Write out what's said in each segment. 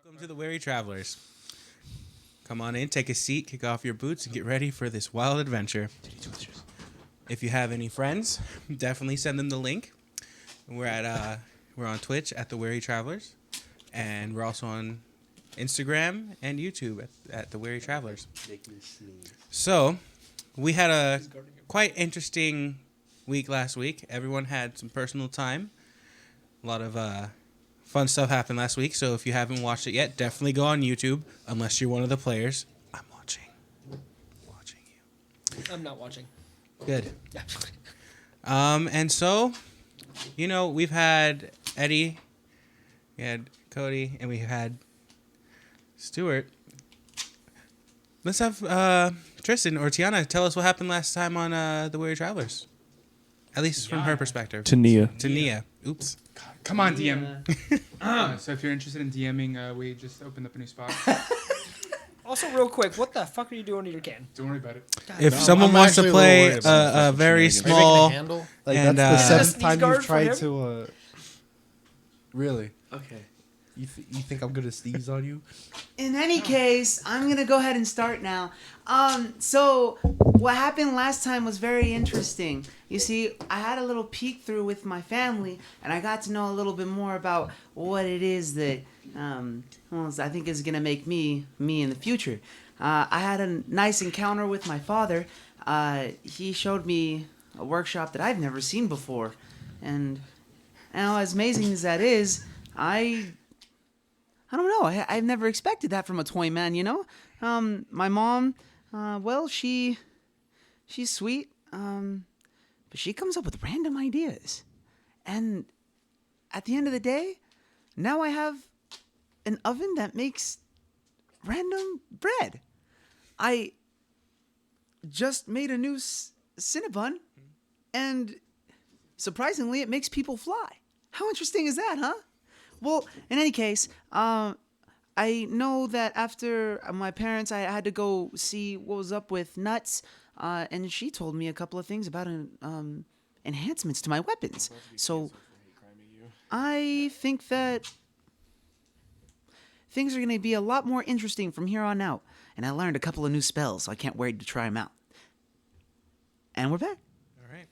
Welcome to the Weary Travelers. Come on in, take a seat, kick off your boots, and get ready for this wild adventure. If you have any friends, definitely send them the link. We're on Twitch at the Weary Travelers, and we're also on Instagram and YouTube at the Weary Travelers. So, we had a quite interesting week last week. Everyone had some personal time. A lot of fun stuff happened last week, so if you haven't watched it yet, definitely go on YouTube, unless you're one of the players. I'm watching you. I'm not watching. Good. And so, you know, we've had Eddie, we had Cody, and we had Stuart. Let's have Tristan or Tiana tell us what happened last time on the Weary Travelers. At least from her perspective. To Nia. Oops. Come on, DM. So if you're interested in DMing, we just opened up a new spot. Also, real quick, what the fuck are you doing to your can? Don't worry about it. If someone wants to play a very small, Like and that's the seventh Sneeze time guard you've for tried him? to. Really? Okay. You think I'm gonna sneeze on you? In any case, I'm gonna go ahead and start now. So what happened last time was very interesting. You see, I had a little peek through with my family, and I got to know a little bit more about what it is that I think is gonna make me in the future. I had a nice encounter with my father. He showed me a workshop that I've never seen before, and now as amazing as that is, I don't know. I've never expected that from a toy man, you know? My mom, well, she's sweet, but she comes up with random ideas. And at the end of the day, now I have an oven that makes random bread. I just made a new Cinnabon, and surprisingly, it makes people fly. How interesting is that, huh? Well, in any case, I know that after my parents, I had to go see what was up with Nuts, and she told me a couple of things about enhancements to my weapons. So I think that things are going to be a lot more interesting from here on out. And I learned a couple of new spells, so I can't wait to try them out. And we're back. All right.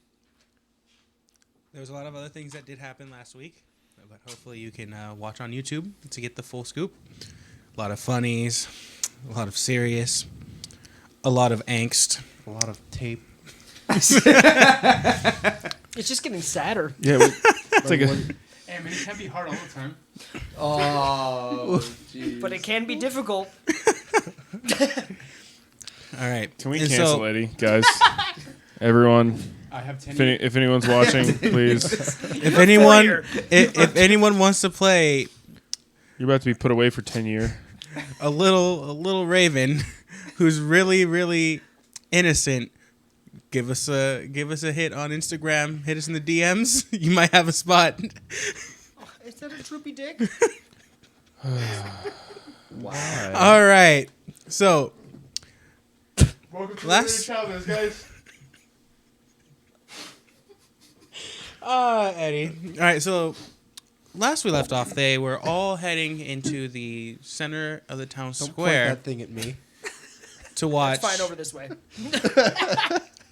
There was a lot of other things that did happen last week, but hopefully you can watch on YouTube to get the full scoop. A lot of funnies, a lot of serious, a lot of angst, A lot of tape. It's just getting sadder. Yeah, it's like a. Hey, man, it can't be hard all the time. Oh, jeez. But it can be difficult. All right. Can we And cancel so, Eddie, guys? Everyone, I have 10 if anyone's watching, please. If anyone wants to play You're about to be put away for 10 years. a little raven who's really, really innocent, give us a hit on Instagram. Hit us in the DMs. You might have a spot. Is that a droopy dick? Wow. All right. So Welcome to Last- the Travelers, guys. Eddie. All right. So last we left off, they were all heading into the center of the town Don't point square that thing at me. to watch It's fine over this way.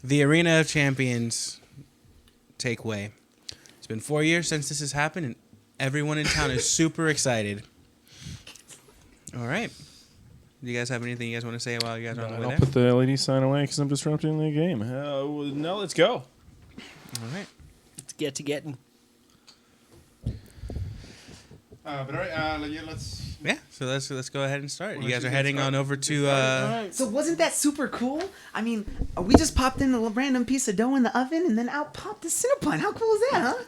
the Arena of Champions take way. It's been 4 years since this has happened, and everyone in town is super excited. All right. Do you guys have anything you guys want to say while you guys are on the way I'll there? put the LED sign away because I'm disrupting the game. No, let's go. All right. Let's get to getting. But all right, yeah, let's. Yeah. So let's go ahead and start. Well, You guys let's are get heading started. on over to. So wasn't that super cool? I mean, we just popped in a random piece of dough in the oven, and then out popped the Cinnabon. How cool is that, huh?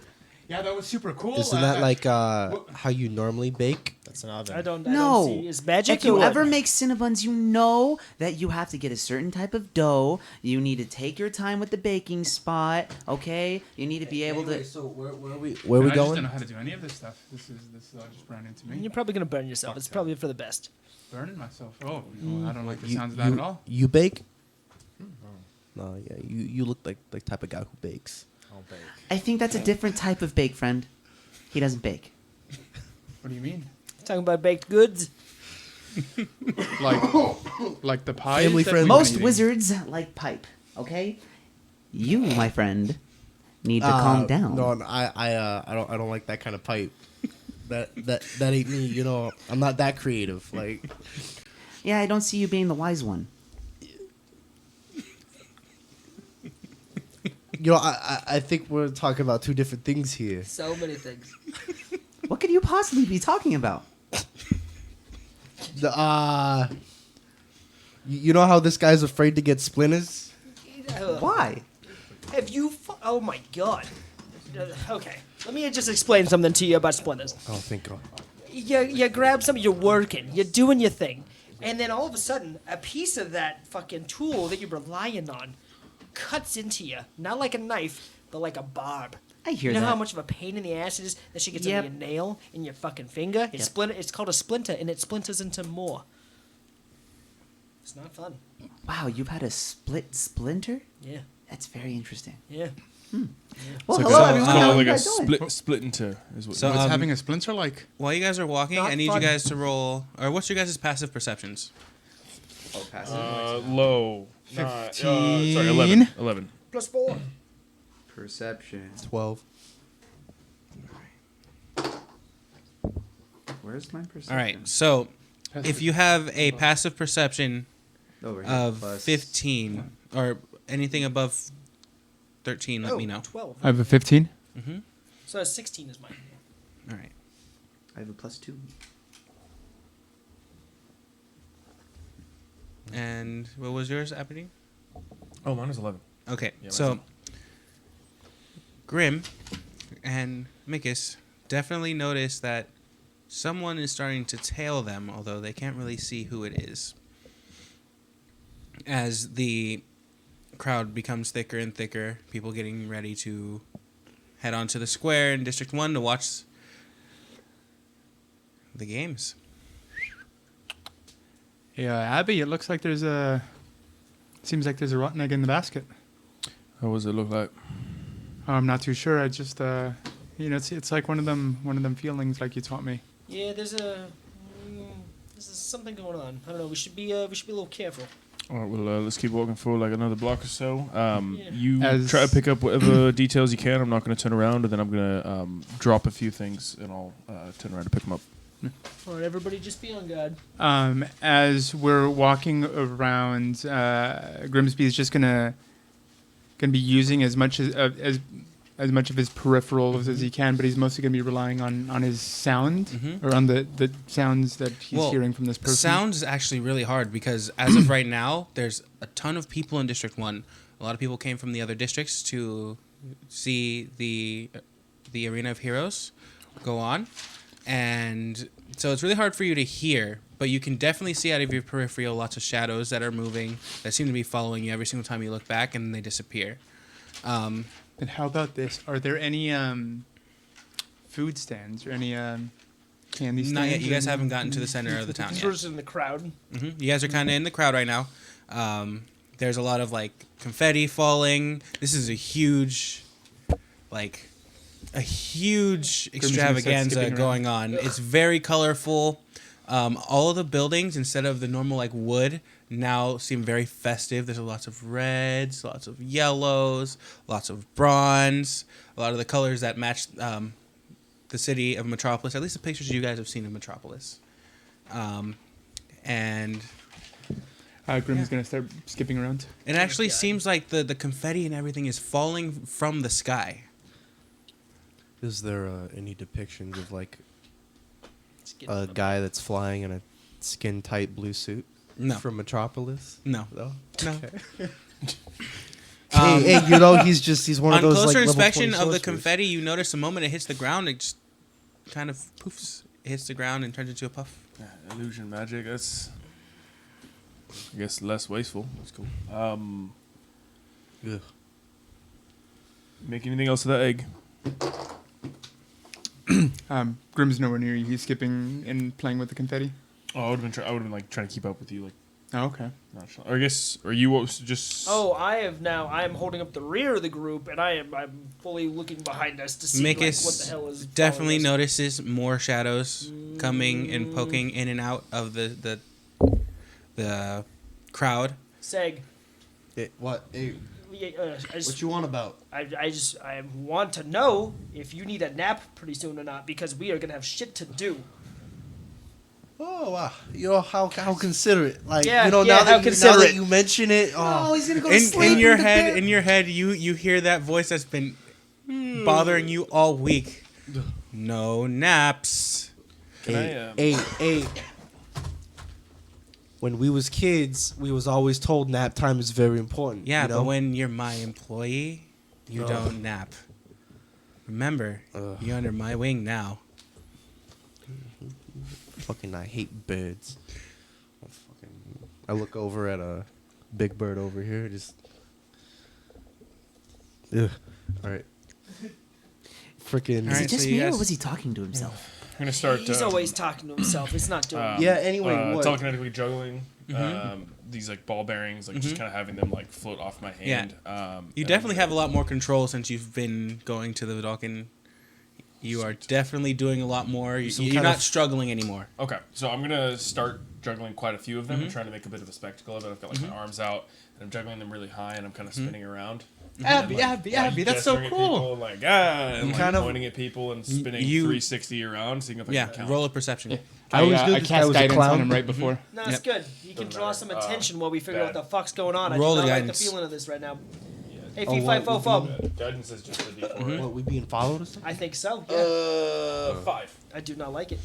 Yeah, that was super cool. Isn't that like how you normally bake? That's an oven. I don't No. see. Is magic If you or ever what? make Cinnabons, you know that you have to get a certain type of dough. You need to take your time with the baking spot, okay? You need to be able to... So where are we I just don't going? know how to do any of this stuff. This is all just brand new to me. You're probably going to burn yourself. Fuck It's that. probably for the best. Burning myself. Oh, well, I don't like the sounds of that at all. You bake? No, yeah. You look like the type of guy who bakes. I'll bake. I think that's a different type of bake, friend. He doesn't bake. What do you mean? Talking about baked goods. like the pie. Family friendly. Most wizards like pipe. Okay, you, my friend, need to calm down. No, I don't like that kind of pipe. That ain't me. You know, I'm not that creative. Like, Yeah, I don't see you being the wise one. you know, I think we're talking about two different things here. So many things. What could you possibly be talking about? You know how this guy's afraid to get splinters? Why? Have you? Oh my god. Okay, let me just explain something to you about splinters. Oh, thank God. You grab something, you're working, you're doing your thing, and then all of a sudden, a piece of that fucking tool that you're relying on cuts into you, not like a knife, but like a barb. I hear you know that. how much of a pain in the ass it is that she gets Yep. into your nail, in your fucking finger? It's Yep. splinter. It's called a splinter, and it splinters into more. It's not fun. Wow, you've had a splinter? Yeah, That's very interesting. yeah. Well, It's hello like everyone. a, How are you like a guys doing? split into is what. So, What's having a splinter like? While you guys are walking, Not I need fun. you guys to roll. Or what's your guys' passive perceptions? Low. 15. Sorry, 11. 11. +4. Perception. 12. Where's my perception? All right. So, if you have a passive perception Over here. of plus 15 or anything above 13, let me know. 12. I have a 15. Mm-hmm. So 16 is mine. All right. I have a +2. And what was yours, Aberdeen? Oh, mine is 11. Okay. Yeah, So, mine's Grim and Mikus definitely notice that someone is starting to tail them, although they can't really see who it is. As the crowd becomes thicker and thicker, people getting ready to head onto the square in District 1 to watch the games. Yeah, Abby, it looks like there's a. Seems like there's a rotten egg in the basket. How does it look like? I'm not too sure. I just, it's like one of them feelings like you taught me. Yeah, there's something going on. I don't know. We should be a little careful. All right, well, let's keep walking forward like another block or so. Yeah. You As- try to pick up whatever details you can. I'm not going to turn around, and then I'm going to drop a few things, and I'll turn around to pick them up. All right, everybody, just be on guard. As we're walking around, Grimsby is just gonna be using as much as much of his peripherals as he can, but he's mostly gonna be relying on his sound Mhm. or on the sounds that he's Well, hearing from this person. Sound is actually really hard because as of right now, there's a ton of people in District 1. A lot of people came from the other districts to see the Arena of Heroes go on. And so it's really hard for you to hear, but you can definitely see out of your peripheral lots of shadows that are moving, that seem to be following you every single time you look back, and then they disappear. And how about this? Are there any food stands or any candy stands? Not yet. You guys or haven't gotten to the center of the town We're yet. just in the crowd. You guys are kind of in the crowd right now. There's a lot of like confetti falling. This is a huge extravaganza skipping going on. It's very colorful. All of the buildings, instead of the normal like wood, now seem very festive. There's lots of reds, lots of yellows, lots of bronze. A lot of the colors that match the city of Metropolis. At least the pictures you guys have seen of Metropolis. And Grim's gonna start skipping around. it actually seems like the confetti and everything is falling from the sky. Is there any depictions of like Let's get on a the- guy that's flying in a skin tight blue suit No. from Metropolis? No. No. No. Hey, you know, he's one of On those closer like level 20 inspection of the sorcerers. confetti, you notice the moment it hits the ground, it just kind of poofs. It hits the ground and turns into a puff. Yeah, illusion magic. That's, I guess, less wasteful. That's cool. Ugh. Make anything else of that egg? Grim's nowhere near you. He's skipping and playing with the confetti. Oh, I would have been like trying to keep up with you, like Oh, okay. Not sure. Or I guess, or you just... Oh, I am holding up the rear of the group, and I'm fully looking behind us to see like, what the hell is. definitely following us. notices more shadows coming and poking in and out of the crowd. Seg. What? Hey, I just, what you want about? I want to know if you need a nap pretty soon or not, because we are gonna have shit to do. Oh wow! You know how considerate. Like Yeah, you know yeah, now how that considerate. you mention it. Oh, he's gonna go to In sleep your the head, bed. in your head, you hear that voice that's been bothering you all week. No naps. Can I, Hey. When we was kids, we was always told nap time is very important. Yeah, you know? but when you're my employee, you don't nap. Remember, you're under my wing now. Fucking, I hate birds. I look over at a big bird over here. Just, ugh. All right. Freaking. All Is right, it just so you me, or guys- was he talking to himself? I'm going to start... He's always talking to himself. It's not doing. Yeah. Anyway, what? telekinetically juggling these like ball bearings, like just kind of having them like float off my hand. You and definitely then- have a lot more control since you've been going to the Vulcan. You are definitely doing a lot more. You're kind not of- struggling anymore. Okay, so I'm gonna start juggling quite a few of them and trying to make a bit of a spectacle of it. I've got like my arms out and I'm juggling them really high and I'm kind of spinning around. Abby, Like, that's so gesturing at cool. people, like and like kind of- pointing at people and spinning you- 360 around, seeing if I Yeah, can count. roll a perception. I always knew I this guy cast was a guidance clown. on him right before. No, it's good. You can draw some attention while we figure out bad. what the fuck's going on. I Roll do the not like the guidance. feeling of this right now. Hey, Oh, fee, fi, fo, what fum. Guidance is just a D4. What, we being followed or something? I think so. Yeah. 5. I do not like it.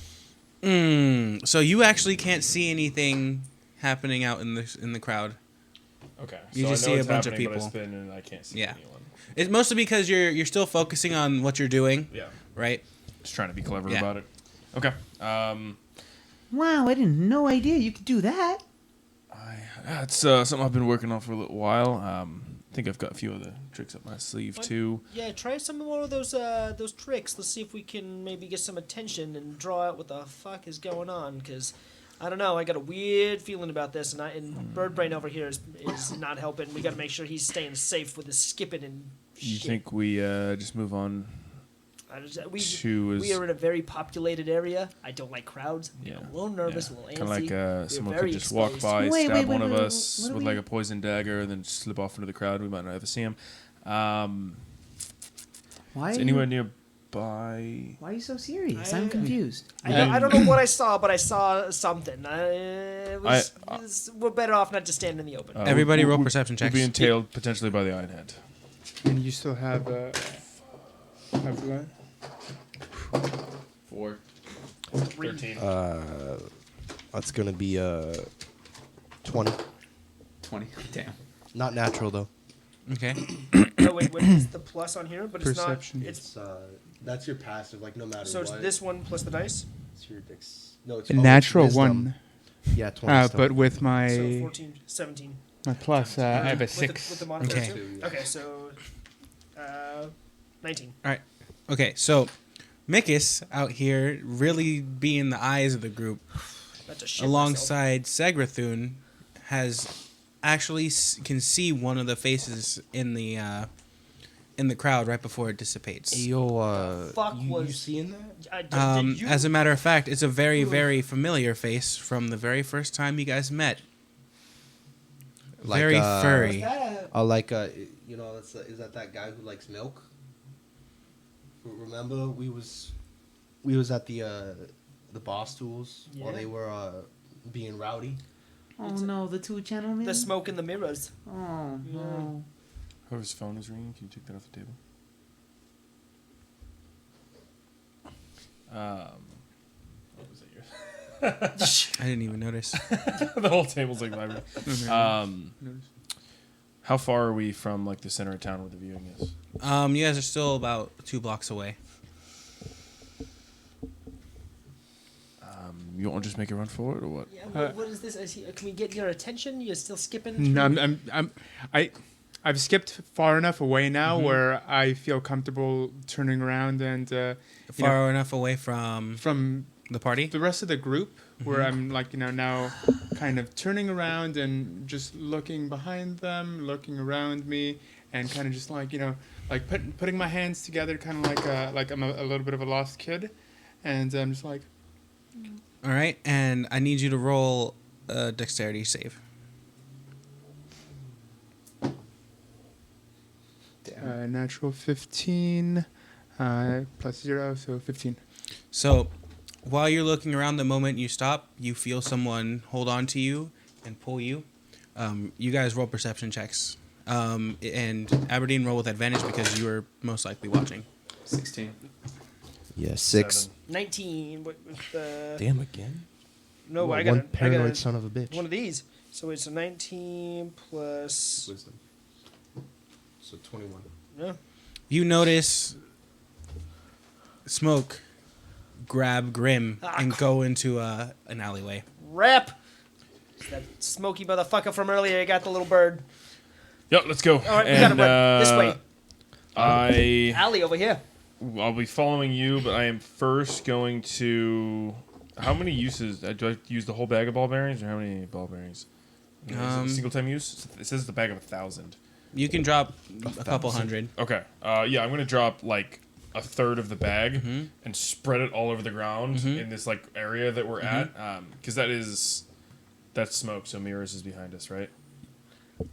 So you actually can't see anything happening out in the crowd. Okay, You so just I know see a it's bunch of happening, but people. I spin and I can't see Yeah. anyone. It's mostly because you're still focusing on what you're doing, Yeah, right? just trying to be clever Yeah. about it. Okay. Wow, I didn't no idea you could do that. It's something I've been working on for a little while. I think I've got a few other tricks up my sleeve too. Yeah, try some more of those tricks. Let's see if we can maybe get some attention and draw out what the fuck is going on. Because I don't know, I got a weird feeling about this, and Bird Brain over here is not helping. We got to make sure he's staying safe with his skipping and You shit. think we just move on We to are in a very populated area. I don't like crowds. I'm Yeah. a little nervous, a little kind of antsy. like We're someone very could just walk exposed. by, Wait, stab wait, one wait, of wait, us what are with we- like a poison dagger, and then slip off into the crowd. We might not ever see him. Why? Is Are anywhere you, nearby? why are you so serious? I- I'm confused. I don't know what I saw, but I saw something. We're better off not just standing in the open. Everybody roll perception We'll checks. be entailed potentially by the Iron Hand. And you still have what? 4. 13. That's gonna be 20. 20. Damn. Not natural though. Okay. Oh wait, what is the plus on here? But it's Perception. not. It's That's your passive, like no matter so it's this one plus the dice. It's your no, it's A natural one. Yeah, 20. still. But with my So 14, 17. my plus, I have a With 6. the modifier Okay. too? Okay, so 19. Okay, so Mikis out here really being the eyes of the group Not to shit myself. alongside Segrathun has actually can see one of the faces in the crowd right before it dissipates. Hey, yo, Fuck you was- seeing that? Did you? As a matter of fact, it's a very, very familiar face from the very first time you guys met. Like, Very furry. Like you know, is that guy who likes milk? Remember, we was at the boss tools while Yeah. they were being rowdy. Oh no, the 2-channel man. the smoke in the mirrors. Oh no. Whoever's phone is ringing, can you take that off the table? What was it? Yours? I didn't even notice. The whole table's like vibrating. How far are we from like the center of town where the viewing is? You guys are still about 2 blocks away. You want to just make a run for it or what? Yeah, what is this? Can we get your attention? You're still skipping? No, I've skipped far enough away now where I feel comfortable turning around and Far enough away from. The party? the rest of the group, where I'm like, now kind of turning around and just looking behind them, looking around me, and kind of just like, like putting my hands together, kind of like I'm a little bit of a lost kid, and I'm just like, All right, and I need you to roll a dexterity save. natural 15 plus 0, so 15. So, while you're looking around, the moment you stop, you feel someone hold on to you and pull you. You guys roll perception checks. And Aberdeen, roll with advantage because you were most likely watching. 16. Yeah, 6. 7. 19. Damn again. No, Well, I got one paranoid son of a bitch. one of these. So it's a 19 plus. Wisdom. So 21. Yeah. You notice Smoke grab Grim and go into an alleyway. Rep. That smoky motherfucker from earlier. He got the little bird. Yep, let's go. All right, we gotta run this way. Alley over here. I'll be following you, but I am first going to. How many uses? Do I use the whole bag of ball bearings, or how many ball bearings? Is it a single time use? It says the bag of 1,000. You can drop a couple hundred. Okay. Yeah, I'm gonna drop like a third of the bag and spread it all over the ground in this like area that we're at, because that's smoke. So mirrors is behind us, right?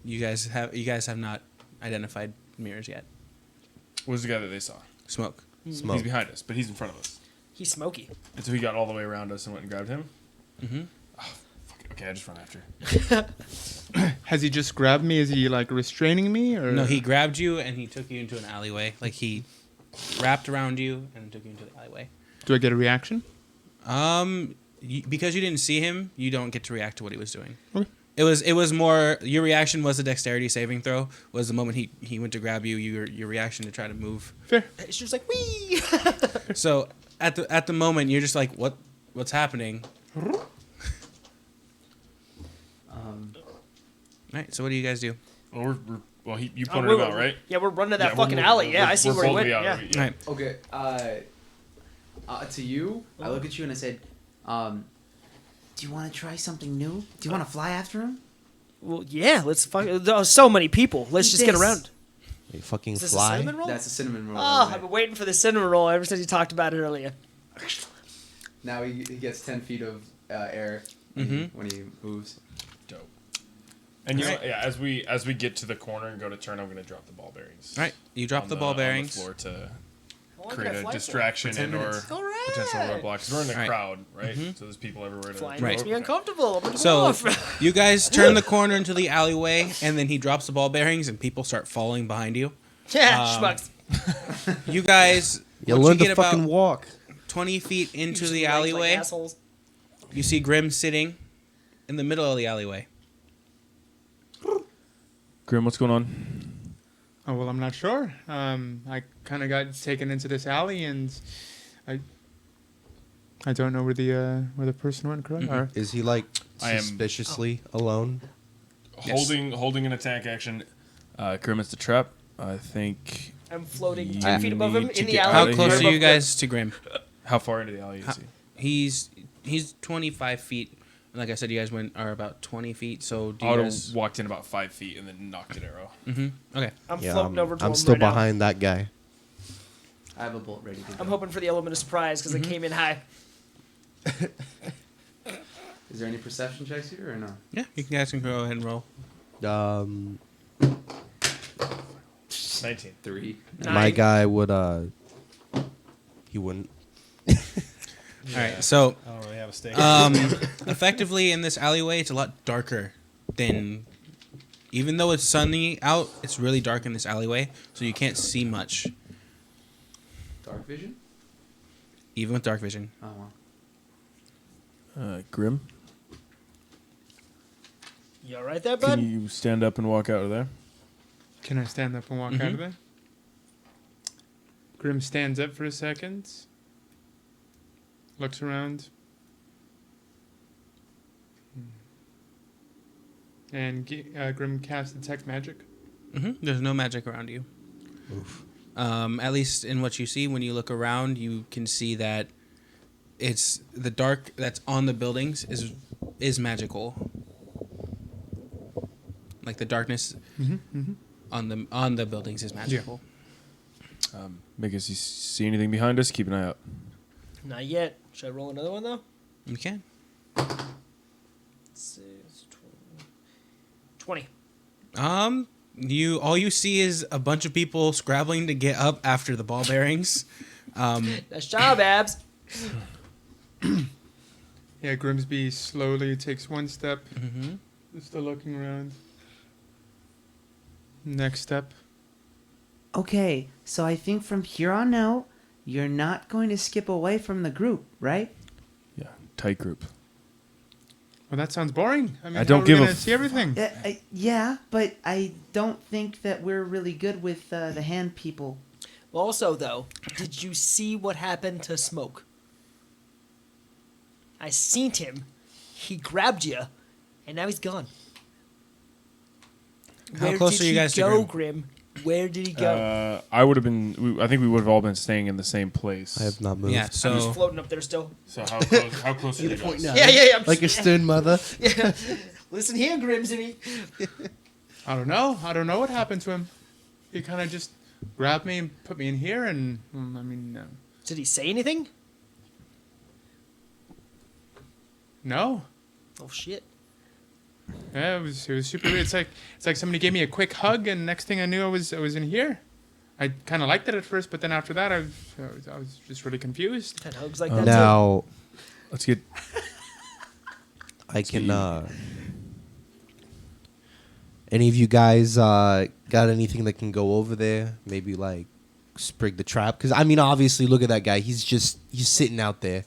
You guys have not identified mirrors yet. What's the guy that they saw? Smoke. Smoke. He's behind us, but he's in front of us. He's smoky. And so he got all the way around us and went and grabbed him. Mm-hmm. Oh, fuck it. Okay, I just run after. Has he just grabbed me? Is he like restraining me, or No, he grabbed you and he took you into an alleyway. Like he wrapped around you and took you into the alleyway. Do I get a reaction? Because you didn't see him, you don't get to react to what he was doing. Okay. It was more your reaction was a dexterity saving throw. Was the moment he went to grab you, your reaction to try to move. Fair. She was like, wee. So at the moment you're just like what's happening? Right. So what do you guys do? Well, you pointed him out, right? Yeah, we're running to that Yeah, fucking we're- alley. Yeah, I see we're where he both went. out Yeah. of it, Right. Okay. To you, I look at you and I said, Do you want to try something new? Do you want to fly after him? Well, yeah. Let's fuck. There are so many people. Let's just get This. around. You fucking Is this a fly. cinnamon roll? that's a cinnamon roll. Oh, right? I've been waiting for the cinnamon roll ever since you talked about it earlier. Now he gets 10 feet of air when he moves. Dope. And you know, yeah, as we get to the corner and go to turn, I'm gonna drop the ball bearings. All right. You drop on the ball bearings. on the floor to How long can I create a fly for? distraction For 10 and or minutes. All right. potential roadblock. 'Cause we're in a Right. crowd, right? So there's people everywhere. Flying Right. makes me uncomfortable. I'm gonna So go off. you guys turn the corner into the alleyway, and then he drops the ball bearings, and people start falling behind you. Yeah, Um, schmucks. You guys, You once learn you to get fucking about walk. 20 feet into You the just like alleyway, assholes. you see Grim sitting in the middle of the alleyway. Grim, what's going on? Oh well, I'm not sure. I kind of got taken into this alley, and I don't know where the person went. Correct? Or- Is he like I am- suspiciously alone? Yes. Holding an attack action. Grim, it's the trap. I think. I'm floating You 10 feet above him need to in the get alley. How Outta close here. are you guys to Grim? How far into the alley is he? He's 25 feet. And like I said, you guys are about 20 feet. So do I you would have guys? walked in about 5 feet and then knocked an arrow. Okay. I'm Yeah, floating over to I'm him still right now. behind that guy. I have a bolt ready to go. I'm hoping for the element of surprise because I came in high. Is there any perception checks here or no? Yeah, you guys can go ahead and roll. 19. 3. My guy would he wouldn't. All right. So I don't really have a stake. effectively in this alleyway, it's a lot darker than. Even though it's sunny out, it's really dark in this alleyway, so you can't see much, Dark vision? even with dark vision. Oh, wow. Grim, You all right there, bud? can you stand up and walk out of there? Can I stand up and walk out of there? Grim stands up for a second, looks around, and Grim casts detect magic. There's no magic around you. Oof. At least in what you see, when you look around, you can see that it's the dark that's on the buildings is magical. Like the darkness on the buildings is magical. Because you see anything behind us, keep an eye out. Not yet. Should I roll another one though? You can. 20. All you see is a bunch of people scrabbling to get up after the ball bearings. Nice job, Abs. Yeah, Grimsby slowly takes one step. Still looking around. Next step. Okay, so I think from here on out, you're not going to skip away from the group, right? Yeah, tight group. Well, that sounds boring. I mean, I don't how are we give a gonna f- see everything. Yeah, but I don't think that we're really good with the hand people. Also, though, did you see what happened to Smoke? I seen him. He grabbed you, and now he's gone. How close are you guys to go, Grim? Grim? Where did he go? I would have been. I think we would have all been staying in the same place. I have not moved. Yeah. He's So floating up there still. So how close are you guys? Yeah. I'm Like a stern mother. Yeah. Listen here, Grimsby. I don't know. I don't know what happened to him. He kind of just grabbed me and put me in here, and Did he say anything? no. Oh shit. Yeah, it was super weird. It's like somebody gave me a quick hug, and next thing I knew, I was in here. I kind of liked it at first, but then after that, I was just really confused. Had hugs like that too. Now, Let's get. I can. Any of you guys got anything that can go over there? Maybe like sprig the trap? Because I mean, obviously, look at that guy. He's sitting out there.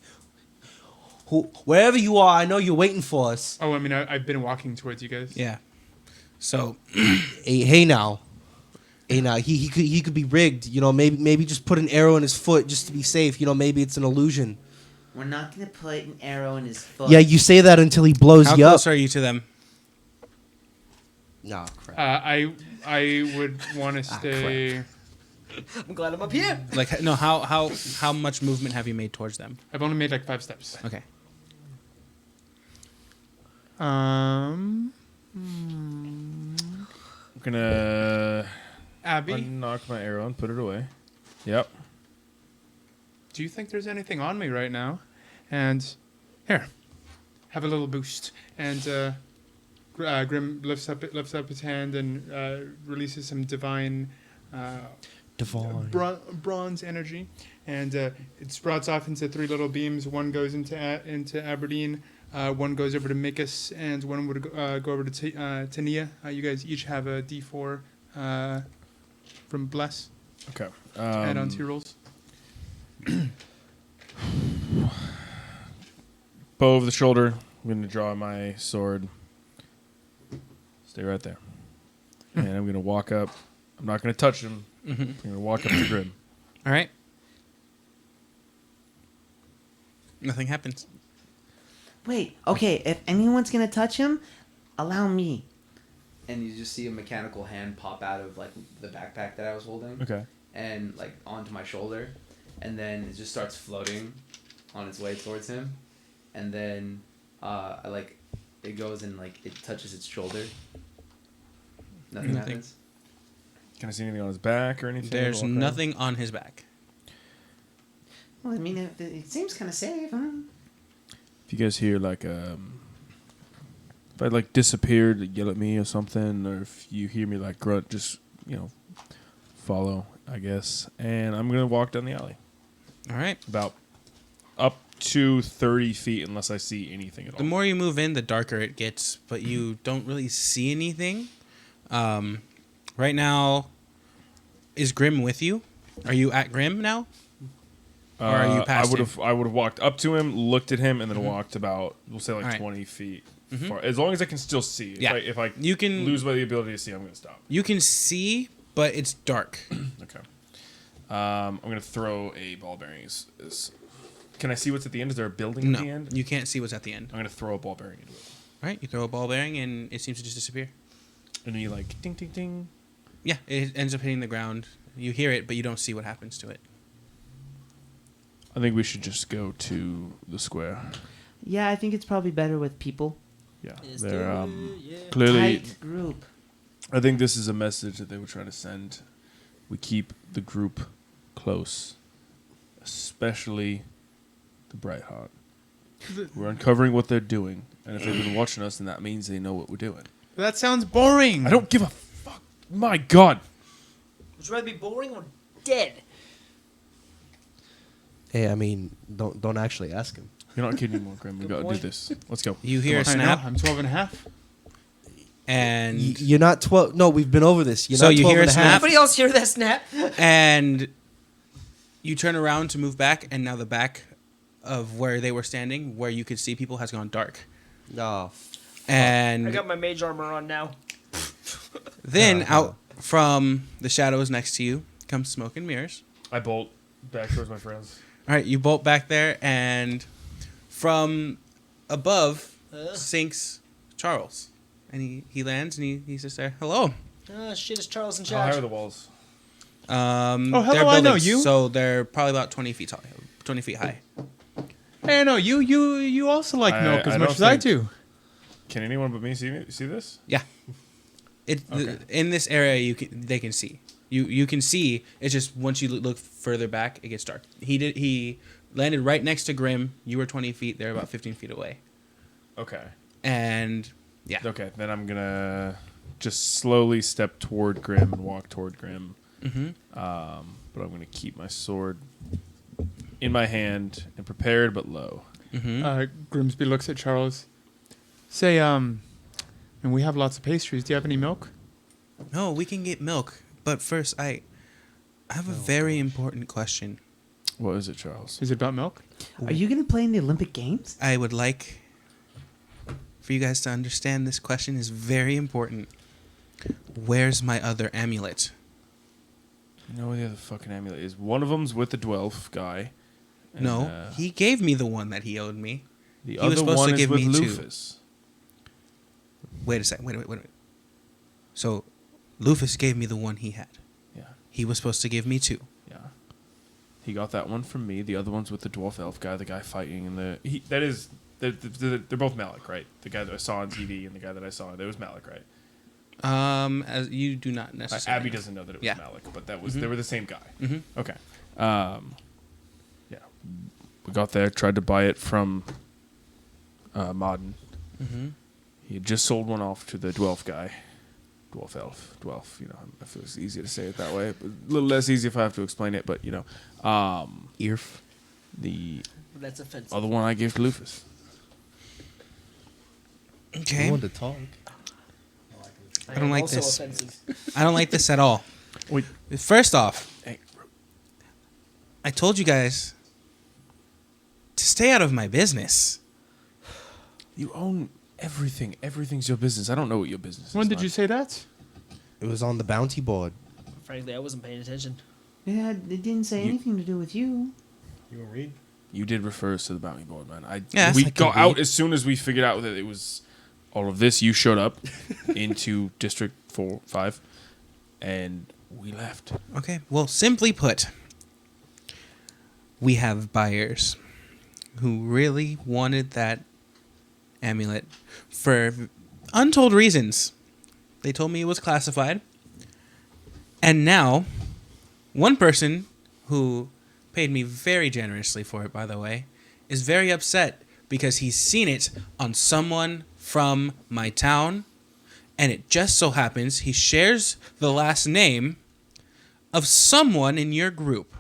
Wherever you are, I know you're waiting for us. Oh, I mean, I've been walking towards you guys. yeah. So Hey now, he could be rigged. You know, maybe just put an arrow in his foot just to be safe. You know, maybe it's an illusion. We're not going to put an arrow in his foot. Yeah, you say that until he blows how you up. close are you to them? Nah, crap. I would want to stay. I'm glad I'm up here. Like no, how much movement have you made towards them? I've only made like 5 steps. Okay. I'm gonna Abby, knock my arrow and put it away. Yep. do you think there's anything on me right now? And here, have a little boost. And Grim lifts up his hand and releases some divine bronze energy, and it sprouts off into 3 little beams. One goes into Aberdeen, one goes over to Mikus, and one would go over to Nia. You guys each have a D4 from Bless. Okay. Add on to your rolls. Bow over the shoulder. I'm gonna draw my sword. Stay right there. And I'm gonna walk up. I'm not gonna touch him. I'm gonna walk up to Grim. All right. Nothing happens. Wait, okay, if anyone's going to touch him, allow me. And you just see a mechanical hand pop out of like the backpack that I was holding. Okay. And like onto my shoulder, and then it just starts floating on its way towards him, and then it goes and like it touches its shoulder. Nothing Nothing. happens. Can I see anything on his back or anything? There's Walk around? nothing on his back. Well, I mean, it seems kind of safe, huh? If you guys hear like if I like disappeared, yell at me or something, or if you hear me like grunt, just follow, I guess. And I'm gonna walk down the alley. All right. About up to 30 feet, unless I see anything at all. The more you move in, the darker it gets, but you don't really see anything. Right now, is Grim with you? Are you at Grim now? Or are you past I would have walked up to him, looked at him, and then walked about, we'll say like All right. 20 feet. Far. As long as I can still see. Yeah. If I You can- lose the ability to see, I'm going to stop. You can see, but it's dark. Okay. I'm going to throw a ball bearing. Can I see what's at the end? Is there a building No, at the end? you can't see what's at the end. I'm going to throw a ball bearing into it. All right, you throw a ball bearing, and it seems to just disappear. And then you like, ding, ding, ding. Yeah, it ends up hitting the ground. You hear it, but you don't see what happens to it. I think we should just go to the square. Yeah, I think it's probably better with people. Yeah, Let's they're do it, yeah. clearly. Tight group. I think this is a message that they were trying to send. We keep the group close, especially the Brightheart. We're uncovering what they're doing, and if they've been watching us, then that means they know what we're doing. That sounds boring. I don't give a fuck. My God. Would you rather be boring or dead? Hey, I mean, don't actually ask him. You're not kidding anymore, Grim. We Good got to do point. this. Let's go. You hear a I know, snap, I'm 12 and a half. and You're not 12. No, we've been over this. You're So not you 12 hear and a a half. snap? Anybody else hear that snap? and you turn around to move back, and now the back of where they were standing, where you could see people, has gone dark. Oh, I And got my mage armor on now. then out from the shadows next to you comes Smoke and Mirrors. I bolt back towards my friends. All right, you bolt back there, and from above sinks Charles. And he lands, and he's just there. Hello. Oh, shit, is Charles in How high charge? are the walls? Oh, hello, they're I know buildings, you. So they're probably about 20 feet tall, 20 feet high. Hey, no, you also like milk as I much don't as I think- do. Can anyone but me see this? Yeah. Okay. In this area, they can see. You can see. It's just once you look further back, it gets dark. He landed right next to Grim. You were 20 feet. They're about 15 feet away. Okay. And yeah. Okay, then I'm gonna just slowly step toward Grim and walk toward Grim. Mm-hmm. But I'm gonna keep my sword in my hand and prepared but low. Mm-hmm. Grimsby looks at Charles. Say, and we have lots of pastries. Do you have any milk? No, we can get milk. But first, I have a very important question. What is it, Charles? Is it about milk? Are you gonna play in the Olympic Games? I would like for you guys to understand this question is very important. Where's my other amulet? You know where the other fucking amulet is? One of them's with the Dwelf guy. and, No, he gave me the one that he owed me. the he was other supposed one to is give with me two. Lufus. Wait a second. Wait a minute. So, Lufus gave me the one he had. Yeah, He was supposed to give me two. yeah. He got that one from me. The other one's with the Dwarf Elf guy, the guy fighting in the. They're both Malik, right? The guy that I saw on TV and the guy that I saw, it was Malik, right? As you do not necessarily. Abby doesn't know that it was Yeah. Malik, but that was they were the same guy. Mhm. Okay. Yeah. We got there, tried to buy it from Modern. Mm-hmm. He had just sold one off to the Dwelf guy. Dwarf Elf. Dwelf, I feel it's easier to say it that way. But a little less easy if I have to explain it, but Earf. the That's offensive. other one I gave to Lufus. Okay. You want to talk? I don't am like also this. offensive. I don't like this at all. Wait. First off, Hey, I told you guys to stay out of my business. you own everything. Everything's your business. I don't know what your business is. When did man. you say that? It was on the bounty board. Frankly, I wasn't paying attention. Yeah, it didn't say You- anything to do with you. You want to read? You did refer us to the bounty board, man. Yeah, we I got can out read. as soon as we figured out that it was all of this. You showed up into District 5, and we left. Okay. Well, simply put, we have buyers who really wanted that amulet for untold reasons. They told me it was classified. And now, one person who paid me very generously for it, by the way, is very upset because he's seen it on someone from my town. And it just so happens he shares the last name of someone in your group.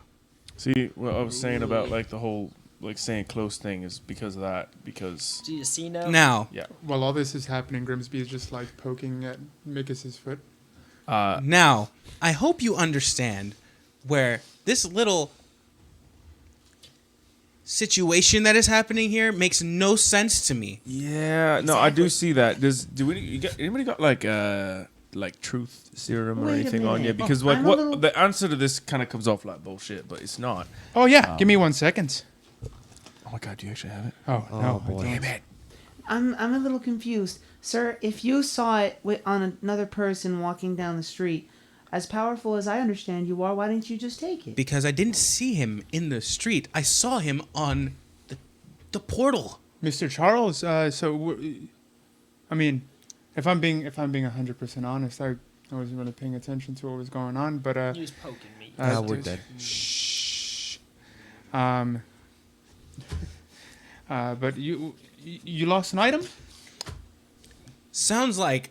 See, what I was saying about like the whole like saying close thing is because of that. Because Do you see now? Now, yeah, While all this is happening, Grimsby is just like poking at Mikas's foot. now, I hope you understand where this little situation that is happening here makes no sense to me. yeah. No, I do see that. Anybody got like truth serum or Wait a anything on you? minute. Because Oh, like I'm a what little- the answer to this kind of comes off like bullshit, but it's not. Oh yeah, give me 1 second. Oh my god, do you actually have it? Oh, no, I boy. don't. I'm a little confused, sir. If you saw it on another person walking down the street, as powerful as I understand you are, why didn't you just take it? Because I didn't see him in the street. I saw him on the portal. Mr. Charles, I mean, if I'm being 100% honest, I wasn't really paying attention to what was going on, but He was poking me. We're dead. Shh. But you lost an item? Sounds like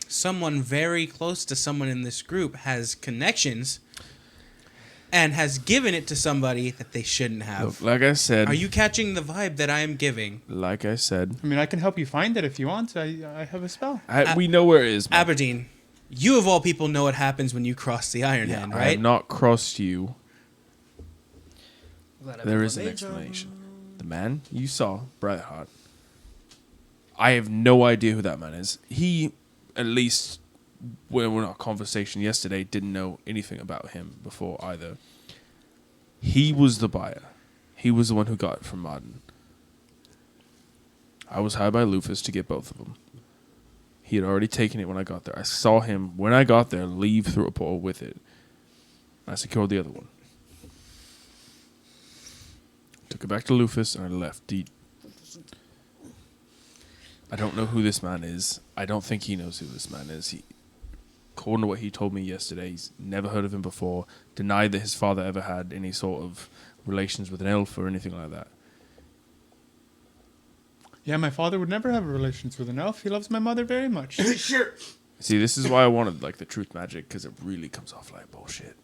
someone very close to someone in this group has connections and has given it to somebody that they shouldn't have. Look, like I said. Are you catching the vibe that I am giving? Like I said. I mean, I can help you find it if you want. I have a spell. We know where it is, man. Aberdeen, you of all people know what happens when you cross the Iron Hand, I right? have not crossed you. Glad I There put is my an mage on. explanation. The man you saw, Brightheart. I have no idea who that man is. He, at least, when in our conversation yesterday, didn't know anything about him before either. He was the buyer. He was the one who got it from Martin. I was hired by Lufus to get both of them. He had already taken it when I got there. I saw him, when I got there, leave through a portal with it. I secured the other one. Took it back to Lufus, and I left. I don't know who this man is. I don't think he knows who this man is. According to what he told me yesterday, he's never heard of him before. Denied that his father ever had any sort of relations with an elf or anything like that. Yeah, my father would never have relations with an elf. He loves my mother very much. Sure. See, this is why I wanted like the truth magic, because it really comes off like bullshit.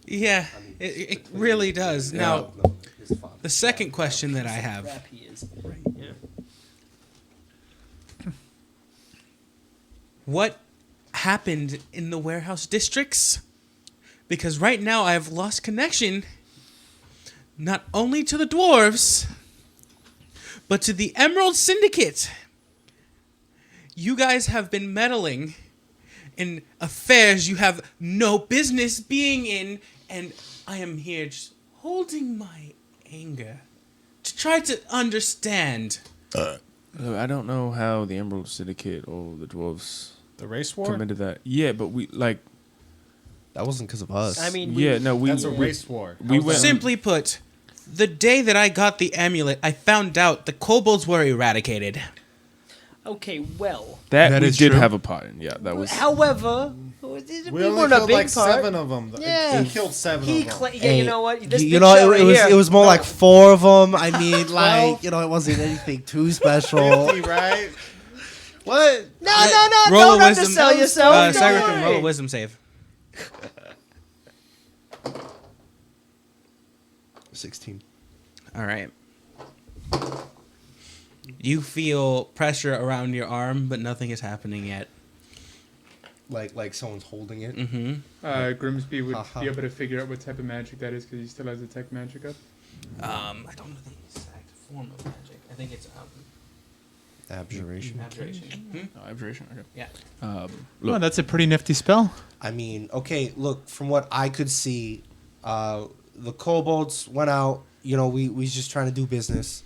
Yeah, it really does. Now, No, his father. the second question that I have. Crap he is. Yeah. What happened in the warehouse districts? Because right now I have lost connection not only to the dwarves, but to the Emerald Syndicate. You guys have been meddling in affairs you have no business being in, and I am here just holding my anger to try to understand. Look, I don't know how the Emerald Syndicate or the dwarves The race war? committed that. Yeah, but we like. That wasn't because of us. I mean, Yeah, no, we. That's a we- race war. we went. Simply put, the day that I got the amulet, I found out the kobolds were eradicated. okay, well. That we is did true. have a part in. Yeah, that was. However, we We only weren't a killed big like part. 7 of them. Yeah. He killed 7 He of them. yeah, you know what? This you big know, shot it right was here. it was more No. like 4 of them. I mean, like, it wasn't anything too special. 50, right? What? No, Roll don't a wisdom. undersell yourself. Don't Cybercrime, roll a worry. wisdom save. 16. All right. You feel pressure around your arm, but nothing is happening yet. Like someone's holding it. Mm-hmm. Grimsby would Haha. be able to figure out what type of magic that is because he still has detect magic up. I don't know the exact form of magic. I think it's Abjuration. abjuration. Oh, abjuration. Okay. Yeah. Oh, Look, that's a pretty nifty spell. I mean, okay, look, from what I could see, the kobolds went out. You know, we was just trying to do business.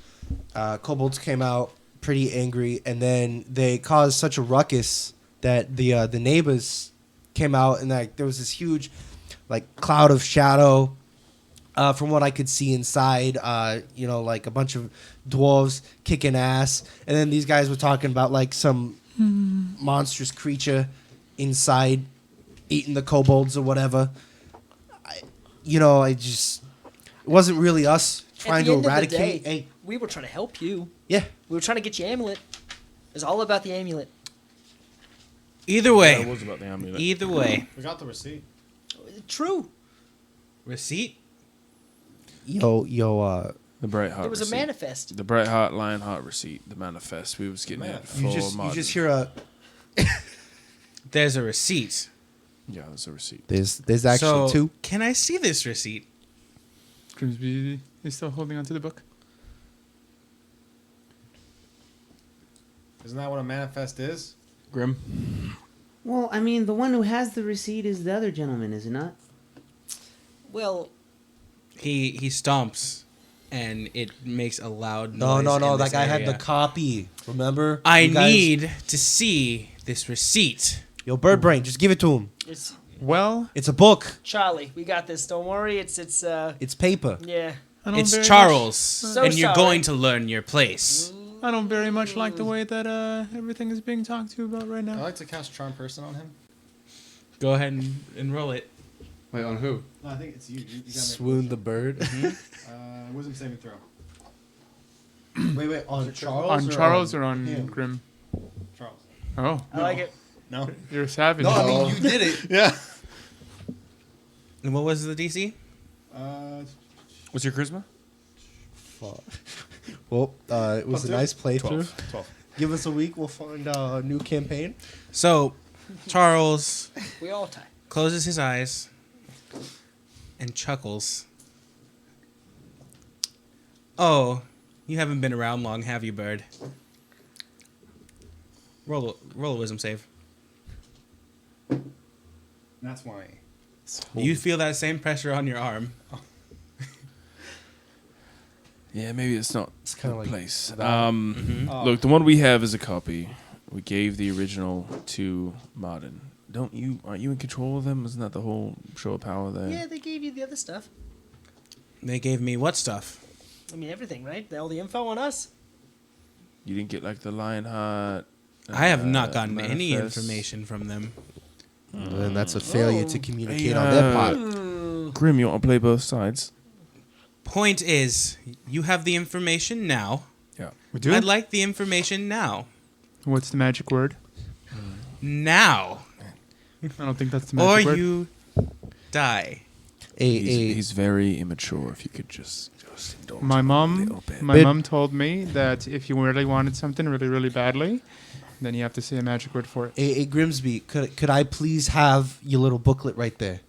Kobolds came out pretty angry, and then they caused such a ruckus that the neighbors came out, and like there was this huge, like, cloud of shadow. From what I could see inside, like a bunch of dwarves kicking ass, and then these guys were talking about like some monstrous creature inside eating the kobolds or whatever. It wasn't really us trying to At the end of the eradicate. day, we were trying to help you. Yeah, We were trying to get you amulet. It was all about the amulet. Either that way. was about the amulet. Either way. We got the receipt. True. Receipt? The Brightheart There was a receipt. manifest. The Brightheart Lionheart receipt. The manifest. We was getting it Manifest. for you Martin. just hear a. There's a receipt. Yeah, there's a receipt. There's actually So, 2. can I see this receipt? Grimsby is still holding onto the book. Isn't that what a manifest is? Grim. Well, I mean, the one who has the receipt is the other gentleman, is it not? Well, He stomps, and it makes a loud No, noise. no. in That this guy had area. the copy. Remember? I You guys- need to see this receipt. Yo, Bird Brain, just give it to him. It's Well, It's a book. Charlie. We got this. Don't worry. It's It's paper. yeah. I don't It's very Charles, So and you're sorry. going to learn your place. Much, I don't very much like the way that everything is being talked to about right I now. like to cast Charm Person on him. Go ahead and roll it. Wait, on who? No, I think it's you. You gotta make Swoon the bird. wisdom saving throw. Wait, on Charles? On Charles or on him? Grim? Charles. Oh, I like it. No. you're a savage. No, I mean, you did it. Yeah. And what was the DC? What's your charisma? Fuck. Well, it was a nice playthrough. 12. Give us a week, we'll find a new campaign. So, Charles We all tie. closes his eyes and chuckles. Oh, you haven't been around long, have you, Bird? Roll a wisdom save. That's why. You feel that same pressure on your arm. Yeah, maybe it's not. It's kind of like Place. Oh. Look, the one we have is a copy. We gave the original to Martin. Aren't you in control of them? Isn't that the whole show of power there? Yeah, they gave you the other stuff. They gave me what stuff? I mean, everything, right? All the info on us. You didn't get like the Lionheart. I have not gotten any manifest? information from them. And that's a failure to Oh. communicate on their part. Grim, you want to play both sides? Point is, you have the information now. Yeah. We do? I'd like the information now. What's the magic word? Now. I don't think that's the Or magic word. you die. He's very immature. If you could just indulge My him a mom, little bit. my mom told me that if you really wanted something really, really badly, then you have to say a magic word for it. Hey, Grimsby, could I please have your little booklet right there?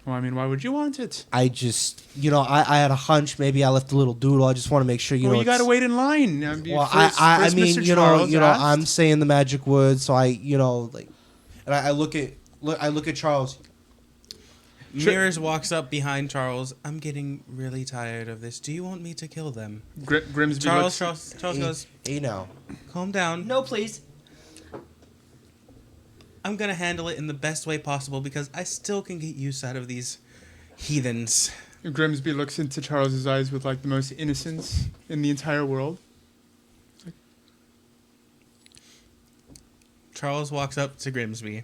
Well, I mean, why would you want it? I just, I had a hunch. Maybe I left a little doodle. I just want to make sure, Well, know. you gotta it's- wait in line. Well, I mean, Mr. Charles asked. I'm saying the magic word, so and I look at Charles. Mirrors walks up behind Charles. I'm getting really tired of this. Do you want me to kill them? Grimsby Charles looks, goes, Hey now. calm down. No, please. I'm going to handle it in the best way possible because I still can get use out of these heathens. Grimsby looks into Charles's eyes with like the most innocence in the entire world. Charles walks up to Grimsby,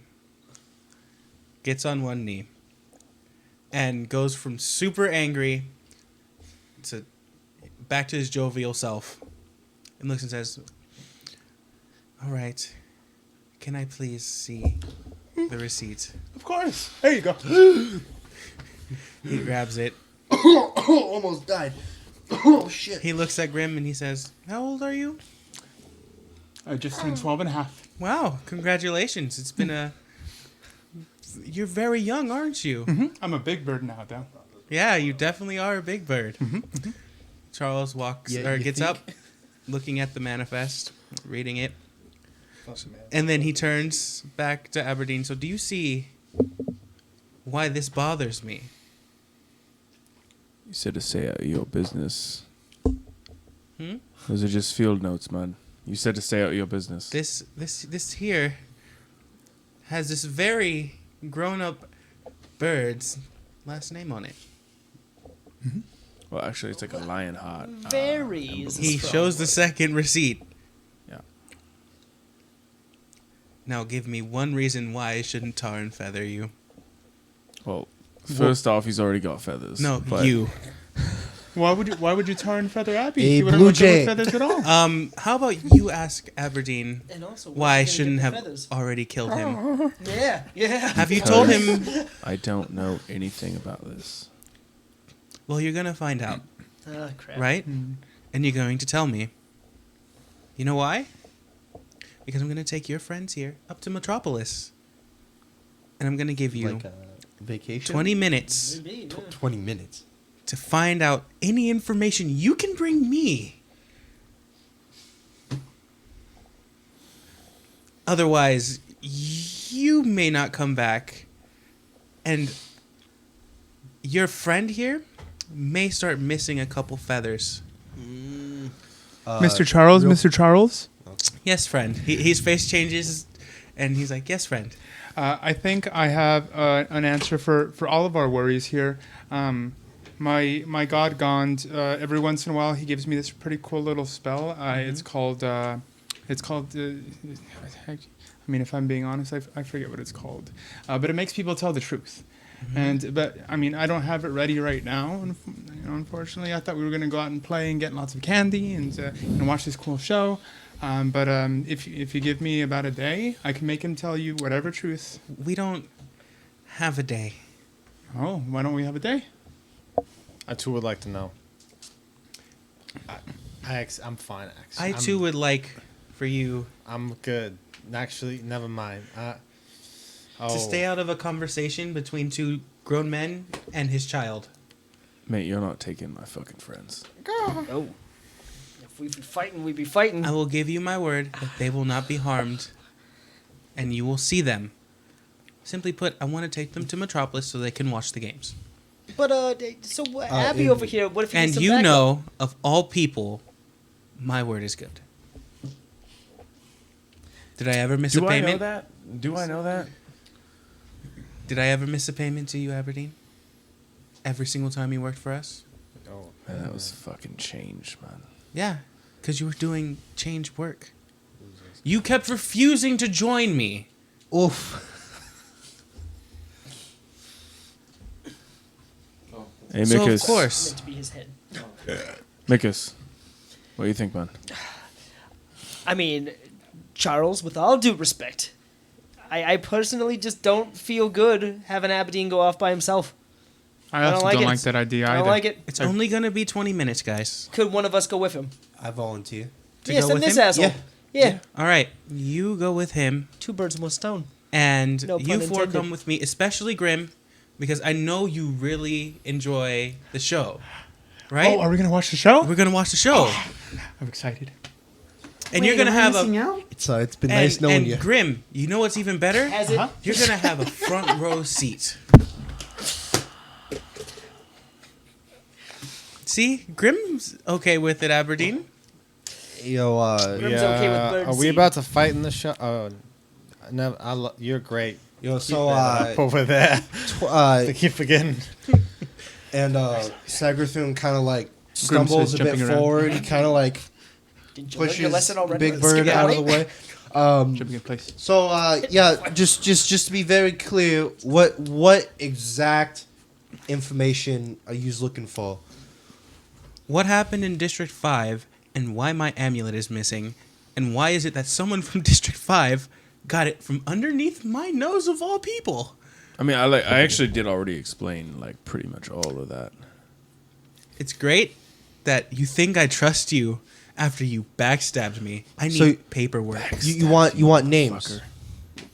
gets on one knee, and goes from super angry to back to his jovial self and looks and says, all right, can I please see the receipt? Of course. There you go. He grabs it. Almost died. Oh shit. He looks at Grim and he says, how old are you? I just turned 12 and a half. Wow, congratulations. It's been You're very young, aren't you? I'm a big bird now, though. Yeah, you definitely are a big bird. Charles Yeah, you gets think? up, looking at the manifest, reading it, and then he turns back to Aberdeen. So, do you see why this bothers me? You said to say out your business. Hmm? Those are just field notes, man. You said to stay out of your business. This here has this very grown-up bird's last name on it. Well, actually, it's like a Lionheart. Varies. He shows the second receipt. Yeah. Now, give me one reason why I shouldn't tar and feather you. Well, first off, he's already got feathers. No, but you. Why would you tar and feather Abby? Hey, He wouldn't Blue look good with Jay. feathers at all. How about you ask Aberdeen And also, why I where's he gonna shouldn't get have the feathers? already killed him? Yeah. Have you told him? I don't know anything about this. Well, you're gonna find out, Oh, crap. right? And you're going to tell me. You know why? Because I'm gonna take your friends here up to Metropolis, and I'm gonna give you Like a vacation. 20 minutes Maybe, yeah. 20 minutes. to find out any information you can bring me. Otherwise, you may not come back, and your friend here may start missing a couple feathers. Mr. Charles, real- Mr. Charles. Yes, friend. His face changes, And he's like, yes, friend. I think I have an answer for all of our worries here. My god Gond, every once in a while he gives me this pretty cool little spell. It's called I mean, if I'm being honest, I forget what it's called, but it makes people tell the truth. But I mean, I don't have it ready right now. Unfortunately, I thought we were gonna go out and play and get lots of candy and watch this cool show. But if you give me about a day, I can make him tell you whatever truth. We don't have a day. Oh, why don't we have a day? I too would like to know. I'm fine. I too would like for you I'm good. Actually, never mind. to stay out of a conversation between two grown men and his child. Mate, you're not taking my fucking friends. Oh. If we be fighting, we be fighting. I will give you my word that they will not be harmed, and you will see them. Simply put, I want to take them to Metropolis so they can watch the games. But Abby over here, what if he And needs some you backup? know, of all people, my word is good. Did I ever miss a Do I payment? know that? Do I know that? Did I ever miss a payment to you, Aberdeen? Every single time you worked for us? Oh, Man, that was fucking change, man. Yeah, because you were doing change work. You kept refusing to join me. Oof. Hey, So of Mikus. course. Meant to be his head. Mikus. What do you think, man? I mean, Charles, with all due respect, I personally just don't feel good having Aberdeen go off by himself. I don't also like don't it. like that idea I either. don't like it. It's only going to be 20 minutes, guys. Could one of us go with him? I volunteer. To Yeah, go send with this him? asshole. Yeah. All right, you go with him, Two birds in one stone. and No pun you four intended. come with me, especially Grim, because I know you really enjoy the show, right? Oh, are we gonna watch the show? We're going to watch the show. I'm excited. And Wait, you're going to am I have missing a... out? It's been nice knowing and you. Grim, you know what's even better? Has it? You're going to have a front row seat. See? Grim's okay with it, Aberdeen. Yo, Grim's okay with bird Are we seed. about to fight in the show? Oh, no. You're great. so Up over there. I keep forgetting. and Sagrathun kind of like stumbles a bit jumping around. forward. He kind of like Didn't you learn your pushes lesson already? Big Bird out of the way. Jumping in place. So yeah, just to be very clear, what exact information are you looking for? What happened in District 5 and why my amulet is missing? And why is it that someone from District 5 got it from underneath my nose of all people? I mean, I actually did already explain like pretty much all of that. It's great that you think I trust you after you backstabbed me. I need So- paperwork. You want names? Fucker.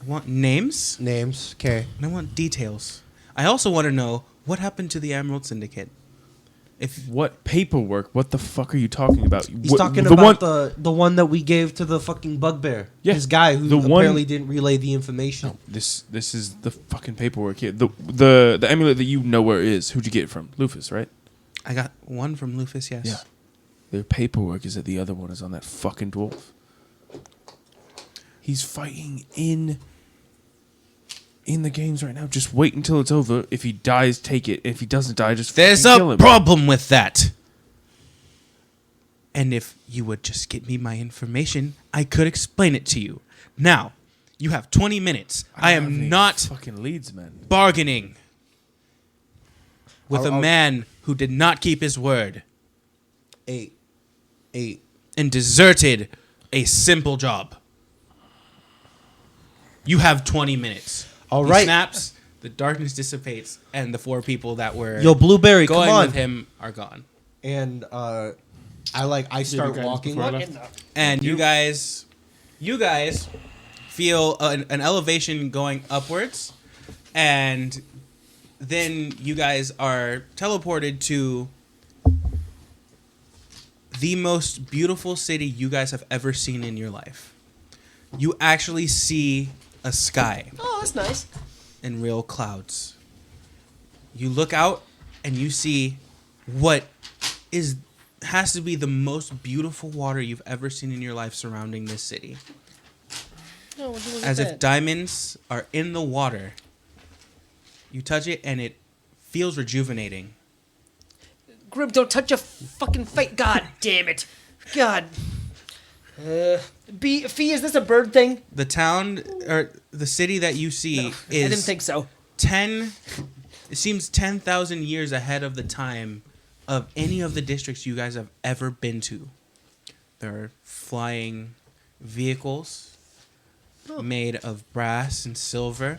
I want names Names, okay. and I want details. I also want to know what happened to the Emerald Syndicate. If What paperwork? What the fuck are you talking about? He's What- talking the about one. the one that we gave to the fucking bugbear. Yeah, This guy who the one- apparently didn't relay the information. This is the fucking paperwork here. The amulet that you know where it is. Who'd you get it from? Lufus, right? I got one from Lufus, yes. Yeah. The paperwork is that the other one is on that fucking dwarf. He's fighting in the games right now. Just wait until it's over. If he dies, take it. If he doesn't die, just There's fucking kill a him. problem with that. And if you would just get me my information, I could explain it to you. Now, you have 20 minutes. I don't have any am not fucking leads, man. bargaining with a I'll- man who did not keep his word 8. and deserted a simple job. You have 20 minutes. All He right. snaps, the darkness dissipates, and the four people that were Yo, Blueberry, come going on. with him are gone. And I start guys walking. before I What left. in the... And you guys feel an elevation going upwards, and then you guys are teleported to the most beautiful city you guys have ever seen in your life. You actually see a sky Oh, that's nice. and real clouds. You look out and you see what has to be the most beautiful water you've ever seen in your life surrounding this city. Oh, what'd you look as at if that? diamonds are in the water. You touch it and it feels rejuvenating. Grim, don't touch your fucking face. God damn it. God. Fee, is this a bird thing? The town or the city that you see I didn't is think so. 10. It seems 10,000 years ahead of the time of any of the districts you guys have ever been to. There are flying vehicles made of brass and silver.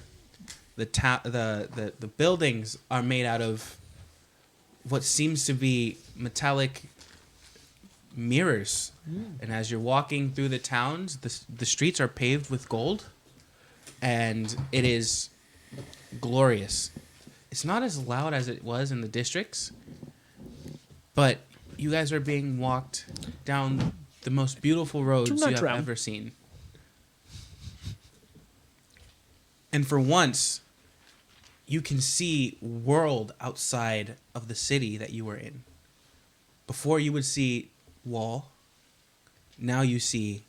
The buildings are made out of what seems to be metallic mirrors. And as you're walking through the towns, the streets are paved with gold, and it is glorious. It's not as loud as it was in the districts, but you guys are being walked down the most beautiful roads Do you not have drown. ever seen. And for once, you can see world outside of the city that you were in. Before you would see wall, now you see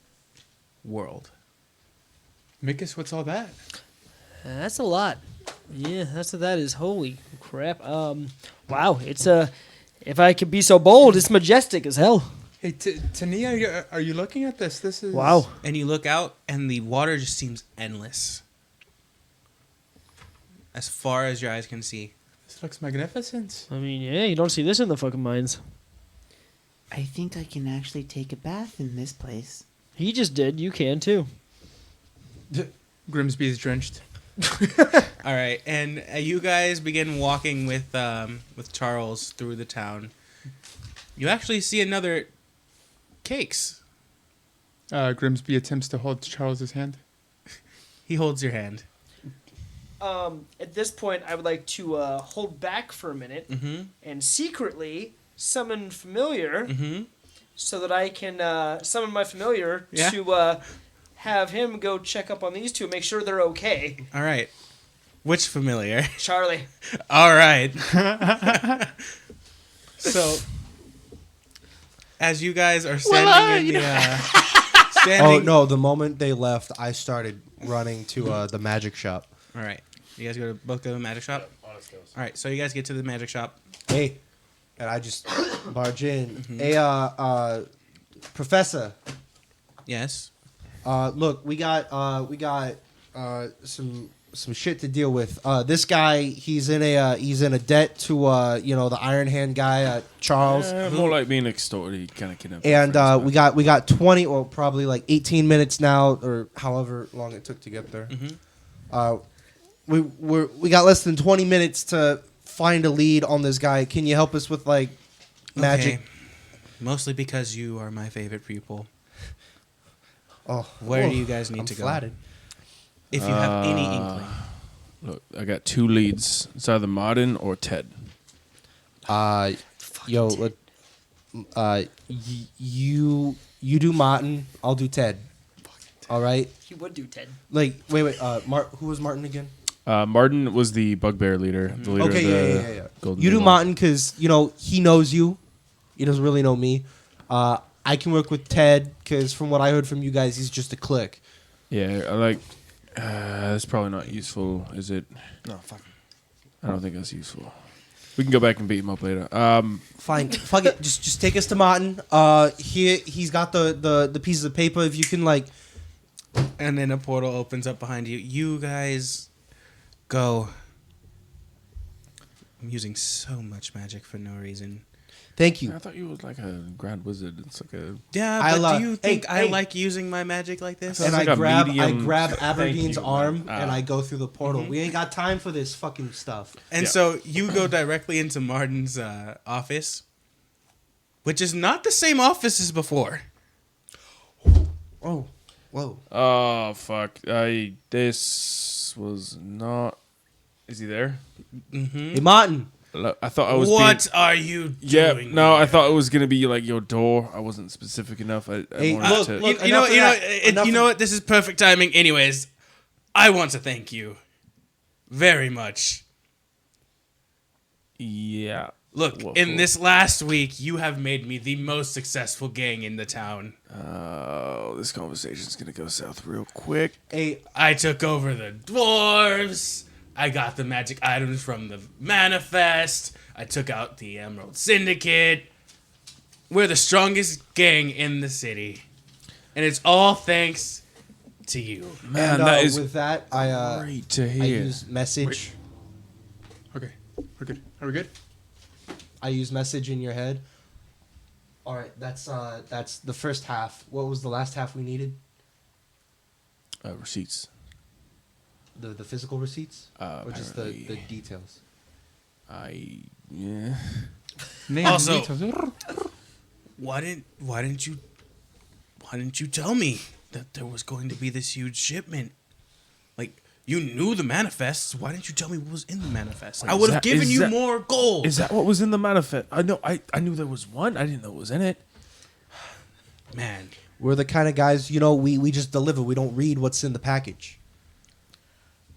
world. Mikus, what's all that? That's a lot. Yeah, that's what that is. Holy crap. Wow, it's if I could be so bold, it's majestic as hell. Hey, Tania, are you looking at this? This is Wow. And you look out, and the water just seems endless. As far as your eyes can see. This looks magnificent. I mean, yeah, you don't see this in the fucking mines. I think I can actually take a bath in this place. He just did. You can too. Grimsby is drenched. All right, and you guys begin walking with Charles through the town. You actually see another Cakes. Grimsby attempts to hold Charles's hand. He holds your hand. At this point, I would like to hold back for a minute and secretly summon familiar so that I can summon my familiar Yeah. to have him go check up on these two, make sure they're okay. All right. Which familiar? Charlie. All right. So, as you guys are standing in the... Oh no! The moment they left, I started running to the magic shop. All right. You guys both go to the magic shop? All right, so you guys get to the magic shop. Hey, and I just barge in. Hey, Professor. Yes. Look, we got some shit to deal with. This guy, he's in a debt to the Iron Hand guy, Charles. More like being extorted, kind of kidnapped. And we got 20 or probably like 18 minutes now, or however long it took to get there. We got less than 20 minutes to find a lead on this guy. Can you help us with like magic? Okay. Mostly because you are my favorite pupil. Oh, Where do you guys need I'm to go? flattered. If you have any inkling. Look, I got two leads. It's either Martin or Ted. You do Martin, I'll do Ted. All right. He would do Ted. Like wait. Who was Martin again? Martin was the bugbear leader. The leader Okay, of the yeah. Golden You do Eagle. Martin because he knows you. He doesn't really know me. I can work with Ted because from what I heard from you guys, he's just a click. Yeah, I like. That's probably not useful, is it? No, fuck. I don't think that's useful. We can go back and beat him up later. Fine, fuck it. Just take us to Martin. He's got the pieces of paper. If you can like, And then a portal opens up behind you. You guys go. I'm using so much magic for no reason. thank you. I thought you was like a grand wizard. It's like a. Yeah, I but love- do you think I hey. like using my magic like this? And Sounds I like a medium- grab Thank Aberdeen's you, arm man. and I go through the portal. We ain't got time for this fucking stuff. And Yeah. so you go directly into Martin's office, which is not the same office as before. Oh, whoa. Oh fuck! This was not. Is he there? Hey, Martin. I thought I was. What are you Yeah, doing? no, I here? thought it was gonna be like your door. I wasn't specific enough. I Hey, wanted look, to. look. You know, enough of that. you Enough know of- what? This is perfect timing. Anyways, I want to thank you very much. Yeah, Look, in this last week, you have made me the most successful gang in the town. Oh, this conversation's gonna go south real quick. Hey, I took over the dwarves. I got the magic items from the manifest. I took out the Emerald Syndicate. We're the strongest gang in the city. And it's all thanks to you. Man, and that is with that, I great to I hear. use message. Okay, we're good. Are we good? I use message in your head. All right, that's the first half. What was the last half we needed? Receipts. The physical receipts, or just the Apparently. details? Yeah. Name Also- details. Why didn't you tell me that there was going to be this huge shipment? Like, you knew the manifests. Why didn't you tell me what was in the manifest? Wait, I is would have that- given is you that- more gold. Is that what was in the manifest? I know. I knew there was one. I didn't know what was in it. Man, We're the kind of guys, we just deliver. We don't read what's in the package.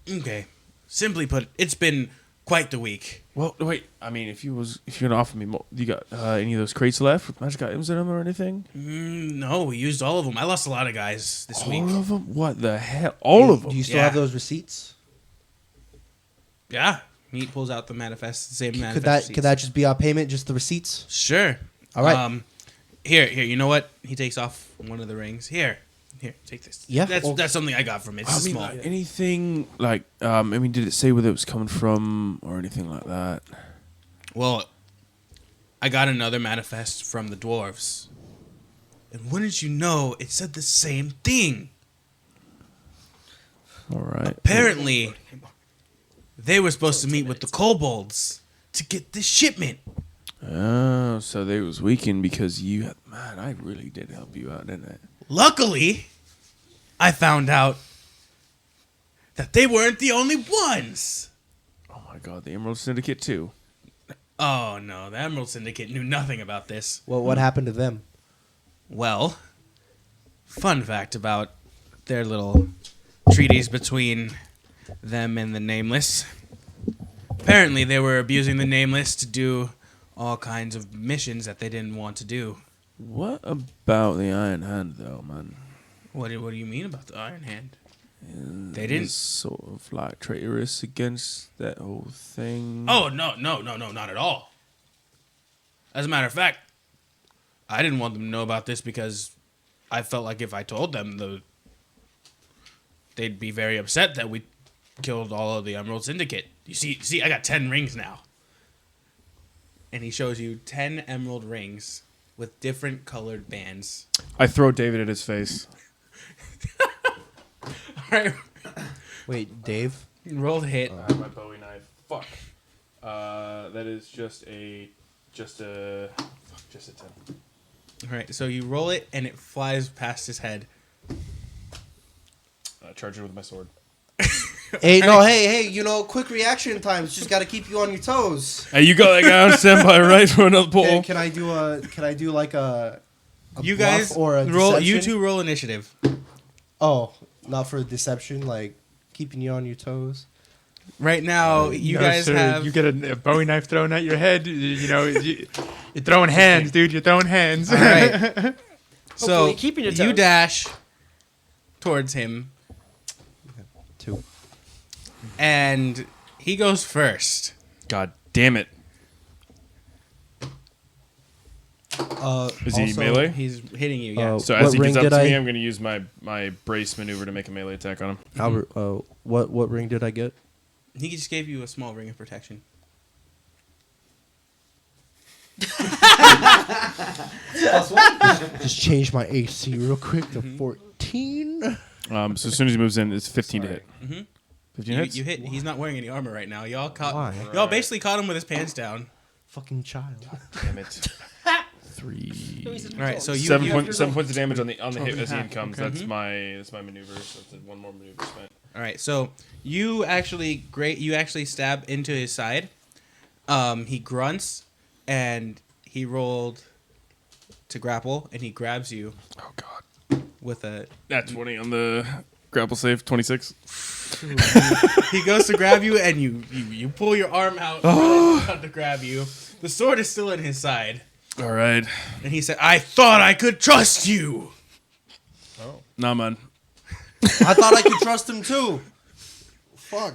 okay. Simply put, it's been quite the week. Well, wait. I mean, if you're gonna offer me more, you got any of those crates left with magic items in them or anything? No, we used all of them. I lost a lot of guys this week. All of them? What the hell? All of them? Do you still Yeah. have those receipts? Yeah. Meat pulls out the manifest, the same manifest. Could that just be our payment? Just the receipts? Sure. All right. Here. You know what? He takes off one of the rings. Here, take this. Yeah, That's something I got from it. It's I mean, small. like, anything like I mean, did it say where it was coming from or anything like that? Well, I got another manifest from the dwarves, and wouldn't you know, it said the same thing. All right. Apparently, they were supposed to meet with the kobolds to get this shipment. Oh, so they was weakened because you had, man, I really did help you out, didn't I? Luckily, I found out that they weren't the only ones. Oh my god, the Emerald Syndicate too. Oh no, the Emerald Syndicate knew nothing about this. Well, what happened to them? Well, fun fact about their little treaties between them and the Nameless. Apparently, they were abusing the Nameless to do all kinds of missions that they didn't want to do. What about the Iron Hand though, man? What do you mean about the Iron Hand? They It's didn't. sort of like traitorous against that whole thing. Oh no, not at all. As a matter of fact, I didn't want them to know about this because I felt like if I told them, they'd be very upset that we killed all of the Emerald Syndicate. You see, I got 10 rings now. And he shows you 10 emerald rings with different colored bands. I throw David at his face. All right, Wait, Dave? roll the hit. I have my Bowie knife. Fuck. That is just a 10. All right, so you roll it and it flies past his head. Charge it with my sword. Hey, no, hey, quick reaction times. Just got to keep you on your toes. Hey, you got that guy on standby, right, for another pull? Can I do like a You bluff guys or a roll. deception? You two roll initiative. Oh, not for deception, like keeping you on your toes. Right now, you No, guys sir, have. You get a Bowie knife thrown at your head. You're throwing hands, dude. You're throwing hands. All right. So Hopefully keeping your you toes. dash towards him, 2. and he goes first. God damn it. Is he also, melee? He's hitting you. Yeah. So What as he ring gets up did to me, I- I'm going to use my brace maneuver to make a melee attack on him. Albert, what ring did I get? He just gave you a small ring of protection. Just change my AC real quick to 14. So as soon as he moves in, it's 15 to hit. Mhm. 15 hits? You hit. He's not wearing any armor right now. Y'all caught. Why? Y'all basically caught him with his pants down. Fucking child. Damn it. 3. All right. So you. 7 points of damage on the hit as he comes. Okay. That's my maneuver. So it's one more maneuver spent. All right. So you actually stab into his side. He grunts, and he rolled to grapple, and he grabs you Oh god. with a. That 20 on the grapple save. 26. He goes to grab you, and you pull your arm out to grab you, The sword is still in his side. All right. And he said, I thought I could trust you. Nah, man. I thought I could trust him too. Fuck.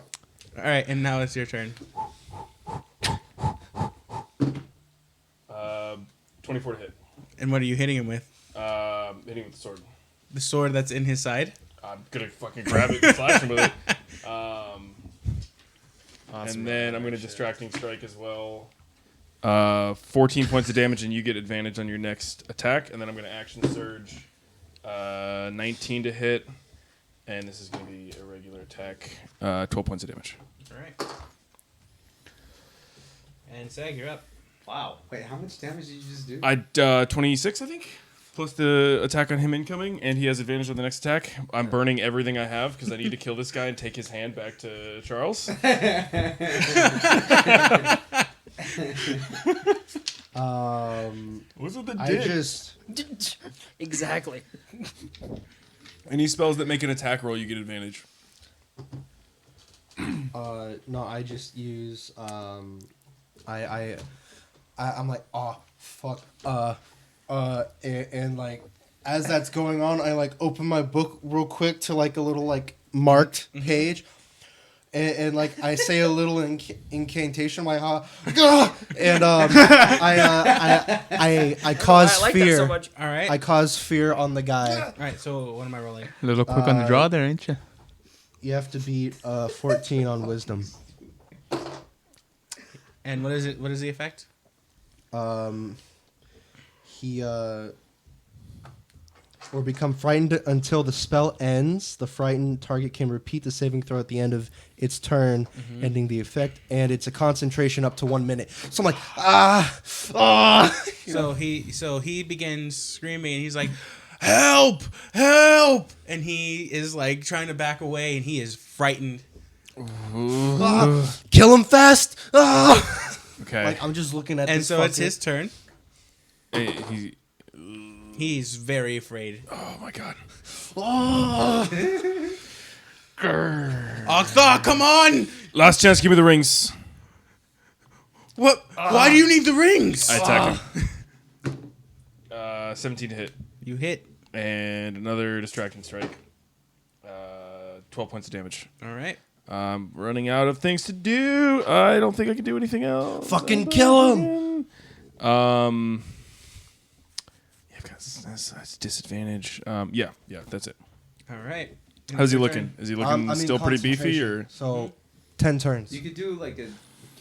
All right, and now it's your turn. 24 to hit. And what are you hitting him with? Hitting with the sword. The sword that's in his side? I'm gonna fucking grab it and slash him with it. And then I'm gonna distracting strike as well. 14 points of damage, and you get advantage on your next attack. And then I'm gonna action surge. 19 to hit, and this is gonna be a regular attack. 12 points of damage. All right. And Sag, you're up. Wow. Wait, how much damage did you just do? 26, I think, plus the attack on him incoming, and he has advantage on the next attack. I'm burning everything I have because I need to kill this guy and take his hand back to Charles. What's with the I dick? just Exactly. Any spells that make an attack roll, you get advantage. no, I just use I'm like, oh fuck, and like as that's going on, I like open my book real quick to like a little like marked page, and like I say a little incantation like and I cause I like fear. that so much. All right. I cause fear on the guy. All right, so what am I rolling? A little quick on the draw there, ain't you? You have to beat 14 on wisdom. And what is it? What is the effect? He or become frightened until the spell ends. The frightened target can repeat the saving throw at the end of its turn, ending the effect, and it's a concentration up to 1 minute. So I'm like, So he begins screaming. He's like, "Help! Help!" And he is like trying to back away, and he is frightened. kill him fast! Okay. Like I'm just looking at And this. so it's fucker. his turn. He, He's very afraid. oh my god. Octha, come on! Last chance, give me the rings. What? Why do you need the rings? I attack him. 17 to hit. You hit. And another distraction strike. 12 points of damage. All right. I'm running out of things to do. I don't think I can do anything else. Fucking kill him! Yeah, that's disadvantage. Yeah, that's it. All right. How's he looking? Is he looking I'm in still pretty beefy, or? concentration, so 10 turns. You could do like a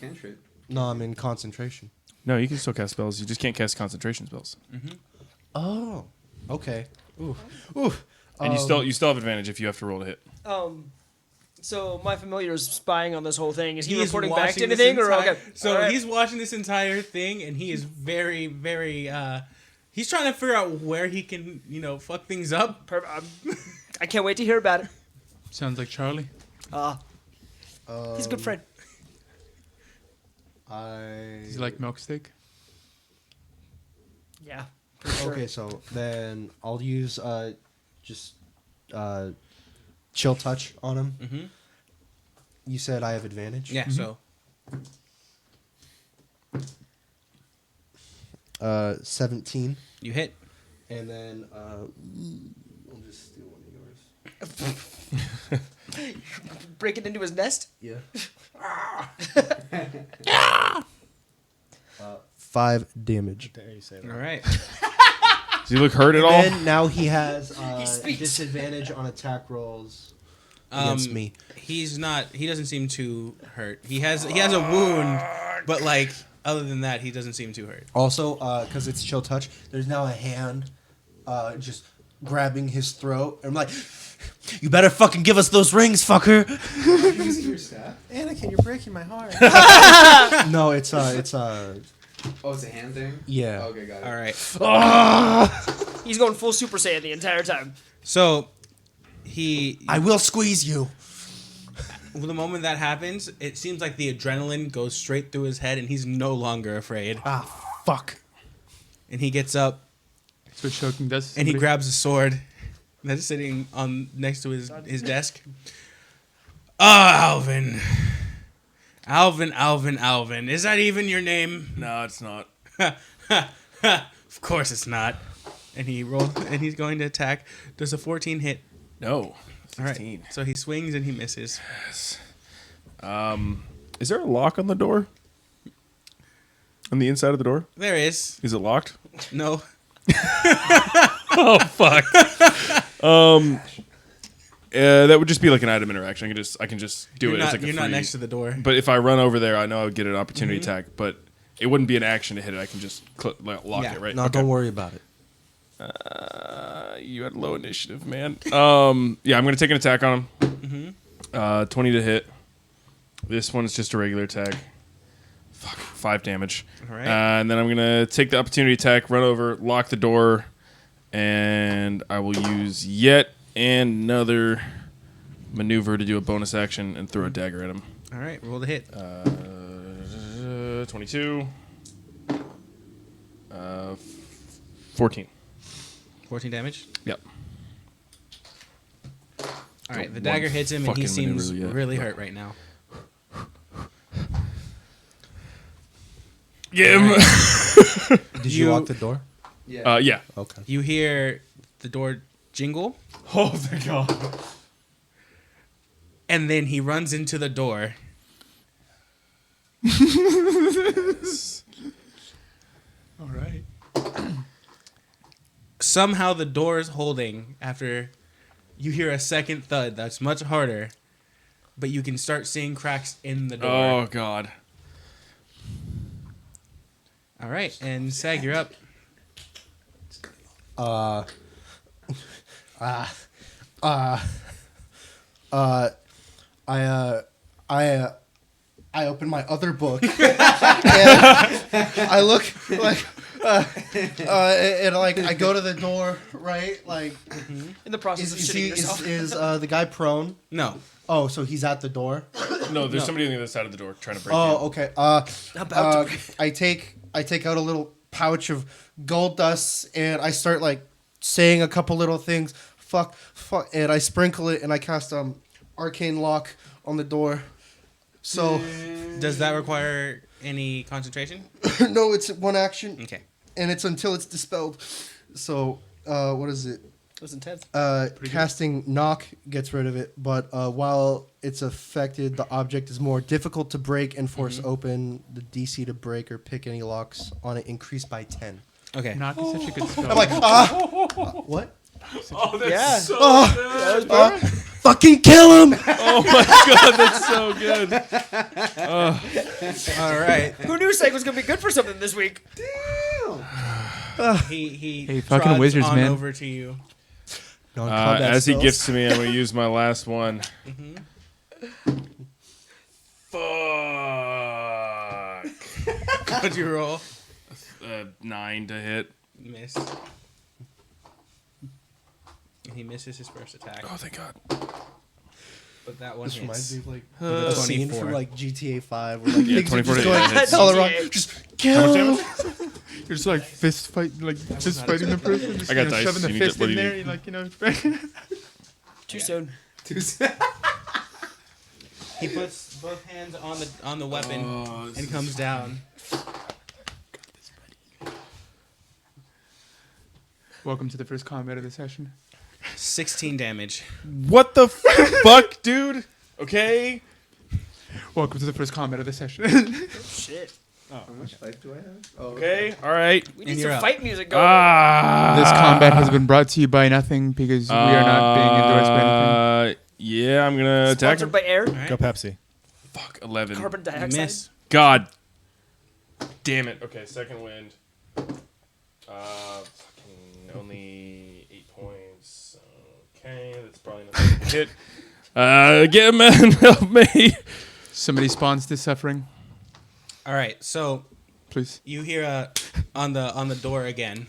cantrip. No, I'm in concentration. No, you can still cast spells. You just can't cast concentration spells. Oh, okay. Ooh. And you still have advantage if you have to roll to hit. So my familiar is spying on this whole thing. Is he is reporting back to watching this anything, or entire- okay? So All right. he's watching this entire thing, and he is very, very. He's trying to figure out where he can, fuck things up. I can't wait to hear about it. Sounds like Charlie. He's a good friend. Is he like milk steak? Yeah. For sure. Okay, so then I'll use just chill touch on him. Mm-hmm. You said I have advantage. Yeah. So 17, you hit. and then I'll just steal one of yours. Breaking into his nest. Yeah. 5 damage. All right. Does he look hurt at all? And now he has speaks. disadvantage on attack rolls against me. He's not. He doesn't seem too hurt. He has a wound, but like other than that, he doesn't seem too hurt. Also, because it's chill touch, there's now a hand just grabbing his throat. And I'm like, you better fucking give us those rings, fucker. Using your staff? Anakin, you're breaking my heart. No, it's Oh, it's a hand thing? yeah. Okay, got it. All right. He's going full Super Saiyan the entire time. So I will squeeze you. the moment that happens, it seems like the adrenaline goes straight through his head, and he's no longer afraid. Fuck. And he gets up That's what choking does. to and he somebody. grabs a sword that's sitting on next to his desk. Alvin, Alvin. Is that even your name? No, it's not. Of course it's not. And he's going to attack. Does a 14 hit? No. All 16. right. So he swings and he misses. Is there a lock on the door? On the inside of the door? There is. Is it locked? No. Oh fuck. That would just be like an item interaction. I can just do You're it not, as like a you're free. not next to the door. But if I run over there, I know I would get an opportunity attack. But it wouldn't be an action to hit it. I can just lock it, right? No, don't worry about it. You had low initiative, man. Yeah, I'm gonna take an attack on him. 20 to hit. This one's just a regular attack. Fuck, 5 damage. All right. And then I'm gonna take the opportunity attack, run over, lock the door, and I will use yet another maneuver to do a bonus action and throw a dagger at him. All right. Roll the hit. 22. 14. 14 damage. Yep. All right. The One dagger hits him, and he fucking seems maneuver yet. really hurt right now. Get him. Did you lock the door? Yeah. Okay. You hear the door jingle, Oh, thank God. and then he runs into the door. All right. Somehow the door is holding after you hear a second thud that's much harder, but you can start seeing cracks in the door. Oh, God. All right, and Sag, you're up. I open my other book and I look like and like I go to the door, right? Like In the process of shitting yourself. is the guy prone? No. Oh, so he's at the door? No, there's somebody on the other side of the door trying to break in. Oh, okay. About to. I take out a little pouch of gold dust and I start like saying a couple little things. Fuck, and I sprinkle it and I cast arcane lock on the door. So Does that require any concentration? no, it's one action Okay. and it's until it's dispelled. So what is it? It was intense. Casting knock gets rid of it, but while it's affected, the object is more difficult to break and force open. The DC to break or pick any locks on it increased by 10. Okay. Not be such a good spell. I'm like, what? Oh, that's Yeah. so That was perfect. Fucking kill him! Oh, my God, that's so good. All right. Who knew Sag was gonna be good for something this week? He Hey, fucking trots wizards, on man. over to you. As he gets to me, I'm going to use my last one. Fuck. What'd you roll? 9 to hit. Miss. He misses his first attack, Oh, thank God. but that one This reminds hits. me of like a scene 24. from like GTA 5 where like Yeah, things are 24 just to going hit. hell wrong. GTA. Just kill him. You're just like fist fighting the person. Just, I got you know, dice. shoving the You need to- fist what do in you there. need? You're like, you know. Too soon. He puts both hands on the weapon and comes down. Welcome to the first combat of the session. 16 damage. What the fuck, dude? Okay. Welcome to the first combat of the session. Shit. How much life do I have? Oh, Okay. All right. We And need you're some up. fight music going. This combat has been brought to you by nothing because we are not being endorsed by anything. Yeah, I'm going to attack him. Sponsored by air. All right. Go Pepsi. Fuck, 11. Carbon You dioxide. miss. God damn it. Okay, second wind. Fucking only 8 points. Okay, that's probably not a hit. Get him, man. Help me. Somebody spawns this suffering, All right. So please. you hear on the door again,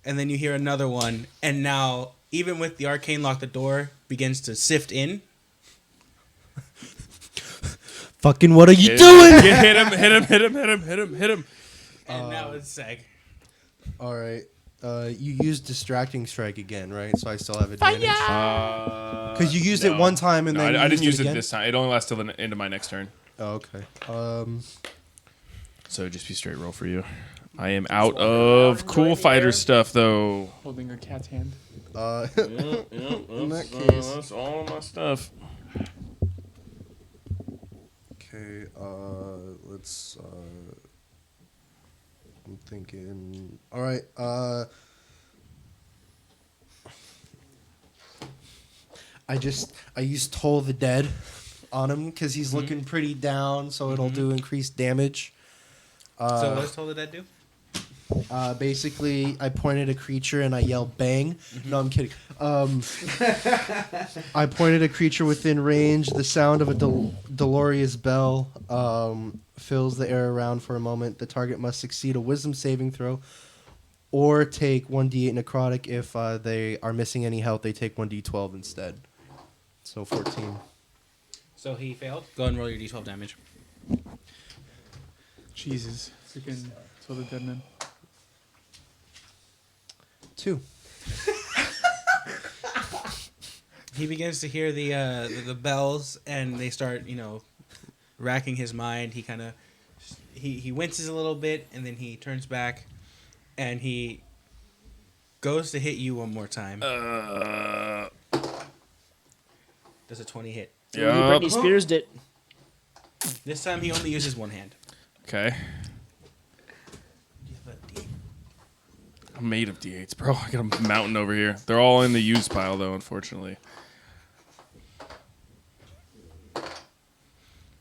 and then you hear another one, and now even with the arcane lock, the door begins to sift in. Fucking what are you Hit doing? hit him. And now it's Sag. All right. You use distracting strike again, right? So I still have advantage. Because you used it one time and No, then I didn't use it again? this time. It only lasts till the end of my next turn. Oh, okay. So just be straight roll for you. I am out of cool fighter stuff though. Holding a cat's hand. In that case, that's all of my stuff. okay. Let's. I'm thinking. All right. I used Toll the Dead on him because he's looking pretty down, so it'll do increased damage. So what does Toll the Dead do? Basically, I pointed a creature and I yelled "bang." No, I'm kidding. I pointed a creature within range. The sound of a dolorous bell fills the air around for a moment. The target must succeed a Wisdom saving throw or take 1d8 necrotic. If they are missing any health, they take 1d12 instead. So 14. So he failed. Go and roll your d12 damage. Jesus. Freaking Toll the Dead Man. 2. He begins to hear the bells, and they start, racking his mind. He kind of he winces a little bit, and then he turns back, and he goes to hit you one more time. Does a 20 hit? Ooh, Britney Spears did. This time he only uses one hand. Okay. I'm made of D8s, bro. I got a mountain over here. They're all in the use pile, though, unfortunately.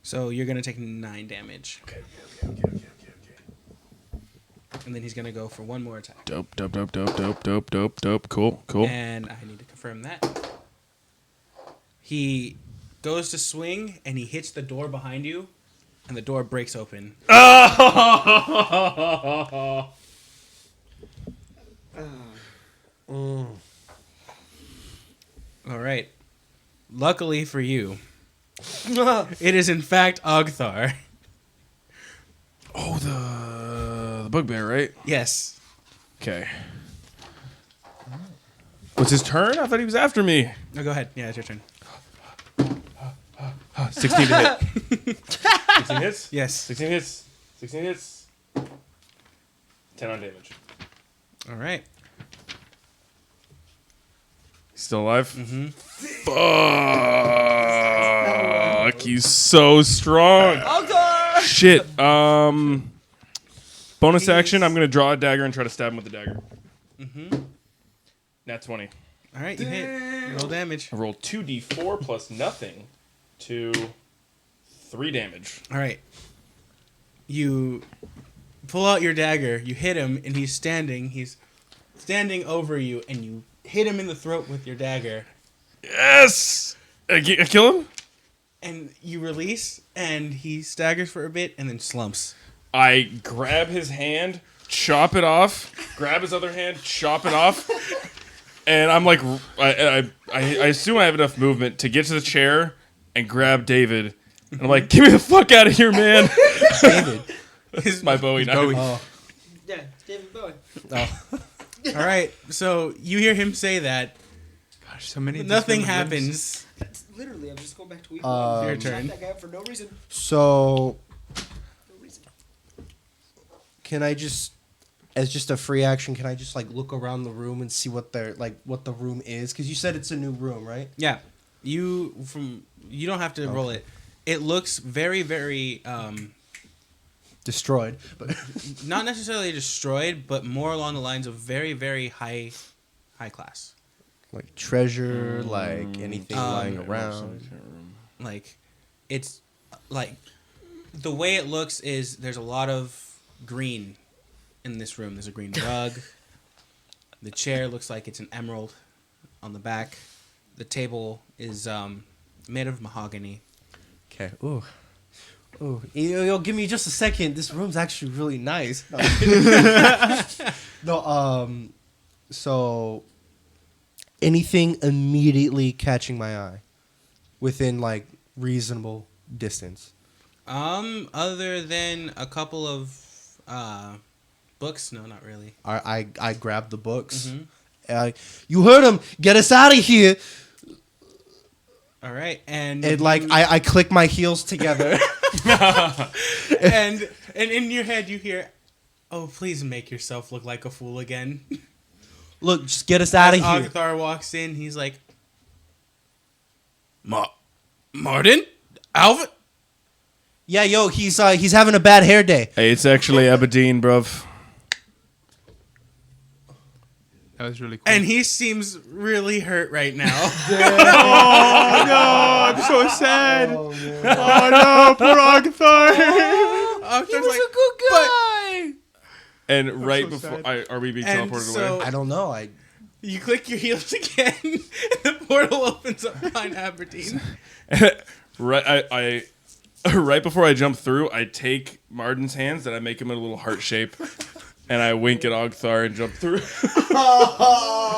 So you're gonna take 9 damage. Okay. And then he's gonna go for one more attack. Dope. Cool. And I need to confirm that. He goes to swing, and he hits the door behind you, and the door breaks open. Oh! All right. Luckily for you, it is in fact 𝐷𝐼𝐽. Oh, the bugbear, right? Yes. Okay. What's his turn? I thought he was after me. No, go ahead. Yeah, it's your turn. 16 to hit. 16 hits? Yes. 16 hits. 16 hits. 10 on damage. All right. Still alive? Mm-hmm. Fuck. He's so strong. Shit. Bonus action. I'm going to draw a dagger and try to stab him with the dagger. Mm-hmm. Nat 20. All right, you hit. Roll damage. I rolled 2d4 plus nothing to 3 damage. All right. You pull out your dagger. You hit him, and he's standing. He's standing over you, and you hit him in the throat with your dagger. Yes! I kill him? And you release, and he staggers for a bit, and then slumps. I grab his hand, chop it off, grab his other hand, chop it off, and I'm like, I assume I have enough movement to get to the chair and grab David. And I'm like, get me the fuck out of here, man. David. This is my Bowie knife. Oh. Yeah, David Bowie. Oh. All right. So you hear him say that. Gosh, so many. Nothing dismembered limbs. happens. That's literally, I'm just going back to week one. Your Shot turn. that guy up for no reason. So, No reason. can I just, as just a free action, can I just like look around the room and see what the room is? Because you said it's a new room, right? Yeah. You don't have to roll it. It looks very, very Destroyed, but not necessarily destroyed, but more along the lines of very, very high class. like treasure, like anything lying Yeah, around. Like, it's like the way it looks is there's a lot of green in this room. There's a green rug. The chair looks like it's an emerald on the back. The table is made of mahogany. Okay. Ooh. Yo, give me just a second. This room's actually really nice. No, so anything immediately catching my eye within like reasonable distance. Other than a couple of books, no, not really. I grabbed the books. Mhm. You heard him. Get us out of here. All right, and like I click my heels together. and in your head you hear, "Oh, please make yourself look like a fool again." Look, just get us out of As here. Ogthar walks in, he's like, Martin? Alvin? Yeah, yo, he's having a bad hair day. Hey, it's actually Aberdeen, bruv. That was really cool. And he seems really hurt right now. oh no, I'm so sad. Oh no, poor Ogthar. Ogthar's like, a good guy. And right so before, sad. are we being And teleported so- away? I don't know. you click your heels again, and the portal opens up behind Aberdeen. Right, right before I jump through, I take Martin's hands and I make him in a little heart shape, and I wink at Ogthar and jump through.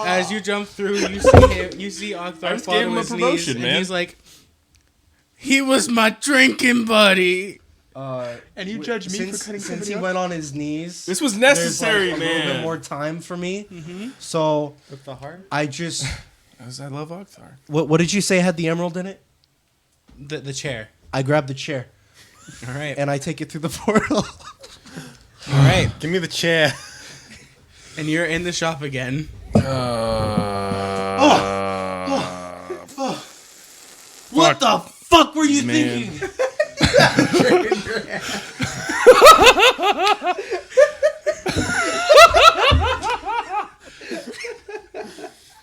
As you jump through, you see Ogthar just fall gave to him a his knees, promotion, and man. he's like, "He was my drinking buddy." And you judge me for cutting since somebody he off? went on his knees. This was there's, necessary, like, a little bit man. more time for me. So With the heart? I just. I love Ogthar. What did you say had the emerald in it? The chair. I grab the chair All right. and I take it through the portal. All right. Give me the chair. And you're in the shop again. What the fuck were you Man. thinking?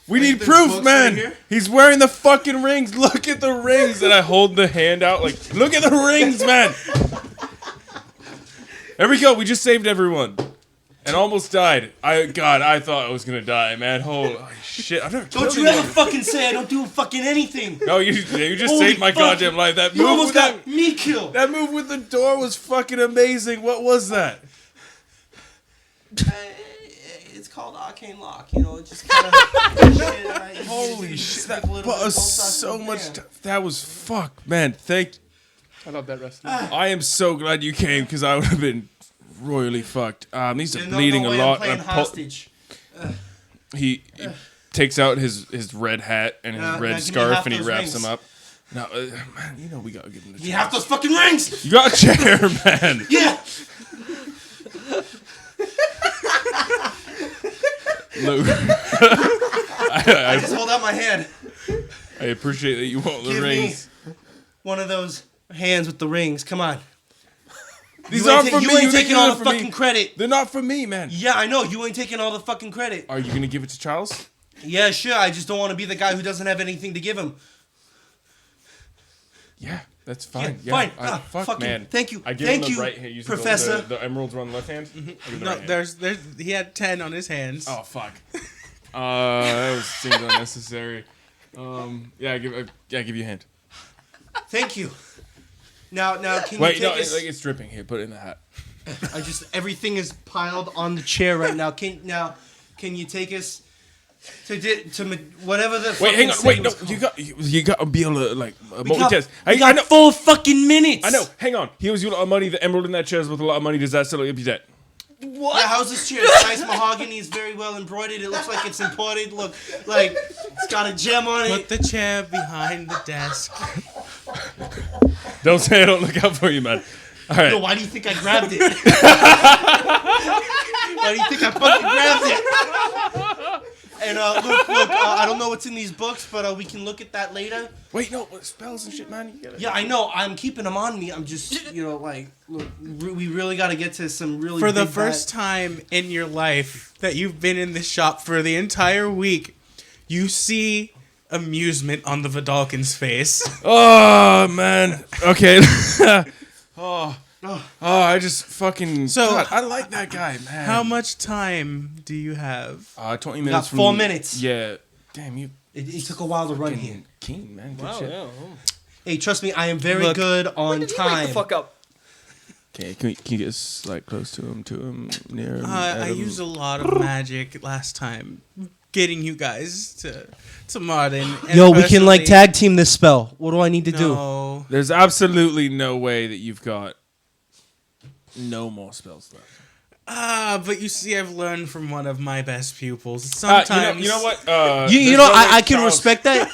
We need there's proof, books man. right here? He's wearing the fucking rings. Look at the rings. And I hold the hand out like, look at the rings, man. There we go. We just saved everyone. And almost died. I thought I was gonna die, man. Holy shit! I've never Don't killed you ever anyone. fucking say I don't do fucking anything. No, you just Holy saved my fuck. goddamn life. That You move almost with got me killed. that move with the door was fucking amazing. What was that? It's called arcane lock. You know, it just kind of. Holy shit! That was so much. That was fuck, man. I love that wrestling. I am so glad you came because I would have been royally fucked. These are bleeding a lot. I'm playing and hostage. he takes out his red hat and his Now red give me scarf half and he those wraps rings. him up. No, man, you know we gotta give him the You have chance. those fucking rings. You got a chair, man. Yeah. Look, I just hold out my hand. I appreciate that you want the Give rings. me one of those hands with the rings. Come on. These You aren't ain't for ta- me. You ain't You taking think all they're the for me. fucking credit. They're not for me, man. Yeah, I know. You ain't taking all the fucking credit. Are you gonna give it to Charles? Yeah, sure. I just don't want to be the guy who doesn't have anything to give him. Yeah, that's fine. Yeah, fine. Fuck, Fucking- man. thank you. I give Thank him the you, right hand. You said Professor. The emeralds were on the left hand. I give him the No, right hand. there's he had 10 on his hands. Oh fuck. That seems unnecessary. Yeah, I give you a hand. Thank you. Now, can Wait, you no, take us? it's dripping. Here, put it in the hat. Everything is piled on the chair right now. Can you take us to whatever the? Wait, hang on. fucking Wait, no, thing was you got to be able to like We got, multitask. we I got know. 4 fucking minutes. I know. Hang on. He owes you a lot of money. The emerald in that chair is worth a lot of money. Does that settle your debt? What? Yeah, how's this chair? It's nice mahogany. It's very well embroidered. It looks like it's imported. Look, like it's got a gem on Put it. the chair behind the desk. Don't say I don't look out for you, man. All right. No, why do you think I grabbed it? Why do you think I fucking grabbed it? And look, I don't know what's in these books, but we can look at that later. Wait, no, what spells and shit, man. You gotta... Yeah, I know. I'm keeping them on me. I'm just, like, look, we really got to get to some really For the big first time in your life that you've been in this shop for the entire week, you see amusement on the Vidalkin's face. Oh man. Okay. I just fucking. So- God, I like that guy, man. How much time do you have? 20 minutes. got 4 minutes. Yeah. Damn, you It took a while to run here. keen, man. Good shit. Hey, trust me, I am very Look, good on Did you time. wake the fuck up? Okay, can you get us like close to him, near him? I used a lot of magic last time, getting you guys to Martin. and Yo, we can like personally- tag team this spell. What do I need to do? No. There's absolutely no way that you've got no more spells left. But you see, I've learned from one of my best pupils. Sometimes you know what? You know, I can respect that.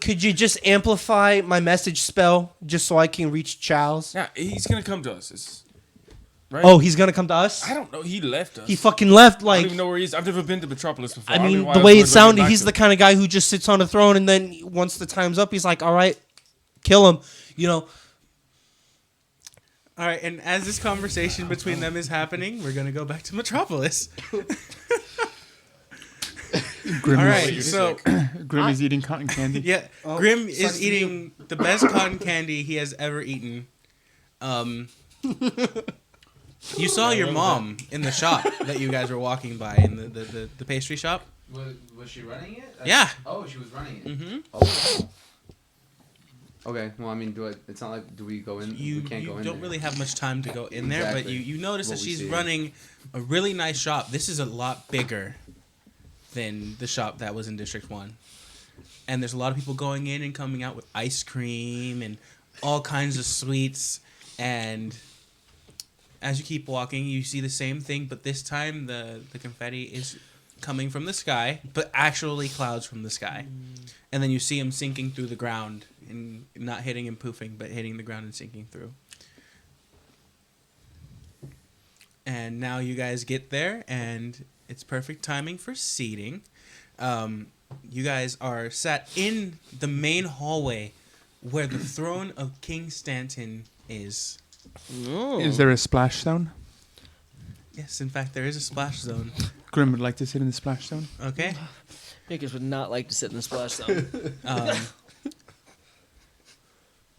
Could you just amplify my message spell just so I can reach Charles? Yeah, he's gonna come to us. Right? Oh, he's gonna come to us? I don't know. He left us. He fucking left, I like... don't even know where he is. I've never been to Metropolis before. I don't mean, know why the I way was it gonna get sounded, back he's to the him. kind of guy who just sits on a throne and then once the time's up, he's like, all right, kill him. You know, All right, and as this conversation between them is happening, we're gonna go back to Metropolis. Grim, All is, right, so Grim is eating cotton candy. yeah, Grim is eating the best cotton candy he has ever eaten. You saw your mom in the shop that you guys were walking by in the pastry shop. Was she running it? Yeah. Oh, she was running it. Mm-hmm. Oh. Okay. Well, I mean, it's not like we go in? You we can't go in don't there. really have much time to go in there, but Exactly. you notice What that we she's see. running a really nice shop. This is a lot bigger than the shop that was in District 1. And there's a lot of people going in and coming out with ice cream and all kinds of sweets. And as you keep walking, you see the same thing, but this time the confetti is coming from the sky, but actually clouds from the sky. And then you see them sinking through the ground and not hitting and poofing, but hitting the ground and sinking through. And now you guys get there, and it's perfect timing for seating. You guys are sat in the main hallway where the throne of King Stanton is. Is there a splash zone? Yes, in fact, there is a splash zone. Grim would like to sit in the splash zone. Okay? Nickers would not like to sit in the splash zone.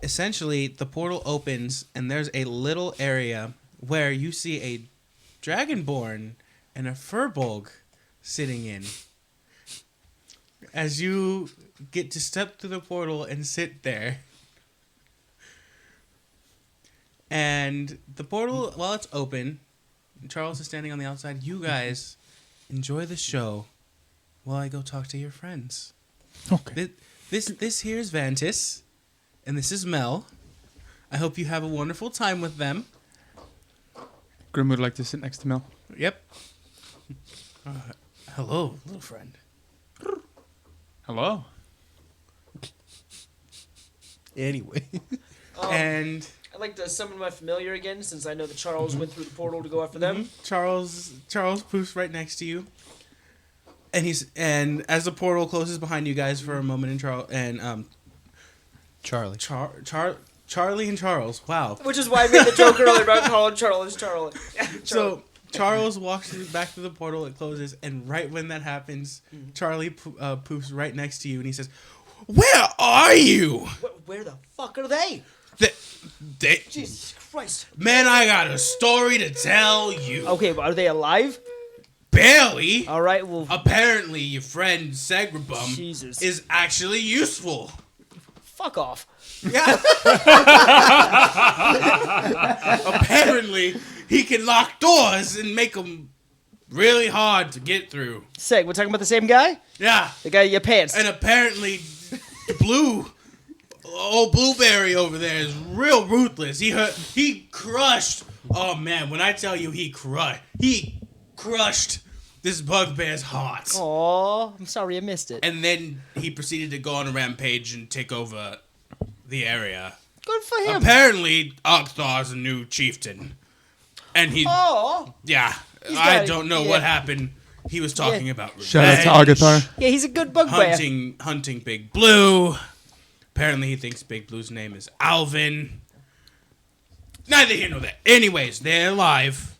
Essentially, the portal opens, and there's a little area where you see a dragonborn and a furbolg sitting in. As you get to step through the portal and sit there. And the portal, while it's open, Charles is standing on the outside. You guys enjoy the show while I go talk to your friends. Okay. This here is Vantis, and this is Mel. I hope you have a wonderful time with them. Grim would like to sit next to Mel. Yep. Hello, little friend. Hello. anyway. And I'd like to summon my familiar again, since I know that Charles went through the portal to go after them. Charles poofs right next to you. And as the portal closes behind you guys for a moment, and Charlie. Charlie and Charles. Wow. Which is why I made the joke earlier about calling Charles Charlie. So Charles walks back through the portal. It closes, and right when that happens, Charlie poofs right next to you, and he says, "Where are you?" Where the fuck are they? They Jesus Christ. man, I got a story to tell you. Okay, but are they alive? Barely. All right, well, Apparently, your friend Segrabum Jesus. is actually useful. fuck off. Yeah. Apparently, he can lock doors and make them really hard to get through. Seg, we're talking about the same guy? Yeah. The guy in your pants. And apparently, old Blueberry over there is real ruthless. He crushed. Oh man, when I tell you he crushed this bugbear's heart. Aw, I'm sorry I missed it. And then he proceeded to go on a rampage and take over the area. Good for him. Apparently, 𝐷𝐼𝐻𝑡ar's a new chieftain. And he, Oh, yeah, He's I got- don't know yeah. what happened. He was talking about revenge, Shout out to 𝐷𝐼𝐻𝑡ar. yeah, he's a good bugbear. hunting Big Blue. Apparently, he thinks Big Blue's name is Alvin. Neither here nor there. Anyways, they're alive.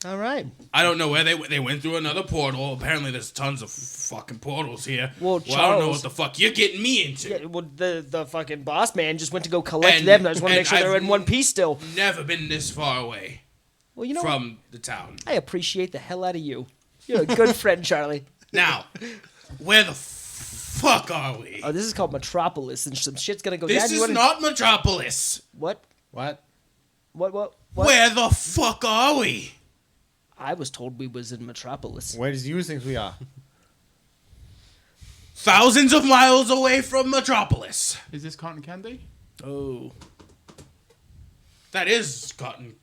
All right. I don't know where they went through another portal. Apparently, there's tons of fucking portals here. Well, I don't know Charles- what the fuck you're getting me into. Yeah, well, the fucking boss man just went to go collect And- them. I just want to make and sure they're I've in one piece still. Never been this far away Well, you know what? from the town. I appreciate the hell out of you. You're a good friend, Charlie. Now, where the fuck are we? Oh, this is called Metropolis, and some shit's gonna go This down. You is wanna- not Metropolis. What? What? What? Where the fuck are we? I was told we was in Metropolis. Where does you think we are? Thousands of miles away from Metropolis. Is this cotton candy? Oh. That is cotton.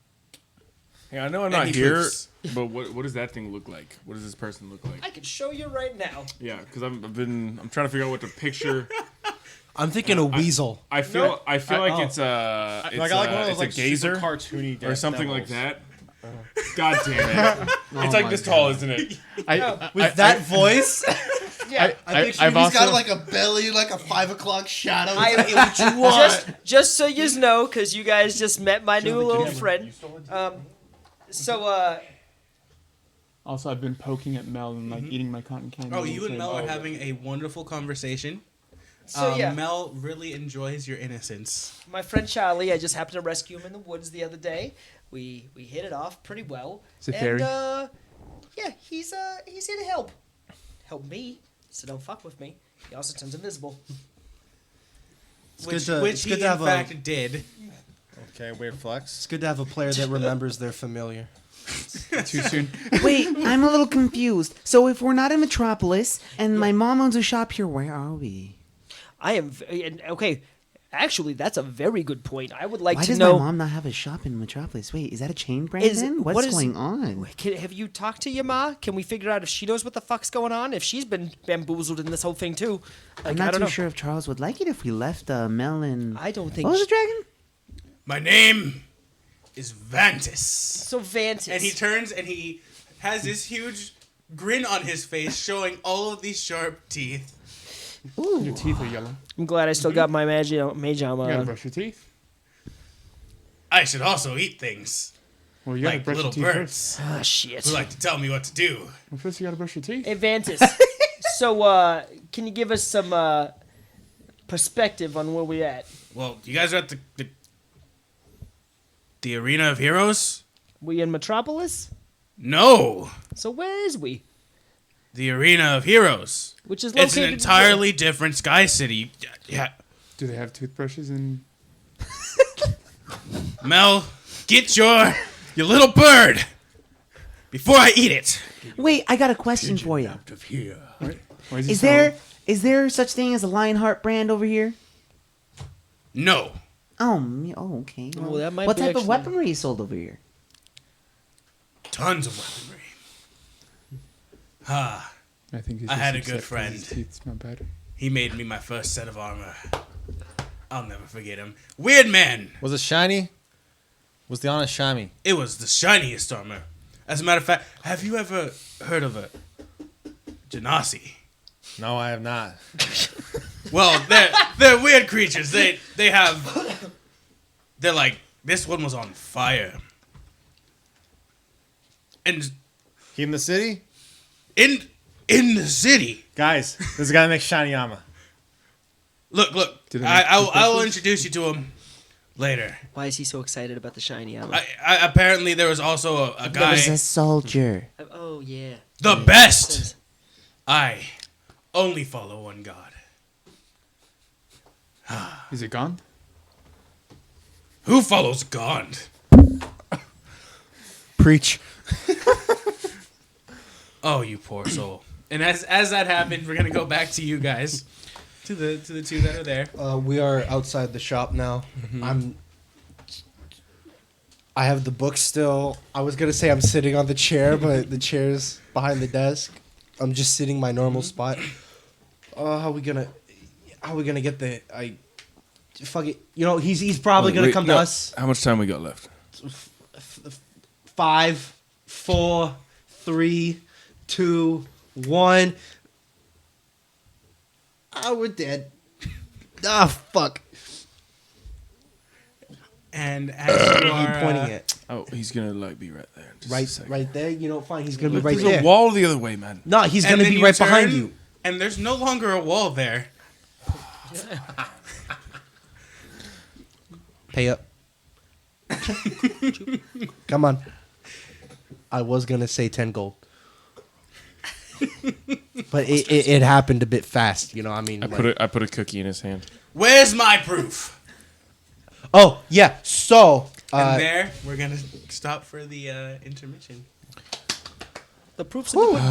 Hey, I know I'm Any not here, proofs? but what does that thing look like? What does this person look like? I can show you right now. Yeah, because I'm trying to figure out what to picture. I'm thinking a weasel. I feel like it's like one of those it's like a gazer super cartoony or something like devils. that. God damn it! It's like this tall, isn't it? With that voice, Yeah. I picture I've he's got also- like a belly, like a 5 o'clock shadow. I- He's like, "Hey, what you want?" just so you know, because you guys just met my new little friend. Also, I've been poking at Mel and like eating my cotton candy. Oh, you and saying, Mel are having a wonderful conversation. Yeah, Mel really enjoys your innocence. my friend Charlie, I just happened to rescue him in the woods the other day. We hit it off pretty well. Is it fairy? Yeah, he's here to help. Help me, so don't fuck with me. He also turns invisible. Which it's he good to have in fact did. Okay, weird flex. It's good to have a player that remembers their familiar. Too soon. Wait, I'm a little confused. So if we're not in Metropolis and my mom owns a shop here, where are we? I am okay. Actually, that's a very good point. I would like Why to does know. my mom not have a shop in Metropolis? Wait, is that a chain brand Is- then? what What's is- going on? Have you talked to your ma? Can we figure out if she knows what the fuck's going on? If she's been bamboozled in this whole thing too? I'm Like, not I don't too know. sure if Charles would like it if we left Mel and... I don't think. What was the dragon? My name is Vantis. So Vantis. And he turns and he has this huge grin on his face showing all of these sharp teeth. Your teeth are yellow. I'm glad I still got my mage armor You gotta on. brush your teeth. I should also eat things Well, you gotta like brush your little teeth birds first. Ah, shit. who like to tell me what to do. Well, first you gotta brush your teeth. Hey, Vantis. So, can you give us some perspective on where we're at? Well, you guys are at the Arena of Heroes? We in Metropolis? No, So where is we? the Arena of Heroes. Which is located. It's an entirely different Sky City. Yeah, Do they have toothbrushes and? Mel, get your little bird before I eat it. Wait, I got a question for you. Why is he Is there such thing as a Lionheart brand over here? No, Okay. Well, that might what be type of actually- weaponry is sold over here? tons of weaponry. Ah, I think he's I just had a upset good 'cause friend. His teeth smell bad. he made me my first set of armor. I'll never forget him. Weird man. Was it shiny? Was the honest shiny? It was the shiniest armor. As a matter of fact, have you ever heard of a Genasi? No, I have not. Well, they're weird creatures. They're like, this one was on fire. And He in the city? in the city. Guys, this is a guy that makes shiny armor. Look, Do they make I will toothbrushes? introduce you to him later. Why is he so excited about the shiny armor? I apparently there was also a There was guy, a soldier. Oh yeah. the best. I only follow one god. Is it gone? Who follows God? Preach. Oh, you poor soul. And as that happened, we're gonna go back to you guys, to the two that are there. We are outside the shop now. I have the book still. I was gonna say I'm sitting on the chair, but the chair's behind the desk. I'm just sitting my normal spot. How we gonna get the? Fuck it. You know he's probably gonna come to us. How much time we got left? 5, 4, 3, 2, 1. Oh, we're dead. Ah, fuck. And as you are Pointing it Oh, he's gonna be right there. Just a second. right there. You know, fine. He's gonna be Look, right there's there. a wall the other way, man. No, he's and gonna then be you right behind turn, you. And there's no longer a wall there. Pay up. Come on. I was gonna say 10 gold, but it happened a bit fast. You know, I mean. I put a cookie in his hand. Where's my proof? Oh yeah. So. And there, we're gonna stop for the intermission. The proof's in the book.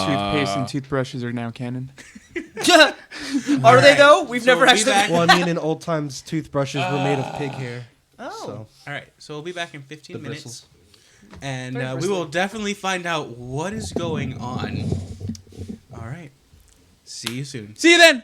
Toothpaste and toothbrushes are now canon. Are they right. though? We've So never we'll be actually. back. Well, I mean, in old times, toothbrushes were made of pig hair. Oh. So All right, so we'll be back in 15 The minutes. bristles. And Very we will bristly. definitely find out what is going on. All right. See you soon. See you then.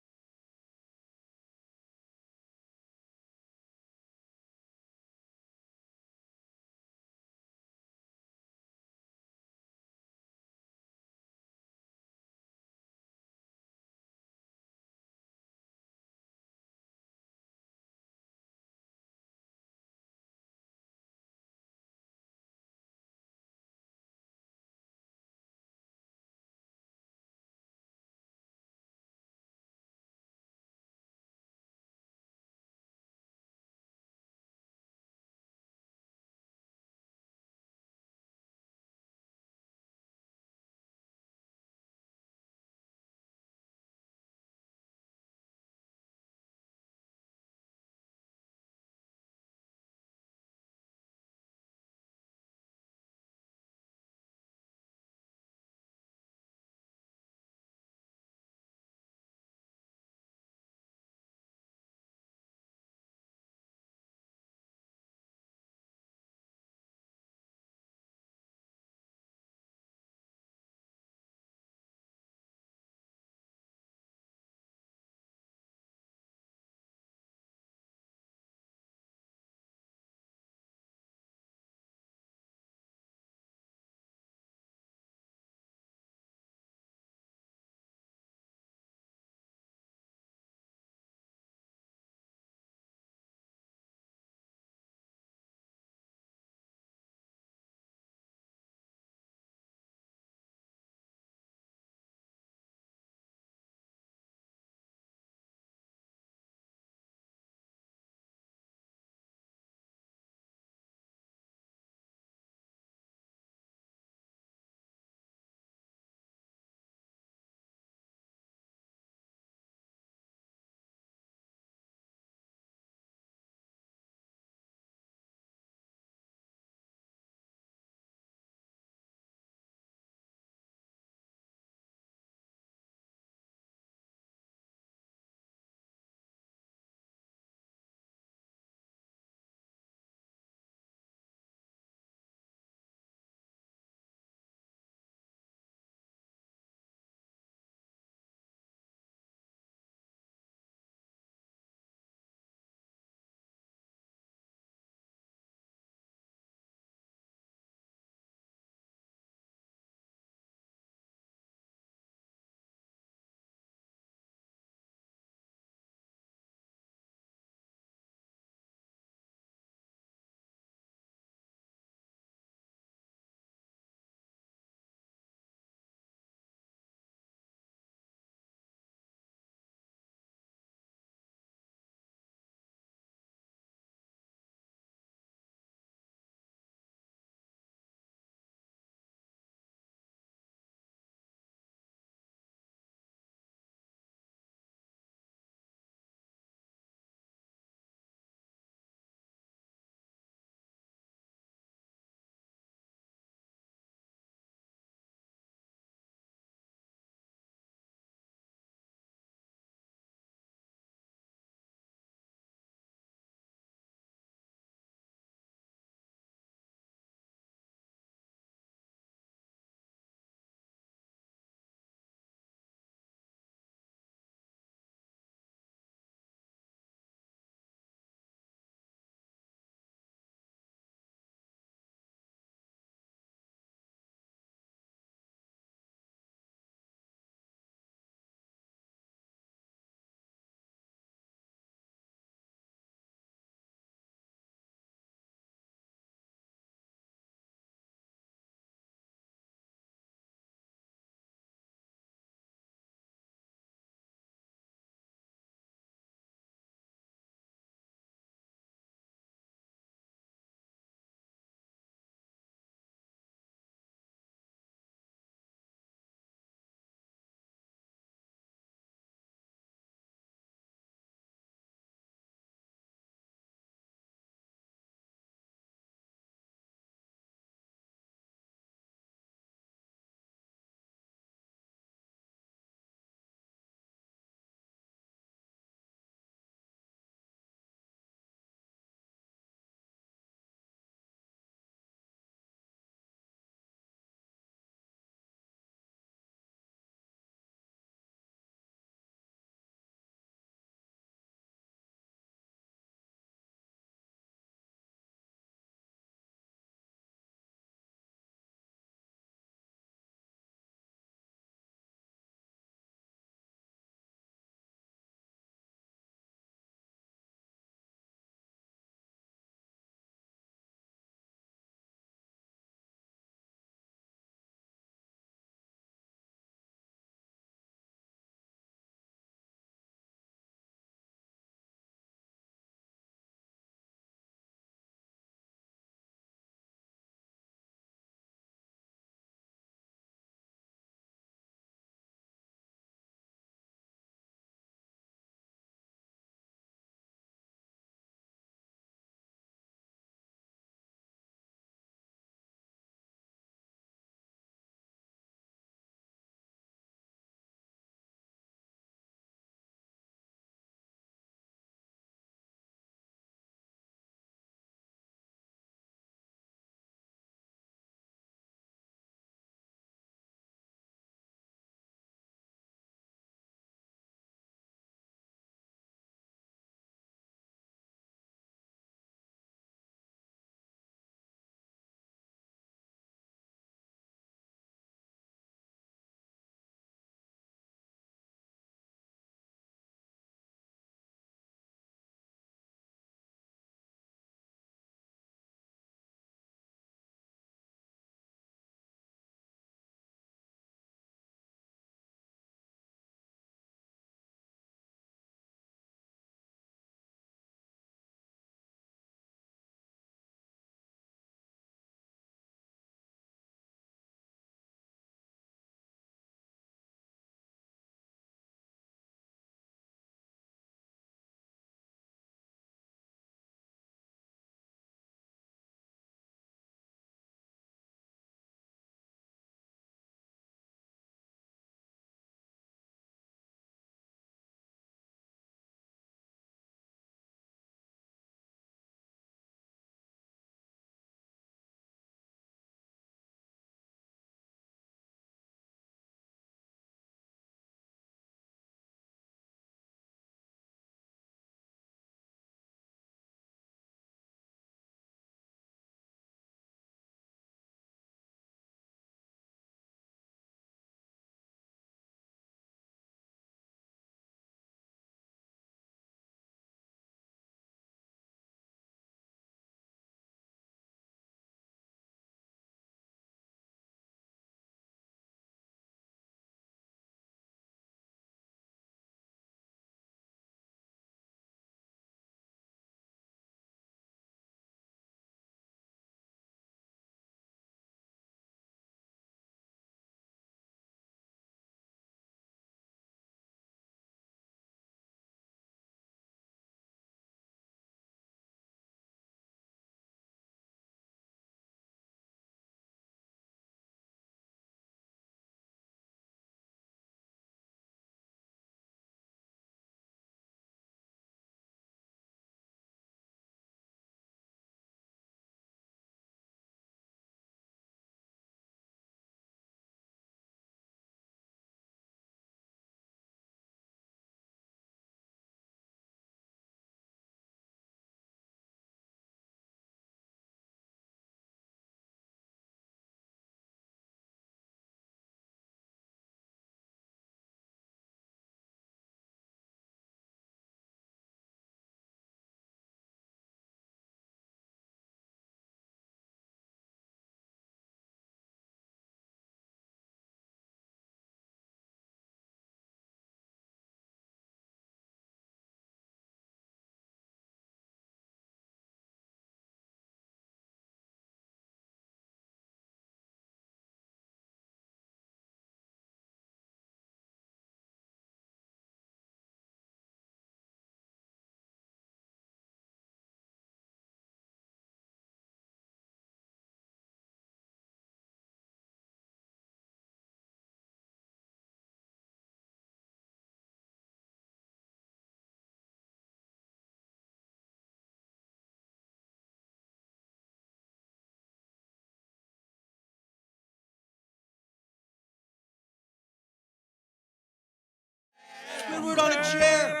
Edward on a chair.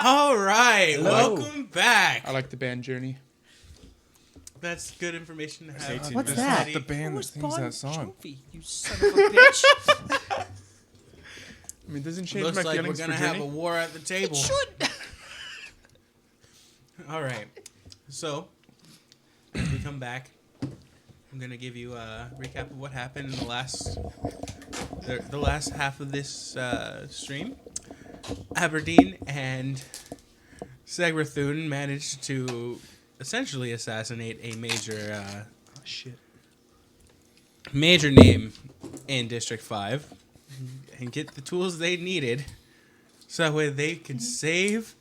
All right, Hello. welcome back. I like the band Journey. That's good information to have. 18. What's That's that? not the band that Who's sings Bon that song. Jovi, you son of a bitch. I mean, it doesn't change Looks my like we're feelings gonna for have a Journey. war at the table. Should. All right, so as we come back, I'm gonna give you a recap of what happened in the last half of this stream. Aberdeen and 𝐷𝕖𝕒𝕣𝕪 managed to essentially assassinate a major name in District 5 and get the tools they needed so that way they could save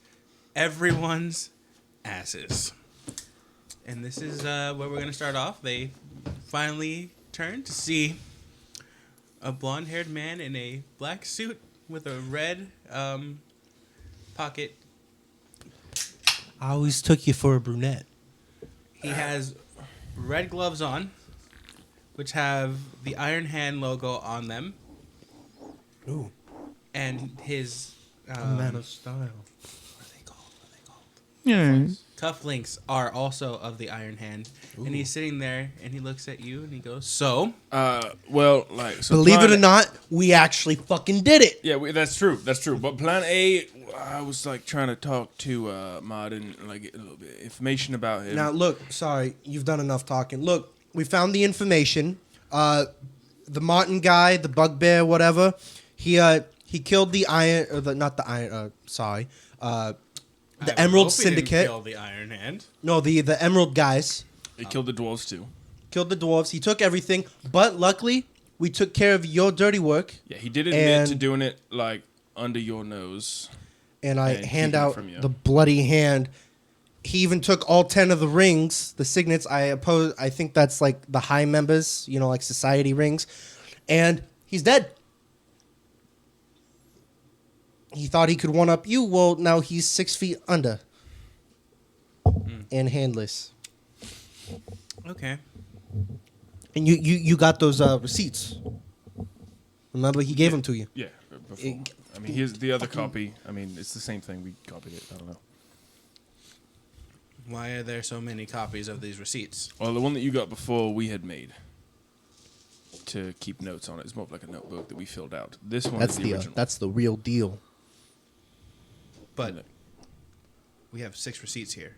everyone's asses. And this is where we're going to start off. They finally turned to see a blonde-haired man in a black suit with a red pocket. I always took you for a brunette. He has red gloves on, which have the Iron Hand logo on them. Ooh, And his a man of style. what are they called? Yeah. Cufflinks are also of the Iron Hand. And he's sitting there and he looks at you and he goes, "So, Well, like, so Believe it plan- or not, we actually fucking did it. Yeah, that's true. That's true. But plan A, I was like trying to talk to Mod and like get a little bit of information about him. Now, look, sorry, you've done enough talking. Look, we found the information. The Martin guy, the bugbear, whatever, he killed the iron, or not the iron. Sorry, the I Emerald hope he didn't Syndicate. kill the Iron Hand." No, the Emerald guys He killed the dwarves too. killed the dwarves. He took everything, but luckily we took care of your dirty work, Yeah, he did admit And- to doing it like under your nose. and I And hand keeping it out from you. the bloody hand. He even took all 10 of the rings, the signets. I think that's like the high members, like society rings, and he's dead. He thought he could one up you. Well, now he's 6 feet under and handless. Okay. And you got those receipts. Remember, he gave them to you. Yeah, before. I mean, here's the other copy. I mean, it's the same thing. We copied it. I don't know. Why are there so many copies of these receipts? Well, the one that you got before we had made to keep notes on it. It's more of like a notebook that we filled out. This one That's is the the original. that's the real deal. But we have 6 receipts here.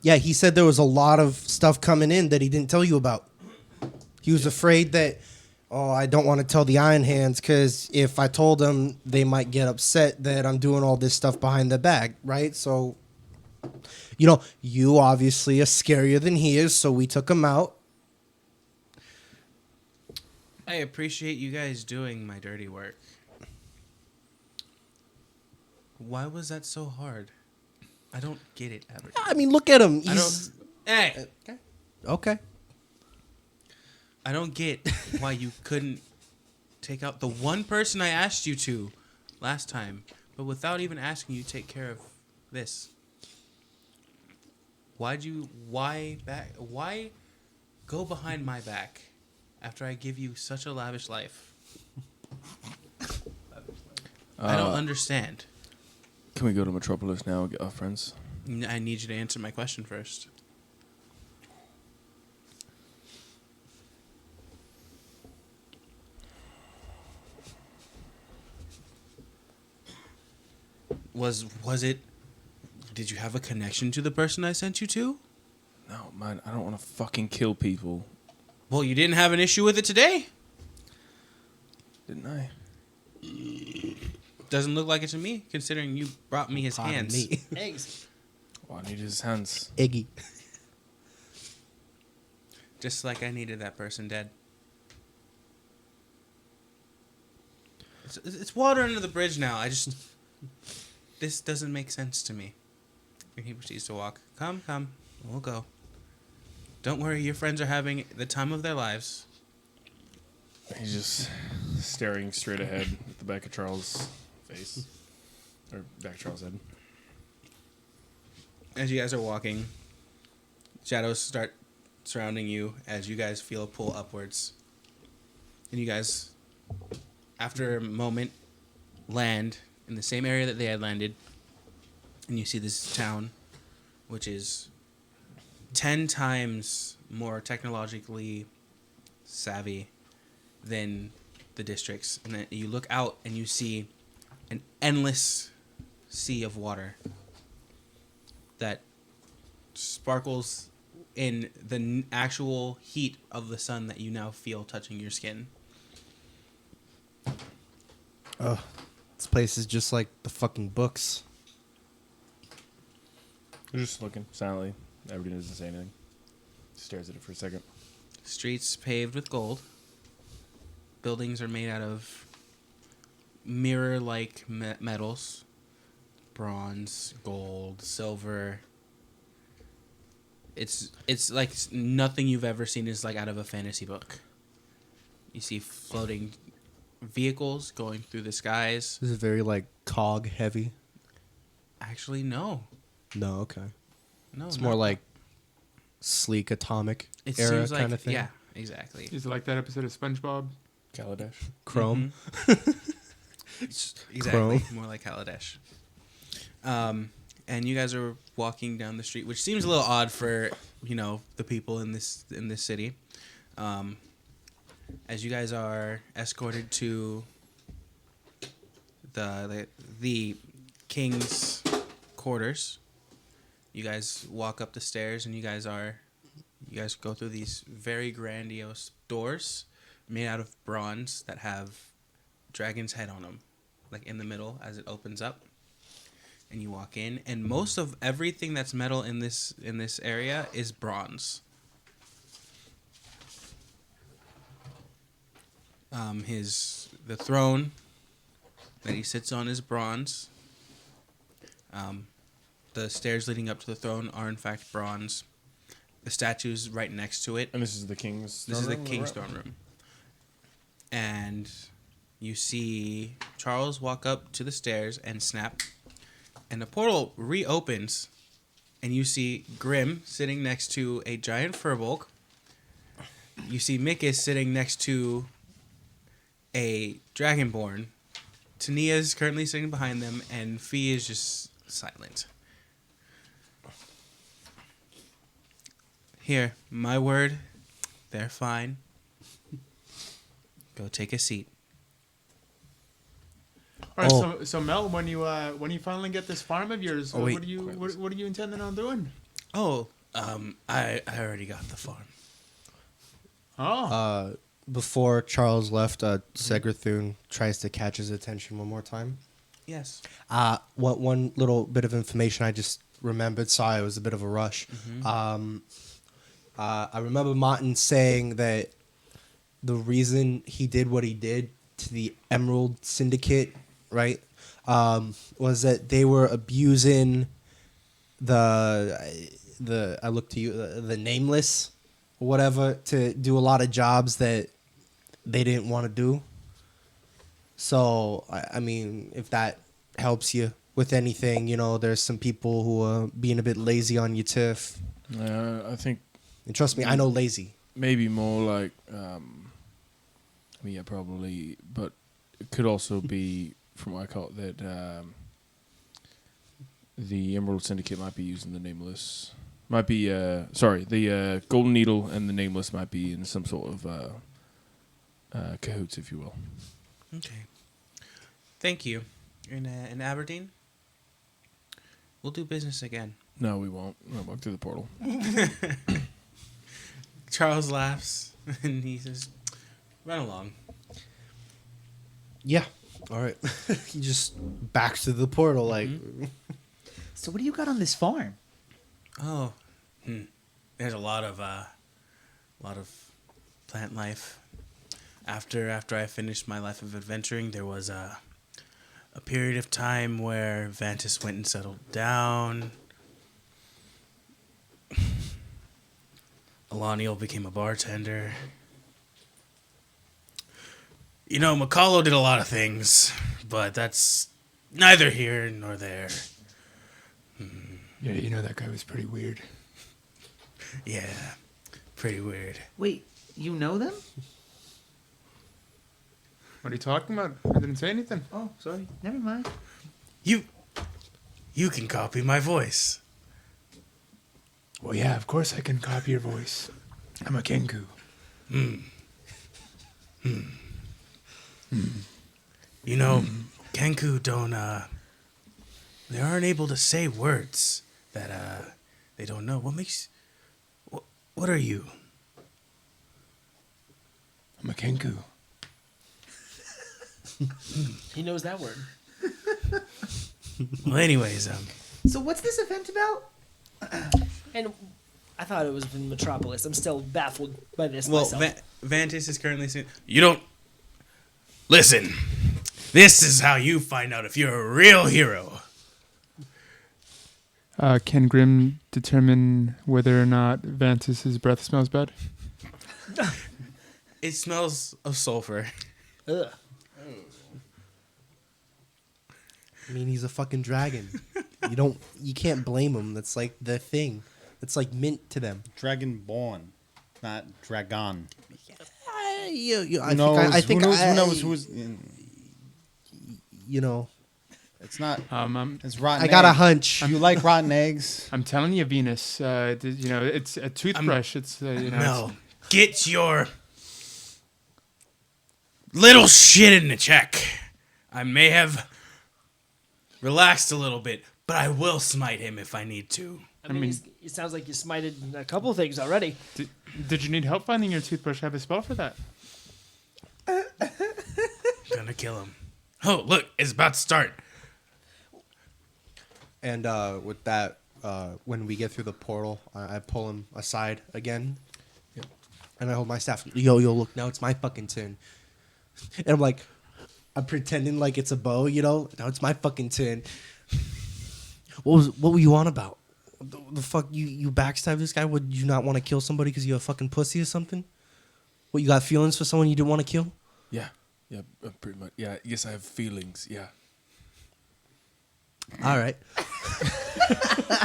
Yeah, he said there was a lot of stuff coming in that he didn't tell you about. He was afraid that, I don't want to tell the Iron Hands because if I told them, they might get upset that I'm doing all this stuff behind their back, right? So, you obviously are scarier than he is, so we took him out. I appreciate you guys doing my dirty work. Why was that so hard? I don't get it, Aberdeen. I mean, look at him. I He's, don't. Hey, okay. I don't get why you couldn't take out the one person I asked you to last time, but without even asking you, take care of this. Why go behind my back after I give you such a lavish life? I don't understand. Can we go to Metropolis now and get our friends? I need you to answer my question first. Was it? Did you have a connection to the person I sent you to? No, man, I don't want to fucking kill people. Well, you didn't have an issue with it today. Didn't I? Doesn't look like it to me, considering you brought me his Pardon hands. me. Eggs. Oh, I need his hands. Iggy. Just like I needed that person dead. It's water under the bridge now. This doesn't make sense to me. And he proceeds to walk. Come, we'll go. Don't worry, your friends are having the time of their lives. He's just staring straight ahead at the back of Charles' face. Or back of Charles' head. As you guys are walking, shadows start surrounding you as you guys feel a pull upwards. And you guys after a moment, land in the same area that they had landed, and you see this town, which is 10 times more technologically savvy than the districts. And then you look out and you see an endless sea of water that sparkles in the actual heat of the sun that you now feel touching your skin. This place is just like the fucking books. They're just looking silently. Everybody doesn't say anything. Stares at it for a second. Streets paved with gold. Buildings are made out of mirror-like metals. Bronze, gold, silver. It's like nothing you've ever seen is like out of a fantasy book. You see floating vehicles going through the skies. This is very like cog heavy. Actually, no. No, okay. No, It's not- more like sleek atomic it era seems like, kind of thing. yeah, exactly. Is it like that episode of SpongeBob? Kaladesh. Chrome. Exactly. Chrome. More like Heartache. And you guys are walking down the street, which seems a little odd for, the people in this city. As you guys are escorted to the king's quarters, you guys walk up the stairs, and you guys go through these very grandiose doors made out of bronze that have dragon's head on them, like in the middle as it opens up. And you walk in, and most of everything that's metal in this area is bronze. The throne that he sits on is bronze. The stairs leading up to the throne are in fact bronze. The statue's right next to it. And this is the king's. This is the throne room, king's right? throne room. And you see Charles walk up to the stairs and snap. And the portal reopens. And you see Grim sitting next to a giant furbolg. You see Mikus sitting next to a dragonborn. Tania is currently sitting behind them. And Fee is just silent. Here, my word. They're fine. Go take a seat. All right, Oh. so Mel, when you finally get this farm of yours, Oh, wait. what are you intending on doing? Oh, I already got the farm. Oh, Before Charles left, Segrathun tries to catch his attention one more time. Yes. One little bit of information I just remembered. Sorry, it was a bit of a rush. I remember Martin saying that the reason he did what he did to the Emerald Syndicate, right, was that they were abusing the I look to you the nameless or whatever to do a lot of jobs that they didn't want to do. So I mean, if that helps you with anything, there's some people who are being a bit lazy on your turf. I think And trust me, I know lazy. maybe more like, yeah, probably, but it could also be, from what I call it, that the Emerald Syndicate might be using the Nameless. Might be, the Golden Needle and the Nameless might be in some sort of cahoots, if you will. Okay. Thank you. In Aberdeen, we'll do business again. No, we won't. We'll walk through the portal. Charles laughs and he says, "Run along." Yeah. All right. He just backs to the portal like. So what do you got on this farm? Oh, there's a lot of plant life. After I finished my life of adventuring, there was a period of time where Vantis went and settled down. Alaniel became a bartender. Makalo did a lot of things, but that's neither here nor there. yeah, that guy was pretty weird. Yeah, pretty weird. Wait, you know them? What are you talking about? I didn't say anything. Oh, sorry. Never mind. You can copy my voice. Well, yeah, of course I can copy your voice. I'm a Kenku. You know, Kenku don't, they aren't able to say words that, they don't know. What are you? I'm a Kenku. He knows that word. Well, anyways, So what's this event about? And I thought it was in Metropolis. I'm still baffled by this well, myself. Vantis is currently saying, you don't, listen, this is how you find out if you're a real hero. Can Grim determine whether or not Vantis's breath smells bad? It smells of sulfur. Ugh. I mean, he's a fucking dragon. You can't blame him. That's like the thing. It's like mint to them. Dragonborn, not dragon. I Who think knows who's? You know, It's not. I'm It's rotten. I got a eggs. hunch. You like rotten eggs? telling you, Venus. It's a toothbrush. Mel, get your little shit in the check. I may have relaxed a little bit, but I will smite him if I need to. I mean, it sounds like you smited a couple things already. Did you need help finding your toothbrush? I have a spell for that. Gonna kill him. Oh, look, it's about to start. And with that, when we get through the portal, I pull him aside again. Yep. And I hold my staff. Yo, look, now it's my fucking turn. And I'm pretending like it's a bow, Now it's my fucking turn. What were you on about? The fuck, you backstab this guy? Would you not want to kill somebody because you're a fucking pussy or something? What, you got feelings for someone you didn't want to kill? Yeah, pretty much. Yeah, yes, I have feelings. Yeah. All right.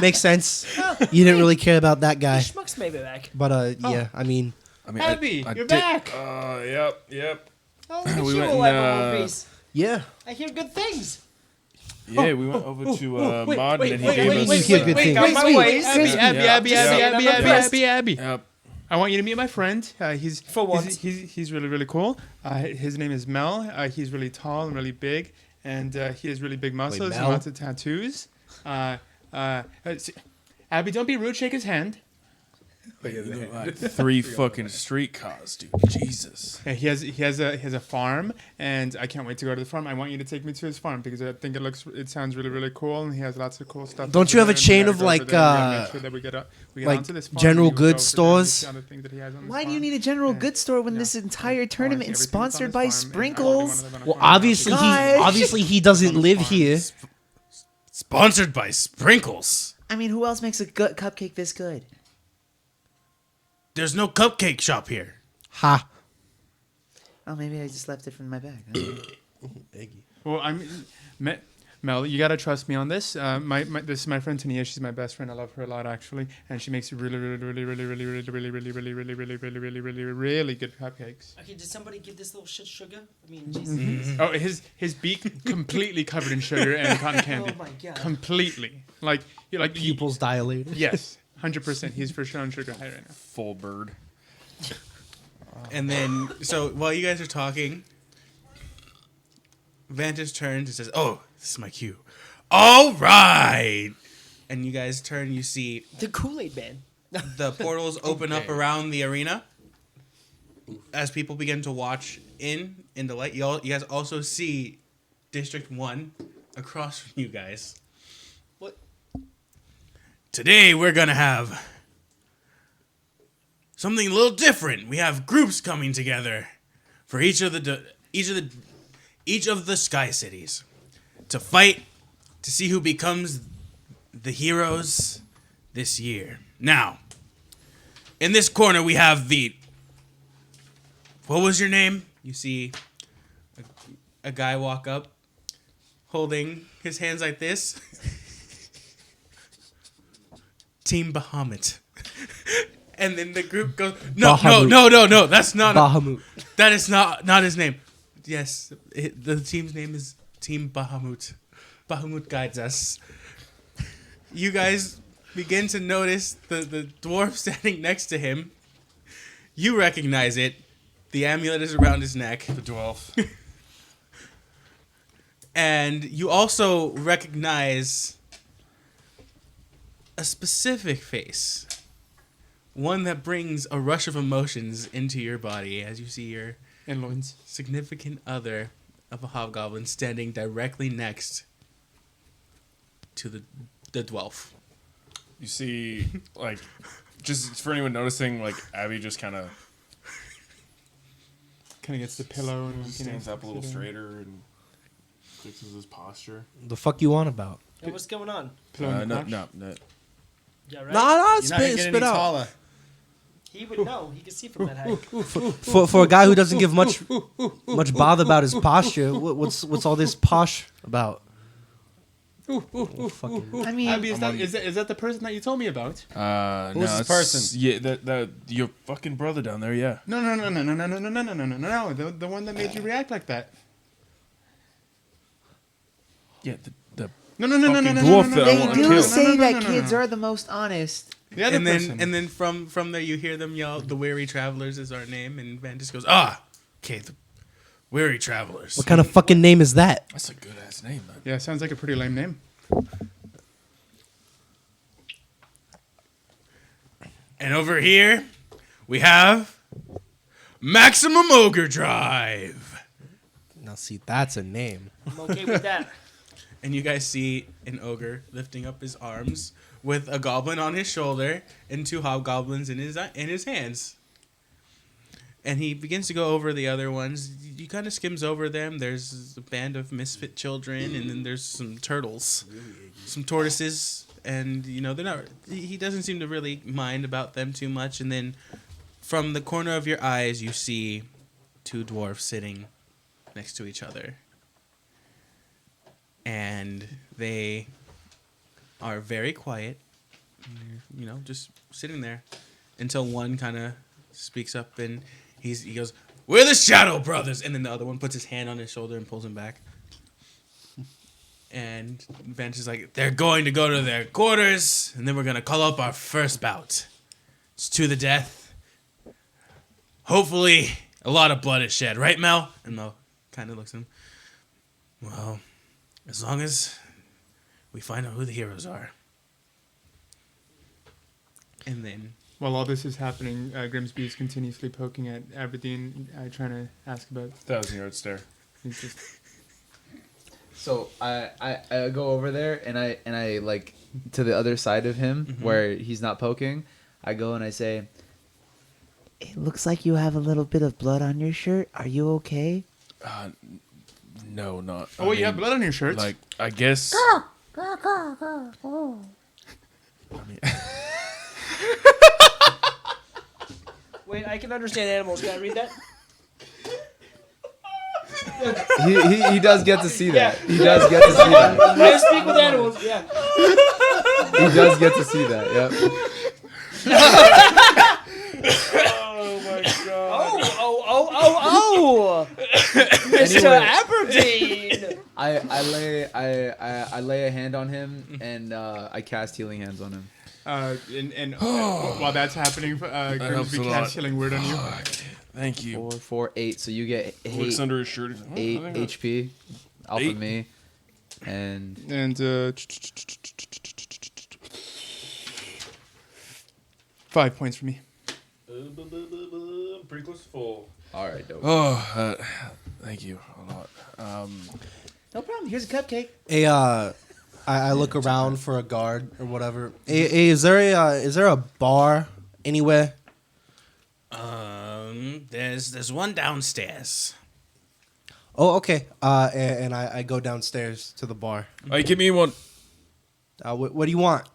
Makes sense. You didn't really care about that guy. Schmuck's maybe back. But, yeah, I mean... Abby, I you're did- back. Yep. Oh, look at We you, went Oliver and, Movies. Yeah. I hear good things. Yeah, we went over to Mod, and he gave us. wait, good thing. Got my ways. Abby. Yep. I want you to meet my friend. He's For once. He's really, really cool. His name is Mel. He's really tall and really big, and he has really big muscles and Mel? lots of tattoos. Abby, don't be rude. Shake his hand. Like 3 fucking street cars, dude. Jesus. Yeah, he has a farm, and I can't wait to go to the farm. I want you to take me to his farm because I think it sounds really, really cool, and he has lots of cool stuff. Don't you have a chain of we gotta make sure that we get like onto this farm, general and we goods go for stores? the other things that he has on this Why do farm. you need a general Yeah. goods store when Yeah. this entire tournament is Everything's on sponsored this by farm, and I Sprinkles? wanna live on a Well, farm. obviously he doesn't live here. Sponsored by Sprinkles. I mean, who else makes a good cupcake this good? There's no cupcake shop here. Ha. Oh, maybe I just left it from my bag. Well, Mel, you gotta trust me on this. This is my friend Tania. She's my best friend. I love her a lot, actually, and she makes really good cupcakes. Okay, did somebody give this little shit sugar? I mean, Jesus. Oh, his beak completely covered in sugar and cotton candy. Oh my god. Completely, Pupils dilated. Yes, 100%. He's for sure on sugar high right now. Full bird. And then, so while you guys are talking, Vantage turns and says, "Oh, this is my cue. All right." And you guys turn, you see The Kool-Aid Man. the portals open up around the arena. As people begin to watch in the light, you guys also see District 1 across from you guys. What? Today we're gonna have something a little different. We have groups coming together for each of the Sky Cities to fight to see who becomes the heroes this year. Now, in this corner we have what was your name? You see a guy walk up holding his hands like this. Team Bahamut. And then the group goes, no, that's not. Bahamut. That is not his name. Yes, the team's name is Team Bahamut. Bahamut guides us. You guys begin to notice the dwarf standing next to him. You recognize it. The amulet is around his neck. The dwarf. And you also recognize a specific face. One that brings a rush of emotions into your body as you see your And loins. significant other of a hobgoblin standing directly next to the dwarf. You see, like, just for anyone noticing, like, Abby just kind of Gets the pillow and stands up a little straighter and fixes his posture. The fuck you on about? Hey, what's going on? Pillow in the crotch. No. Yeah, right. Nah, You're not gonna spit get any out. taller. He would know. He could see from that height. For a guy who doesn't give much bother about his posture, what's all this posh about? Fucking- I mean, Abby, is that the person that you told me about? Who's this person? Yeah, that your fucking brother down there. Yeah. No. The one that made you react like that. Yeah. The No. dwarf that I they want to do kill. say that kids are the most honest. The other And person. then from there you hear them yell, "The Weary Travelers is our name," and Van just goes, okay, the Weary Travelers. What kind of fucking name is that? That's a good ass name, man. Yeah, sounds like a pretty lame name. And over here, we have Maximum Ogre Drive. Now see, that's a name. I'm okay with that. And you guys see an ogre lifting up his arms with a goblin on his shoulder and two hobgoblins in his hands. And he begins to go over the other ones. He kind of skims over them. There's a band of misfit children, and then there's some turtles, some tortoises, and they're not. He doesn't seem to really mind about them too much. And then, from the corner of your eyes, you see two dwarfs sitting next to each other, and they are very quiet. Just sitting there until one kind of speaks up and. He goes, "We're the Shadow Brothers," and then the other one puts his hand on his shoulder and pulls him back. And Vance is like, "They're going to go to their quarters, and then we're gonna call up our first bout. It's to the death. Hopefully, a lot of blood is shed, right, Mel?" And Mel kind of looks at him. "Well, as long as we find out who the heroes are." And then. While all this is happening, Grimsby is continuously poking at Aberdeen, trying to ask about. 1,000-yard stare. He's just, So I go over there and I like to the other side of him where he's not poking. I go and I say, It looks like you have a little bit of blood on your shirt. Are you okay? No, not. oh, wait, you have blood on your shirt. Like, I guess. Wait, I can understand animals. Can I read that? he does get to see that. He does get to see that. I speak with animals. Yeah. He does get to see that. Yep. Oh my god. Oh! Mr. Anyway. Aberdeen. I lay a hand on him and I cast healing hands on him. While that's happening, helps Grimsby a lot. casts healing word on you. Thank you. 4, 4, 8. So you get Looks 8, under his shirt. He's like, 8 I think that's- HP off 8? of me. And And 5 points for me. Pretty close to full. alright, dope. Oh, thank you a lot. No problem. Here's a cupcake. Hey, I look around for a guard or whatever. Hey, is there a bar anywhere? There's one downstairs. Oh, okay. And I go downstairs to the bar. Hey, give me one. What do you want?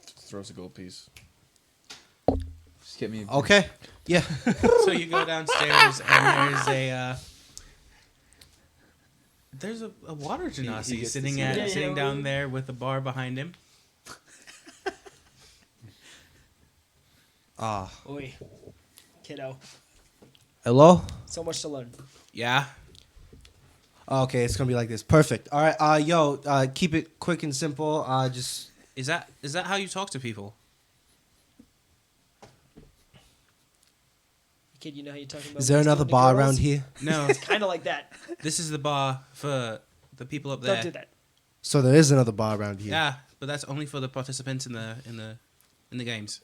Throws a gold piece. Just get me. Okay. Yeah. So you go downstairs and there's a water genasi gets to sitting see that. sitting down there with a bar behind him. Ah. Oi, kiddo. Hello. So much to learn. Yeah. Okay, it's gonna be like this. Perfect. All right. Keep it quick and simple. Just Is that how you talk to people? Kid, you know how you're talking about. is there what he's another doing to bar girls? around here? No. It's kind of like that. This is the bar for the people up there. Don't do that. So there is another bar around here. Yeah, but that's only for the participants in the games.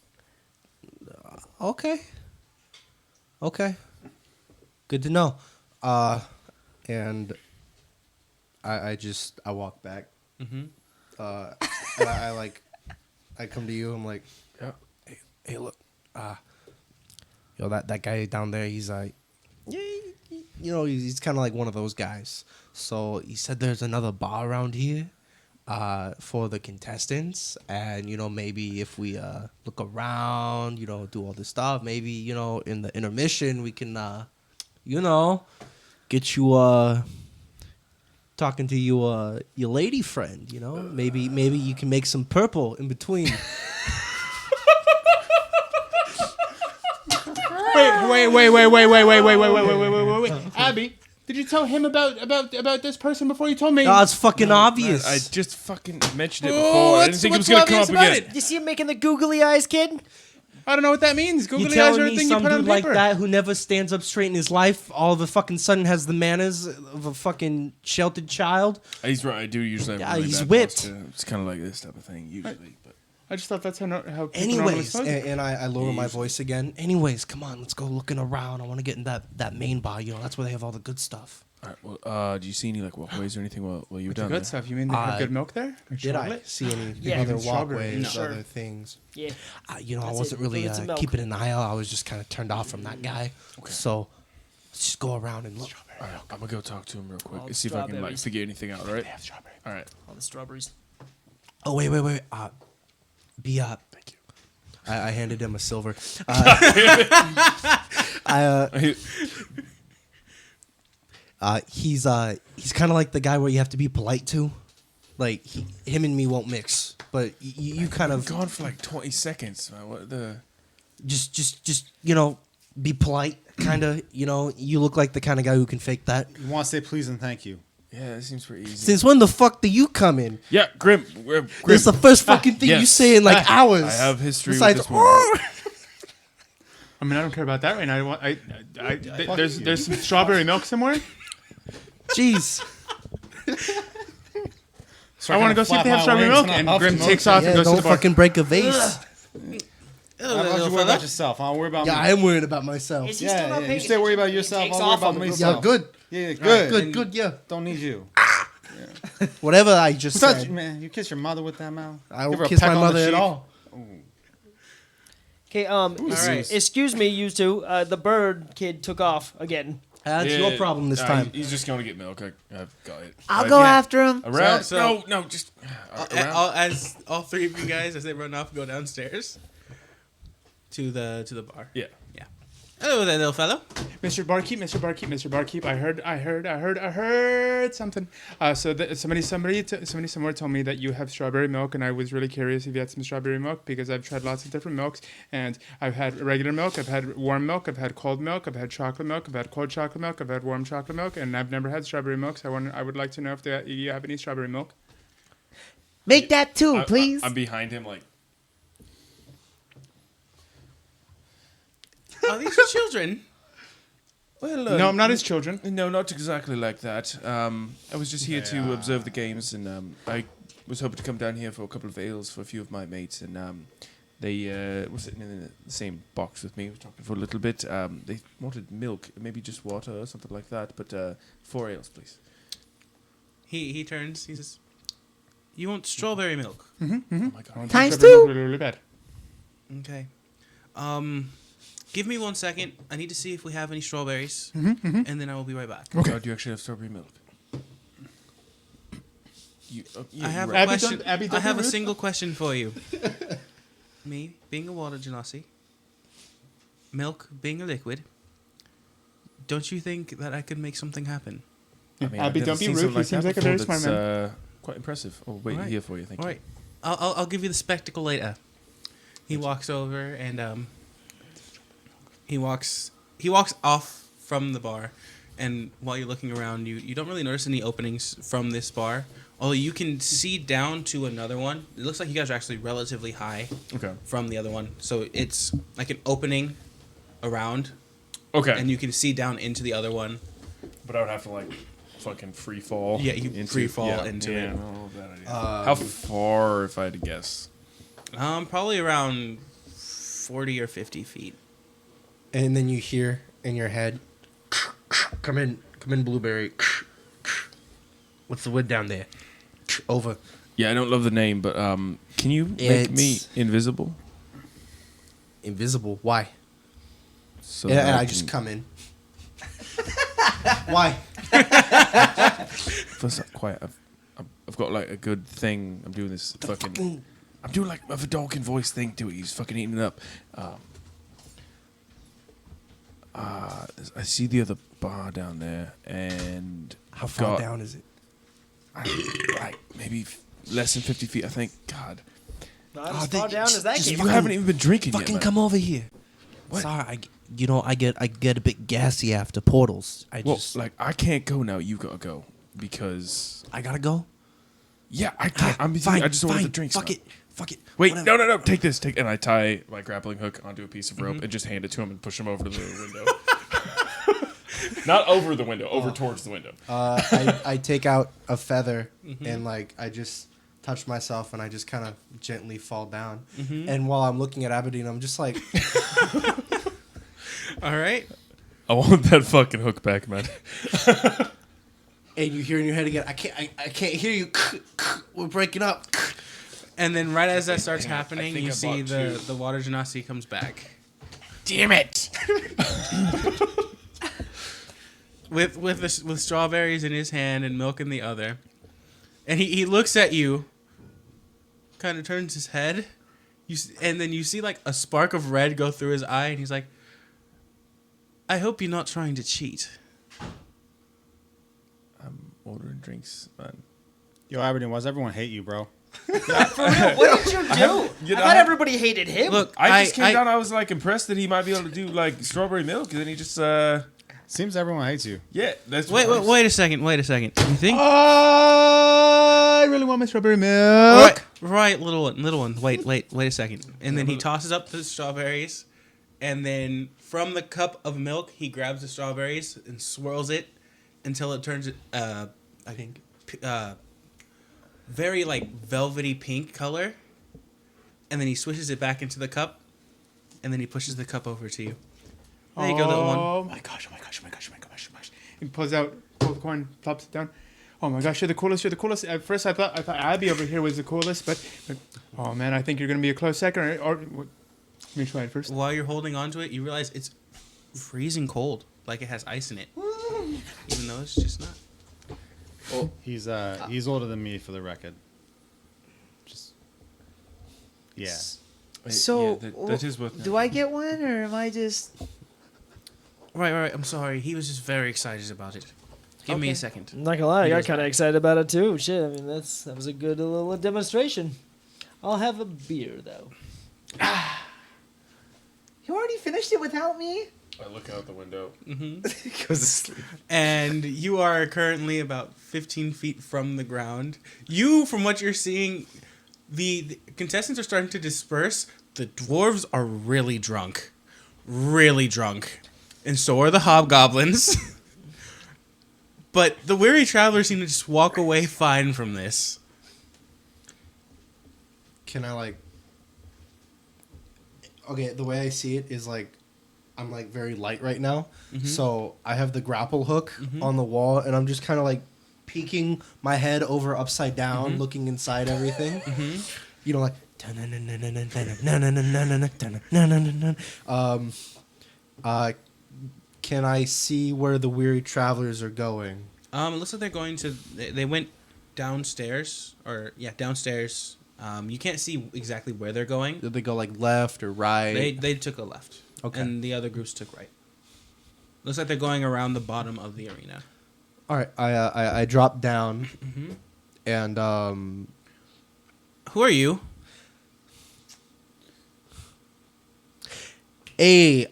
Okay. Okay. Good to know. And I walk back. Mm-hmm. And I come to you. I'm like, Yeah. hey, look, that guy down there. He's like, yeah, he's kind of like one of those guys. So he said there's another bar around here, for the contestants, and maybe if we look around, do all this stuff, maybe in the intermission we can, get you talking to your lady friend. Maybe you can make some purple in between. Wait. Abby, did you tell him about this person before you told me? Oh, it's fucking obvious. I just fucking mentioned it before. I didn't think it was what's gonna come up obvious again. about You see him making the googly eyes, kid? I don't know what that means. You Googly eyes telling are me a thing you some put on dude like paper. that who never stands up straight in his life all of a fucking sudden has the manners of a fucking sheltered child? He's right. I do usually. Have Yeah, really he's bad whipped. posture. It's kind of like this type of thing usually. But I just thought that's how people normally Anyways, supposed to. and I lower my voice again. Anyways, come on, let's go looking around. I want to get in that main bar. That's where they have all the good stuff. all right. Well, do you see any like walkways or anything while you're What's the down good there? stuff? You mean they have good milk there? Or Did I chocolate? see any Yeah. other Even strawberry. walkways, No. other things? Yeah. I That's wasn't it. really Bullets and milk. keeping an eye out. I was just kind of turned off from that guy. So let's just go around and look. All right, I'm gonna go talk to him real quick. All the See if I can like strawberries. figure anything out. All right. Strawberry. All right. All the strawberries. Oh wait. Be up. Thank you. I handed him a silver. He's kind of like the guy where you have to be polite to, like him and me won't mix. But you kind of Gone for like 20 seconds, man. What the? just be polite, kind of. You look like the kind of guy who can fake that. You want to say please and thank you. Yeah, that seems pretty easy. Since when the fuck do you come in? Yeah, Grim. This is the first fucking thing you yes. say in like hours. I have history Besides, with this one. I mean, I don't care about that right now. There's some strawberry milk somewhere. Jeez. I want to go see if they have strawberry milk. And Grim takes off and Yeah, goes to don't the bar. fucking break a vase. How about you worry about yourself? I'll worry about Yeah, me. I am worried about myself. Is he still Yeah, not yeah. paying You stay worried about attention? yourself. He takes I'll worry off about on the myself. Yeah, good. Yeah, good. Good, yeah. Don't need you. Whatever I just Touch, said. man. You kiss your mother with that mouth. I Give her don't a kiss peck my on the mother at cheek. all. Okay, right. excuse me, you two. The bird kid took off again. That's your problem this time. He's just going to get milk. I've got it. I'll go after him. Around? So- no, just around. As all three of you guys, as they run off, go downstairs to the bar. Yeah. Hello there, little fellow. Mr. Barkeep. I heard something. Somebody somewhere told me that you have strawberry milk, and I was really curious if you had some strawberry milk because I've tried lots of different milks, and I've had regular milk, I've had warm milk, I've had cold milk, I've had chocolate milk, I've had cold chocolate milk, I've had warm chocolate milk, and I've never had strawberry milk. So I would like to know if you have any strawberry milk. Make that too, please. I'm behind him, like. Are these your children? Well, No, I'm not his children. No, not exactly like that. I was just here to observe the games, and I was hoping to come down here for a couple of ales for a few of my mates, and they were sitting in the same box with me, talking for a little bit. They wanted milk, maybe just water or something like that, but 4 ales, please. He turns. He says, "You want strawberry milk?" Oh my god. Times Strawberry milk two. really, really bad. Okay. Give me 1 second. I need to see if we have any strawberries, and then I will be right back. Okay. God, do you actually have strawberry milk? I have a Abby, question. Abby, don't I have be a rude. single question for you. Me being a water genasi, milk being a liquid. Don't you think that I could make something happen? I mean, Abby, I've never don't be seen rude. something He seems that like a very before. smart That's, man. quite impressive. I'll wait Alright. here for you. Thank All you. right, I'll give you the spectacle later. He walks over and he walks off from the bar, And while you're looking around, you don't really notice any openings from this bar. Although you can see down to another one. It looks like you guys are actually relatively high from the other one. So it's like an opening around. Okay. And you can see down into the other one. But I would have to like fucking free fall. Yeah, you free fall into it. I don't know that idea. How far, if I had to guess? Probably around 40 or 50 feet. And then you hear in your head, come in, Blueberry. What's the wood down there? Over. Yeah, I don't love the name, but can you make me invisible? Invisible? Why? So And that I just come in. Why? That's not quite. I've got like a good thing. I'm doing this fucking. I'm doing like a Vidalkin voice thing to it. He's fucking eating it up. I see the other bar down there, and How far down is it? Like maybe less than 50 feet. I think. God, Not as far down as that just came. you haven't even been drinking yet. Fucking Man. come over here. What? Sorry, I get a bit gassy after portals. Well, like I can't go now. You gotta go because I gotta go. yeah, I can't. I'm busy. I just don't want the drinks. Fuck man. it. Fuck it. Wait, Whatever. no. Take this. And I tie my grappling hook onto a piece of rope and just hand it to him and push him over to the window. Not over the window, over towards the window. I take out a feather and like I just touch myself and I just kind of gently fall down. And while I'm looking at Aberdeen, I'm just like, All right. I want that fucking hook back, man. and you hear in your head again, I can't hear you. We're breaking up. And then right as that starts Hang on, I happening, think you I see bought the water genasi comes back. Damn it! with strawberries in his hand and milk in the other. And he looks at you, kind of turns his head, and then you see like a spark of red go through his eye, and he's like, I hope you're not trying to cheat. I'm ordering drinks, man. Yo, Aberdeen, why does everyone hate you, bro? For real, what did you do? You know, I thought everybody hated him. Look, I just came down. I was like impressed that he might be able to do like strawberry milk, and then he just Seems everyone hates you. yeah. That's wait a second. You think? I really want my strawberry milk. Right, little one. Wait a second. And then he tosses up the strawberries, and then from the cup of milk, he grabs the strawberries and swirls it until it turns very like velvety pink color, and then he swishes it back into the cup, and then he pushes the cup over to you. There you go, little one. Oh my gosh. He pulls out gold coin, plops it down. Oh my gosh, you're the coolest. At first I thought Abby over here was the coolest, but oh man, I think you're gonna be a close second. Or let me try it first. While you're holding onto it, you realize it's freezing cold, like it has ice in it, even though it's just not. He's older than me, for the record. Just yeah. So, that is what. do I get one, or am I just... Right. I'm sorry. He was just very excited about it. Give me a second. I'm not gonna lie, I got kind of excited about it too. Shit, I mean that was a good little demonstration. I'll have a beer though. You already finished it without me? I look out the window. Goes to sleep. And you are currently about 15 feet from the ground. You, from what you're seeing, the contestants are starting to disperse. The dwarves are really drunk. And so are the hobgoblins. But the weary travelers seem to just walk away fine from this. Can I like? Okay, the way I see it is like, I'm like very light right now, so I have the grapple hook on the wall, and I'm just kind of like peeking my head over upside down, looking inside everything. You know, like. Can I see where the weary travelers are going? It looks like they're going to. They went downstairs, downstairs. You can't see exactly where they're going. Did they go like left or right? They took a left. Okay. And the other groups took right. Looks like they're going around the bottom of the arena. All right. I drop down, and Who are you? hey,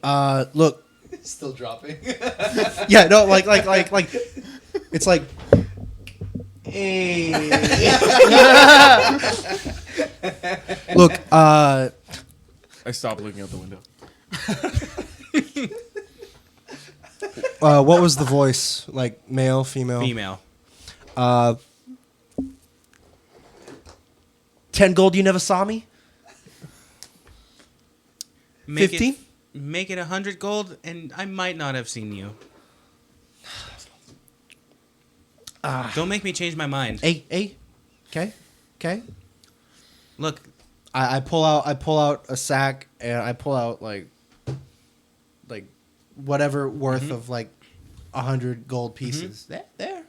look, Still dropping. Yeah, no, like, it's like, hey. Look, I stopped looking out the window. what was the voice? Like male, female? Female. 10 gold, you never saw me? Make 15? Make it 100 gold, and I might not have seen you. Don't make me change my mind. Hey. Okay. Look, I pull out a sack and I pull out like whatever worth of like 100 gold pieces. There.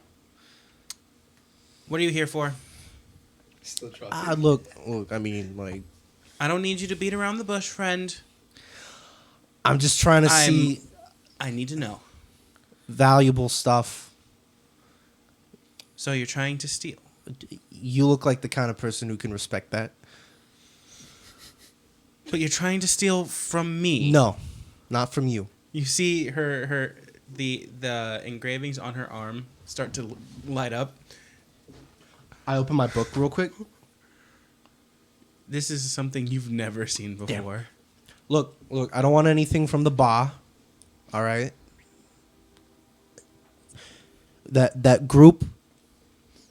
what are you here for? Still dropping. Look. I mean, like, I don't need you to beat around the bush, friend. I'm just trying to see I need to know. valuable stuff. So you're trying to steal. You look like the kind of person who can respect that. But you're trying to steal from me. No, not from you. You see the engravings on her arm start to light up. I open my book real quick. This is something you've never seen before. Look, I don't want anything from the bar. All right. That group,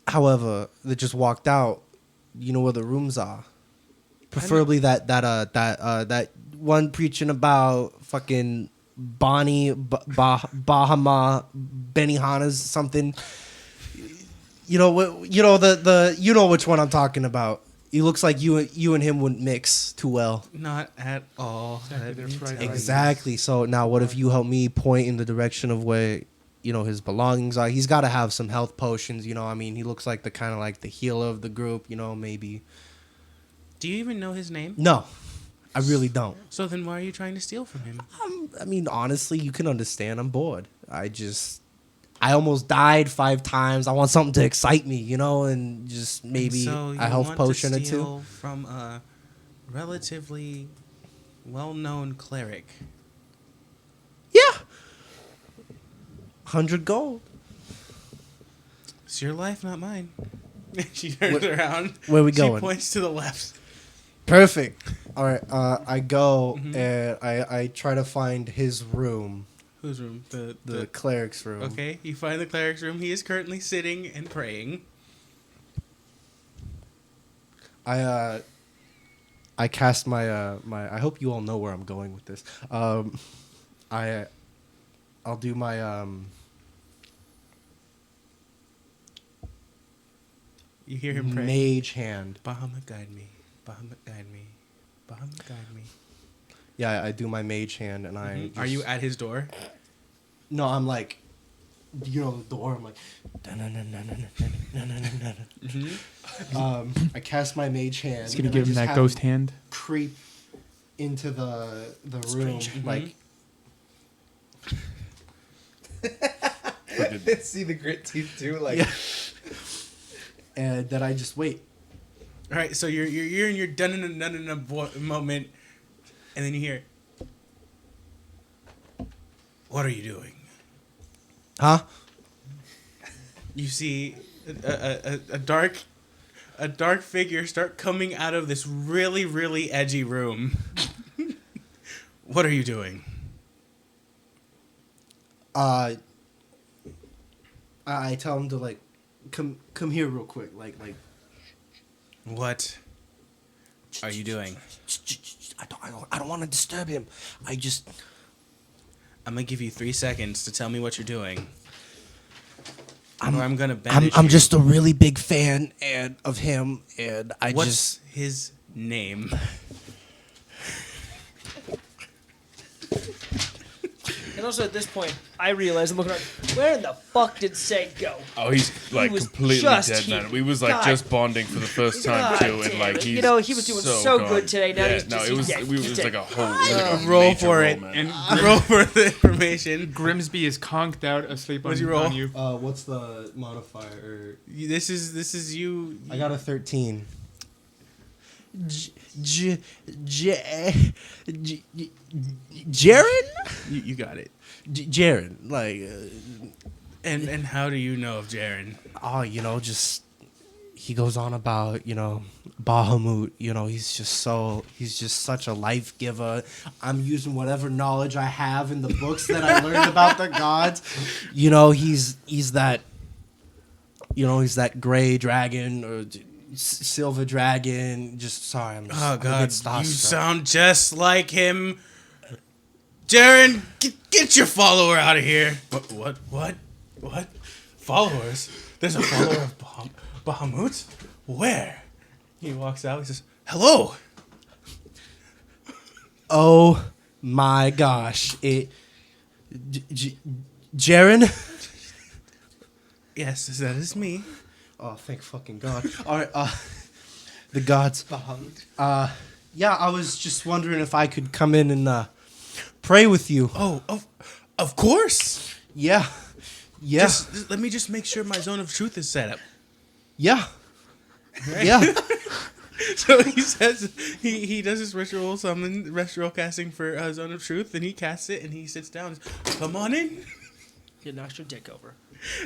however, that just walked out, you know where the rooms are. Preferably that one preaching about fucking Bonnie Bahama Benihana's something. You know what? You know which one I'm talking about. He looks like you and him wouldn't mix too well. Not at all. Exactly. So now, what if you help me point in the direction of where his belongings are? He's got to have some health potions. I mean, he looks like the kind of like the healer of the group. Maybe. Do you even know his name? No, I really don't. So then why are you trying to steal from him? I mean, honestly, you can understand. I'm bored. I almost died 5 times. I want something to excite me, and just maybe So a health potion or to steal two. from a relatively well-known cleric. Yeah. 100 gold. It's your life, not mine. She turns around. Where we She going? points to the left. Perfect. All right. I go and I try to find his room. Whose room? The cleric's room. Okay, you find the cleric's room. He is currently sitting and praying. I cast my I hope you all know where I'm going with this. I'll do my You hear him pray. mage hand. Bahamut guide me. Bahamut guide me. Bahamut guide me. Yeah, I do my mage hand and I. Are you at his door? No, I'm like, the door. I'm like, I cast my mage hand. He's gonna and give I him just that have ghost hand. Creep into the room, like. See the grit teeth too, like. Yeah. And then I just wait. All right, so you're in your done in a moment, and then you hear, "What are you doing?" Huh? You see a dark figure start coming out of this really, really edgy room. What are you doing? I tell him to like come here real quick, like. What are you doing? I don't want to disturb him. I'm gonna give you 3 seconds to tell me what you're doing. I'm gonna banish I'm you. just a really big fan of him, and What's his name? And also at this point, I realize I'm looking around. Where in the fuck did Seg go? Oh, he's like was completely just dead, here. man. We was like God. just bonding for the first time God too, and damn like it. he's he was doing so gone. good today. Now yeah, he's just it was dead. we He's was dead. like a whole it was like a Roll major for roll, it man. and roll for the information. Grimsby is conked out asleep What'd on, you roll? on you. What's the modifier? This is you. I got a 13. Jaren? You got it. Jaren, like, And how do you know of Jaren? just he goes on about, Bahamut, he's just such a life giver. I'm using whatever knowledge I have in the books that I learned about the gods. He's that gray dragon or silver dragon. I'm Oh a God, bit starstruck. you sound just like him. Jaren, get your follower out of here. What? Followers? There's a follower of Bahamut? Where? He walks out. He says, "Hello." Oh my gosh! Jaren? Yes, that is me. Oh, thank fucking God! All right, the gods. Yeah, I was just wondering if I could come in and pray with you. Oh, of course. Yeah. Just, let me just make sure my zone of truth is set up. Yeah. Yeah. So he says he does his ritual casting for Zone of Truth, and he casts it, and he sits down. Come on in. You knocked your dick over.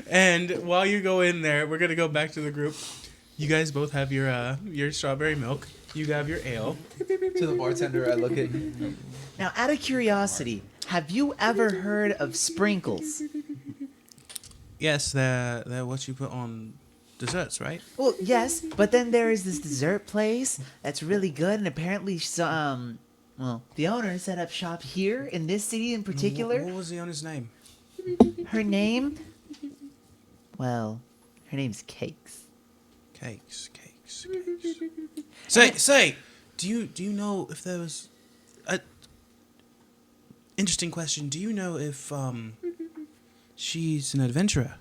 And while you go in there, we're gonna go back to the group. You guys both have your strawberry milk. You have your ale. To the bartender, I look at. Now, out of curiosity, have you ever heard of sprinkles? Yes, they're what you put on desserts, right? Well, yes, but then there is this dessert place that's really good, and apparently, the owner set up shop here in this city in particular. What was the owner's name? Her name? Well, her name's Cakes. Cakes. Say, do you know if there was a interesting question? Do you know if she's an adventurer?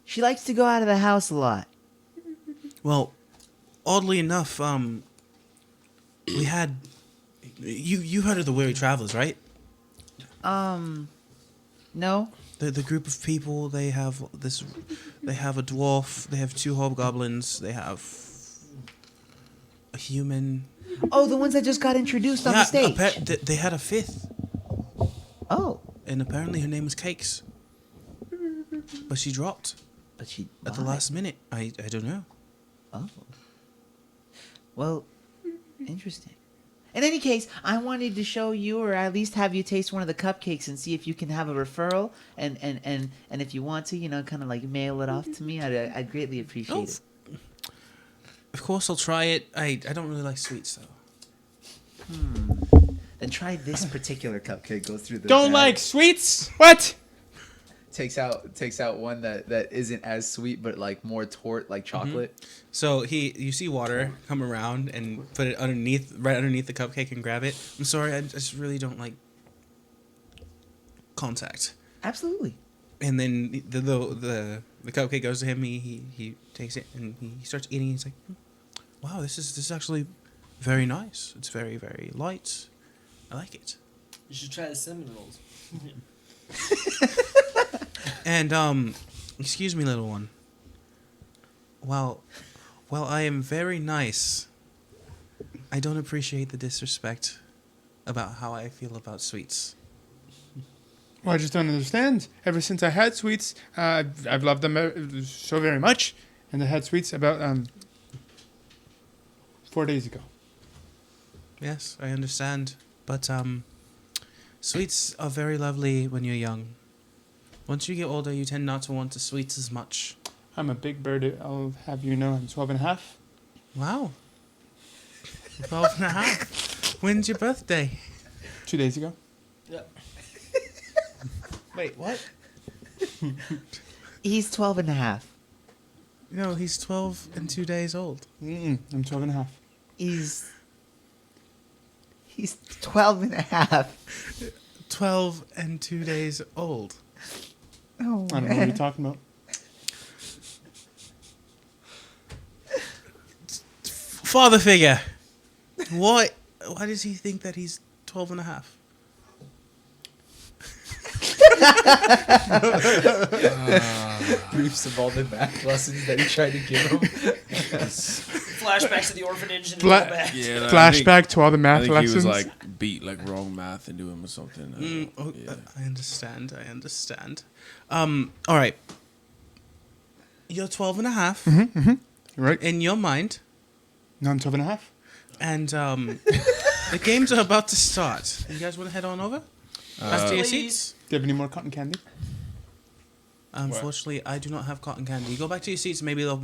She likes to go out of the house a lot. Well, oddly enough, we had you heard of the Weary Travelers, right? No? The group of people, they have a dwarf, they have 2 hobgoblins, they have a human. Oh, the ones that just got introduced on the stage. They had a 5th, Oh. and apparently her name was Cakes, but she dropped But she... at the why? last minute. I don't know. Oh. Well, interesting. In any case, I wanted to show you, or at least have you taste one of the cupcakes and see if you can have a referral, and if you want to, kind of like mail it off to me, I'd greatly appreciate it. Of course, I'll try it. I don't really like sweets though. Then try this particular cupcake. Go through the Don't bag. like sweets? What? Takes out one that isn't as sweet, but like more tort, like chocolate. So you see water come around and put it right underneath the cupcake and grab it. I'm sorry, I just really don't like contact. Absolutely. And then the cupcake goes to him. He takes it and he starts eating. He's like, "Wow, this is actually very nice. It's very, very light. I like it." You should try the cinnamon rolls. And excuse me, little one. While I am very nice, I don't appreciate the disrespect about how I feel about sweets. Well, I just don't understand. Ever since I had sweets, I've loved them so very much. And I had sweets about 4 days ago. Yes, I understand. But sweets are very lovely when you're young. Once you get older, you tend not to want the sweets as much. I'm a big bird. I'll have you know I'm 12 and a half. Wow. 12 and a half. When's your birthday? 2 days ago. Wait, what? He's 12 and a half. No, he's 12 and 2 days old. I'm 12 and a half. He's 12 and a half. 12 and 2 days old. Oh, I don't know what you're talking about. Father figure. Why does he think that he's 12 and a half? Briefs of all the math lessons that he tried to give him. Flashbacks to the orphanage and Fla- all back. Yeah, I Flashback to all the think, math I think lessons. he was like beat like wrong math into him or something. I understand. All right. You're 12 and a half right? in your mind, No, I'm 12 and a half. and the games are about to start. You guys want to head on over? Back to your Please. seats. Do you have any more cotton candy? Unfortunately, I do not have cotton candy. You go back to your seats. Maybe they'll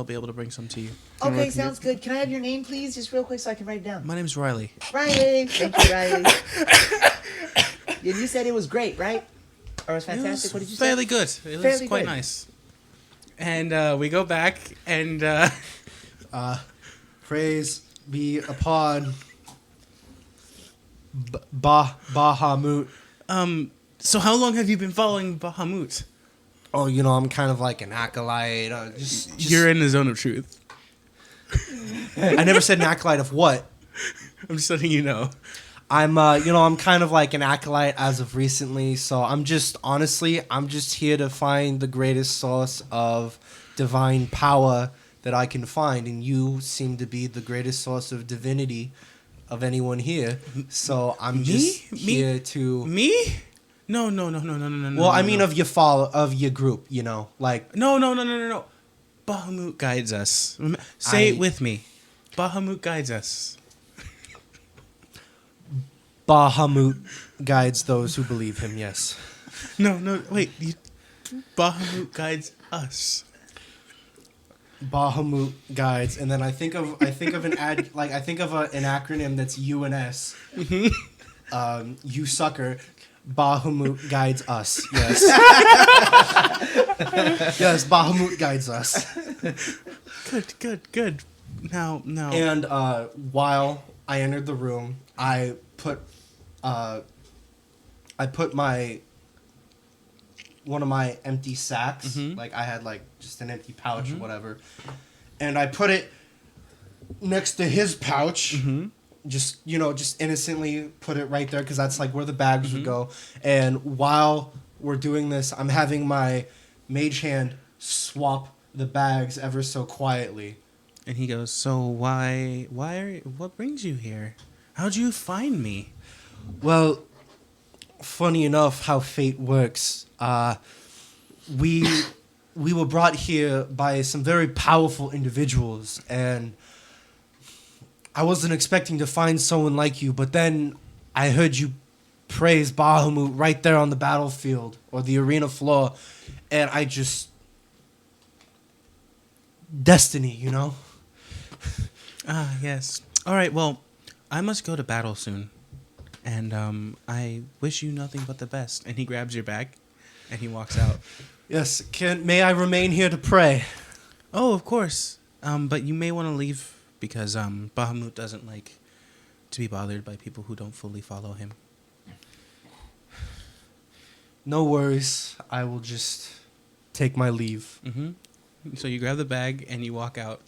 be able to bring some to you. Okay, sounds good. Can I have your name, please, just real quick, so I can write it down? My name's Riley. Riley. Thank you, Riley. You said it was great, right? Or it was fantastic? What did you say? Fairly good. It was Fairly quite good. nice. And we go back, and Praise be upon Bahamut. so how long have you been following Bahamut? Oh, you know, I'm kind of like an acolyte. Just You're in the zone of truth. I never said an acolyte of what. I'm just letting you know. I'm, I'm kind of like an acolyte as of recently. So I'm just here to find the greatest source of divine power that I can find. And you seem to be the greatest source of divinity of anyone here. So I'm just here to... Me? No. Well, I mean, of your group, like... No. Bahamut guides us. Say it with me. Bahamut guides us. Bahamut guides those who believe him, yes. No, wait. Bahamut guides us. Bahamut guides, and then I think of an acronym that's UNS. You sucker. Bahamut guides us. Yes. Yes, Bahamut guides us. Good. Now. And while I entered the room, I put one of my empty sacks, like I had like just an empty pouch or whatever, and I put it next to his pouch. Just innocently put it right there because that's like where the bags would go. And while we're doing this, I'm having my mage hand swap the bags ever so quietly. And he goes, so what brings you here? How'd you find me? Well, funny enough how fate works. We were brought here by some very powerful individuals, and I wasn't expecting to find someone like you, but then I heard you praise Bahamut right there on the battlefield or the arena floor, and I just... Destiny, Ah, yes. All right, well, I must go to battle soon. And I wish you nothing but the best. And he grabs your bag and he walks out. Yes, may I remain here to pray? Oh, of course. But you may want to leave because Bahamut doesn't like to be bothered by people who don't fully follow him. No worries. I will just take my leave. So you grab the bag and you walk out.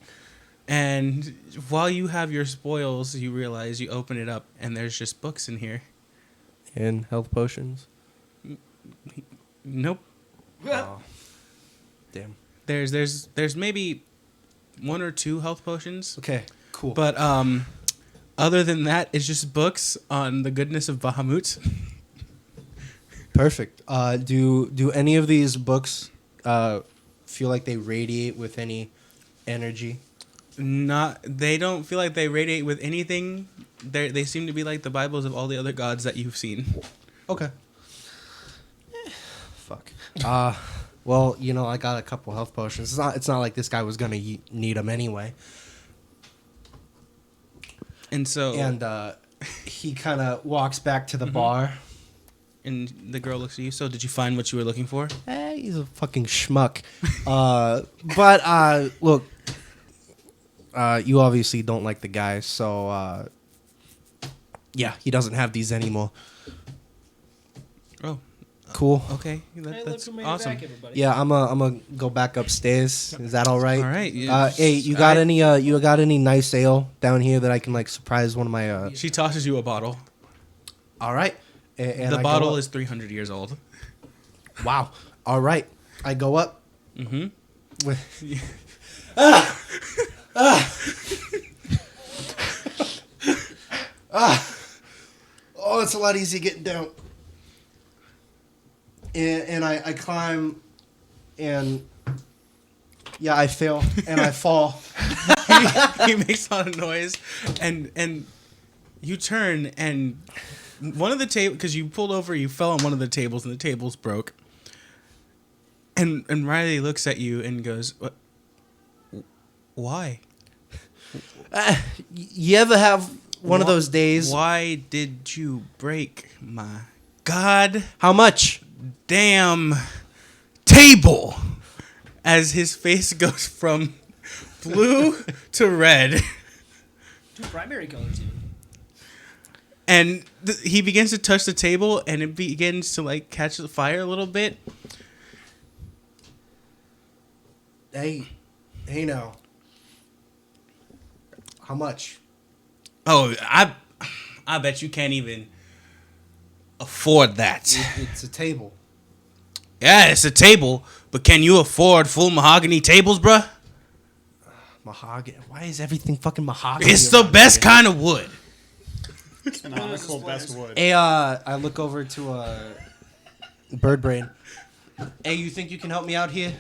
And while you have your spoils, you realize you open it up and there's just books in here. And health potions? Nope. Oh, damn. There's maybe 1 or 2 health potions. Okay, cool. But other than that, it's just books on the goodness of Bahamut. Perfect. Do any of these books feel like they radiate with any energy? They don't feel like they radiate with anything. They seem to be like the Bibles of all the other gods that you've seen. Okay. Fuck. Well, I got a couple health potions. It's not like this guy was gonna need them anyway. And so he kind of walks back to the bar. And the girl looks at you. So did you find what you were looking for? He's a fucking schmuck. But look, you obviously don't like the guy, so yeah, he doesn't have these anymore. Oh, cool. Okay, that's awesome. Yeah, I'm gonna go back upstairs. Is that all right? All right. Hey, you got any nice ale down here that I can like surprise one of my? She tosses you a bottle. All right. And the I bottle go up. is 300 years old. Wow. All right. I go up. Mm-hmm. Oh, it's a lot easier getting down. And I climb, and yeah, I fail, and I fall. He makes a lot of noise, and you turn, and one of the tables, because you pulled over, you fell on one of the tables, and the tables broke. And Riley looks at you and goes, "What? Why? You ever have one of those days? Why did you break my god How much? damn table?" As his face goes from blue to red. Two primary colors, dude. And he begins to touch the table, and it begins to like catch the fire a little bit. Hey now. How much? Oh, I bet you can't even afford that. It's a table. Yeah, it's a table, but can you afford full mahogany tables, bruh? Mahogany. Why is everything fucking mahogany? It's the around best here? kind of wood. Canonical best wood. Hey, I look over to Bird Brain. Hey, you think you can help me out here?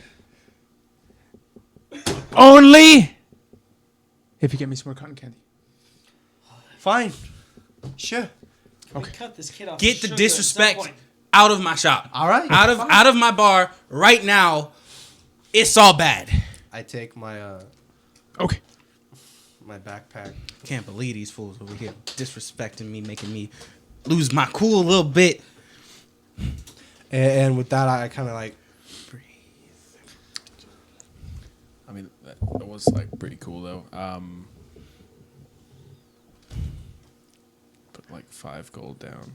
Only if you get me some more cotton candy. Fine. Sure. We cut this kid off. Get of the sugar at some disrespect point. out of my shop. All right. Out of my bar right now. It's all bad. I take my Okay. my backpack. Can't believe these fools over here disrespecting me, making me lose my cool a little bit. And with that, I kind of like breathe. I mean, that was like pretty cool though. Put like 5 gold down.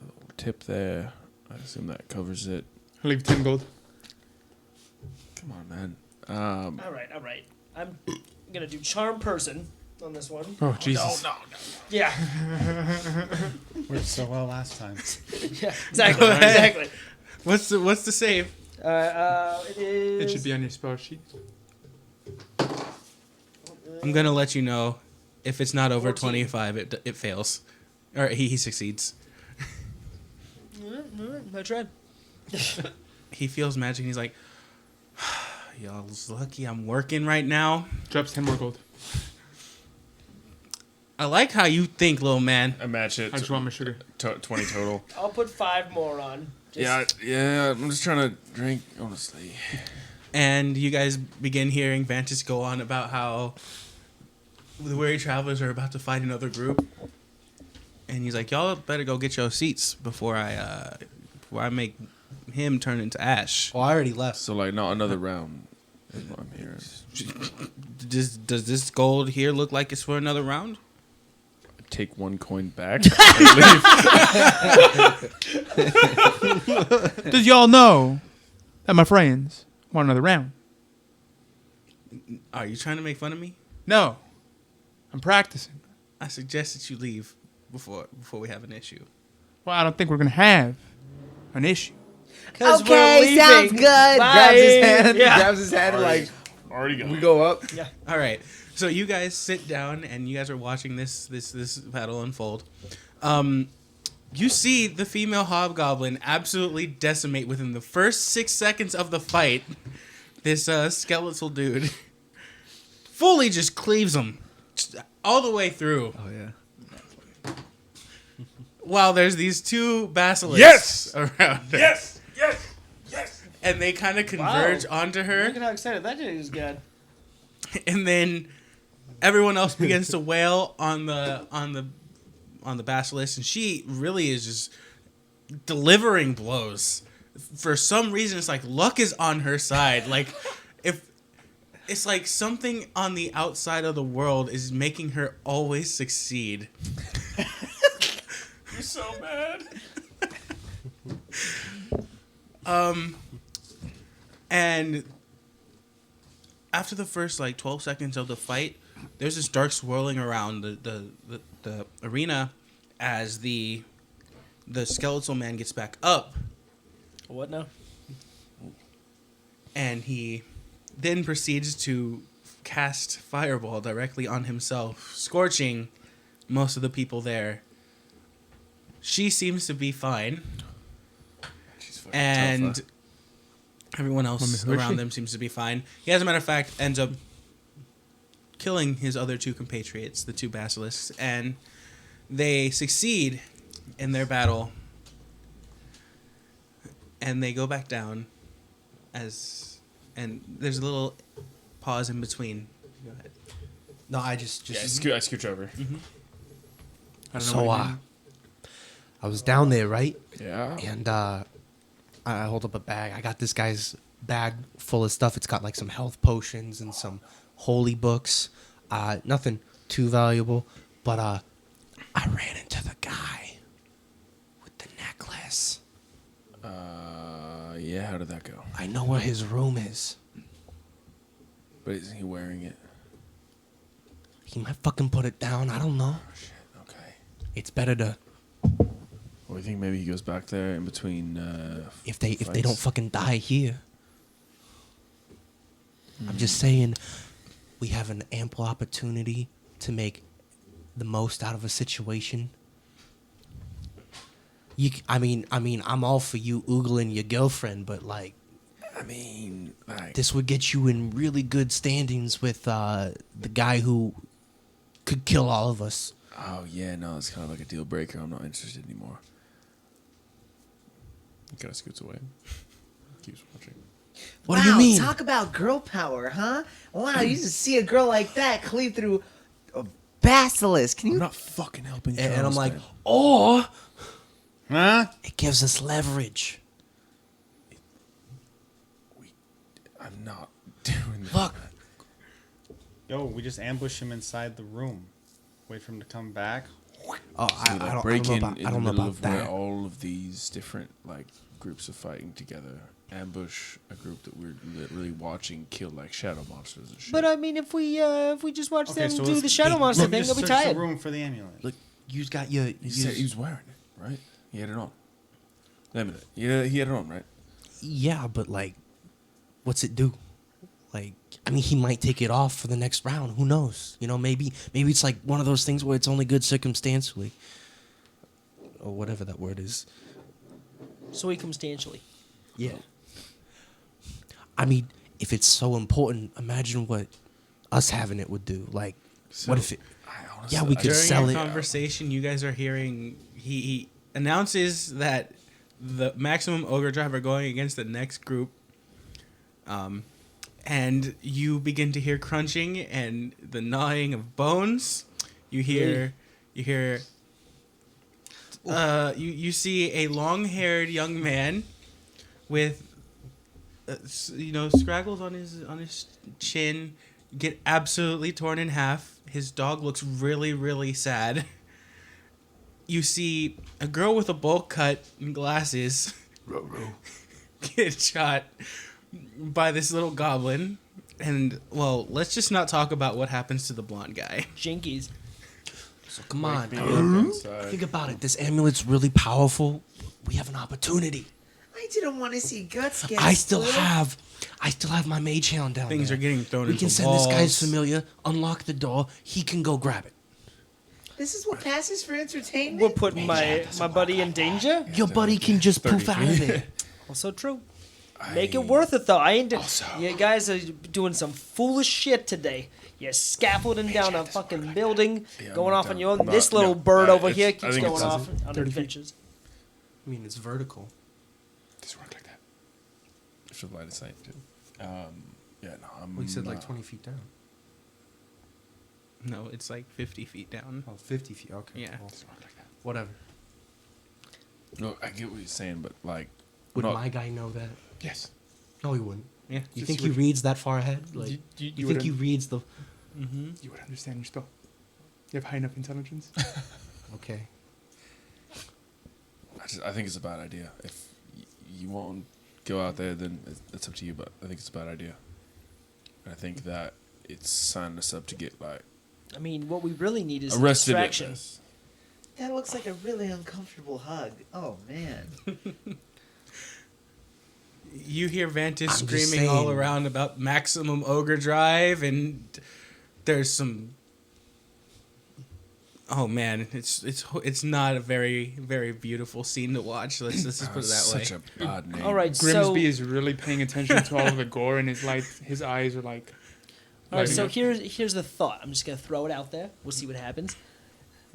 A little tip there. I assume that covers it. I'll leave 10 gold. Come on, man. All right. I'm gonna do charm person on this one. Oh, Jesus. Yeah. Worked so well last time. Yeah. Exactly. What's the save? It is. It should be on your spell sheet. I'm gonna let you know if it's not over 14. 25, it fails, or he succeeds. I tried. He feels magic, and he's like, "Y'all's lucky I'm working right now." Drops 10 more gold. I like how you think, little man. I match it. I just want my sugar. 20 total. I'll put 5 more on. Yeah. I'm just trying to drink, honestly. And you guys begin hearing Vantis go on about how the weary travelers are about to fight another group. And he's like, "Y'all better go get your seats before I make him turn into ash." Oh, I already left. So like, not another round. Is what I'm hearing. Does this gold here look like it's for another round? Take 1 coin back. Does y'all know that my friends want another round? Are you trying to make fun of me? No. I'm practicing. I suggest that you leave before we have an issue. Well, I don't think we're going to have an issue. Okay, sounds good. Grabs his hand. Yeah. Grabs his hand and like Already gone. we go up. All right. So you guys sit down and you guys are watching this battle unfold. You see the female hobgoblin absolutely decimate within the first 6 seconds of the fight. This skeletal dude fully just cleaves him all the way through. Oh yeah. While there's these 2 basilisks around her. Yes. And they kind of converge onto her. Look at how excited that dude is. Good. And then everyone else begins to wail on the basilisk, and she really is just delivering blows. For some reason, it's like luck is on her side. Like if it's like something on the outside of the world is making her always succeed. You're so mad. And after the first like 12 seconds of the fight, there's this dark swirling around the arena as the skeletal man gets back up, What now? and he then proceeds to cast fireball directly on himself, scorching most of the people there. She seems to be fine, She's fucking and tough, everyone else Who is around she? them seems to be fine. He, as a matter of fact, ends up killing his other two compatriots, the two basilisks, and they succeed in their battle, and they go back down and there's a little pause in between. Go ahead. No, I just I scooch over. I don't know so what you mean. I was down there, right? Yeah. And I hold up a bag. I got this guy's bag full of stuff. It's got like some health potions and some holy books. Nothing too valuable, but I ran into the guy with the necklace. Yeah. How did that go? I know where his room is. But isn't he wearing it? He might fucking put it down. I don't know. Oh shit. Okay. It's better to Well, you think maybe he goes back there in between? if they fights? don't fucking die here. I'm just saying, we have an ample opportunity to make the most out of a situation. I mean, I'm all for you oogling your girlfriend, but like, I mean, like, this would get you in really good standings with the guy who could kill all of us. oh yeah, no, it's kind of like a deal breaker. I'm not interested anymore. He kind of scoots away. Keeps watching. What do you mean? Talk about girl power, huh? Wow, you just see a girl like that cleave through a basilisk. Can I'm you? not fucking helping. And I'm Charles, like, man. or Huh? it gives us leverage. I'm not doing that. Look, Yo, we just ambush him inside the room. Wait for him to come back. oh, So we, like, break in the middle of where all of these different like groups are fighting together. Ambush a group that we're literally watching kill like shadow monsters and shit. But I mean, if we just watch them do let's- the shadow monster Let me thing, just they'll be search tired. the room for the amulet. Look, you got your. he said he was wearing it, right? He had it on. Wait a minute. Yeah, he had it on, right? Yeah, but like, what's it do? Like, I mean, he might take it off for the next round. Who knows? You know, maybe it's like one of those things where it's only good circumstantially, or whatever that word is. Circumstantially. Yeah. I mean, if it's so important, imagine what us having it would do. Like, what if it? Yeah, we could During sell your it. conversation, you guys are hearing he announces that the maximum ogre drive are going against the next group. And you begin to hear crunching and the gnawing of bones. You see a long-haired young man with scraggles on his chin get absolutely torn in half. His dog looks really, really sad. You see a girl with a bowl cut and glasses get shot by this little goblin. And, well, let's just not talk about what happens to the blonde guy. Jinkies. So come on, me up inside. think about it. This amulet's really powerful. We have an opportunity. I didn't want to see guts get. I still split. have my mage hound down Things there. are getting thrown We into can send walls. this guy's familiar, unlock the door. He can go grab it. This is what passes for entertainment. We're putting my buddy in danger. Your buddy can just poof out of there. Also true. Make it worth it though. I ain't. Also- You guys are doing some foolish shit today. You're scaffolding down a fucking building, Yeah, going I'm off down. on your own. But This little no, bird over it's- here I keeps think going it's off on 30 feet. adventures. I mean, it's vertical. Doesn't work like that. It's for line of sight too. Yeah, no, I'm. Well, you said like 20 feet down. No, it's like 50 feet down. Oh, 50 feet. Okay. Yeah. Well, Doesn't work like that. whatever. No, I get what you're saying, but like, Would not- my guy know that? yes. No, he wouldn't. Yeah. You Just think he would- reads that far ahead? Like, You you would think he reads the? Mm-hmm. You would understand your spell. You have high enough intelligence. Okay. I think it's a bad idea. If you won't go out there, then it's up to you. But I think it's a bad idea. And I think that it's signing us up to get like I mean, what we really need is a arrested. at distraction. best. That looks like a really uncomfortable hug. Oh man. you hear Vantis I'm just screaming all saying. around about maximum ogre drive, and there's some. Oh man, it's not a very beautiful scene to watch. Let's just put it that way. Such a bad name. All right, Grimsby is really paying attention to all of the gore, and his eyes are like. All right, so lighting up. here's the thought. I'm just gonna throw it out there. We'll see what happens.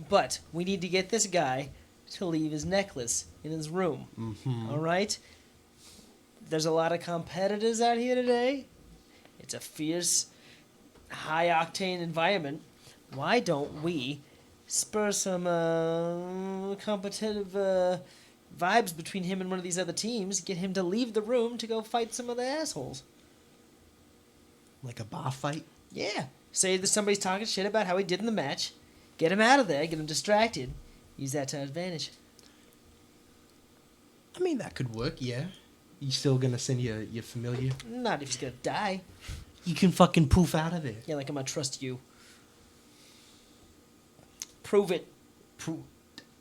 But we need to get this guy to leave his necklace in his room. All right. There's a lot of competitors out here today. It's a fierce, high octane environment. Why don't we spur some competitive vibes between him and one of these other teams? Get him to leave the room to go fight some other assholes. Like a bar fight? Yeah. Say that somebody's talking shit about how he did in the match. Get him out of there. Get him distracted. Use that to our advantage. I mean, that could work, yeah. You still gonna send your familiar? Not if he's gonna die. You can fucking poof out of there. Yeah, like I'm gonna trust you. Prove it.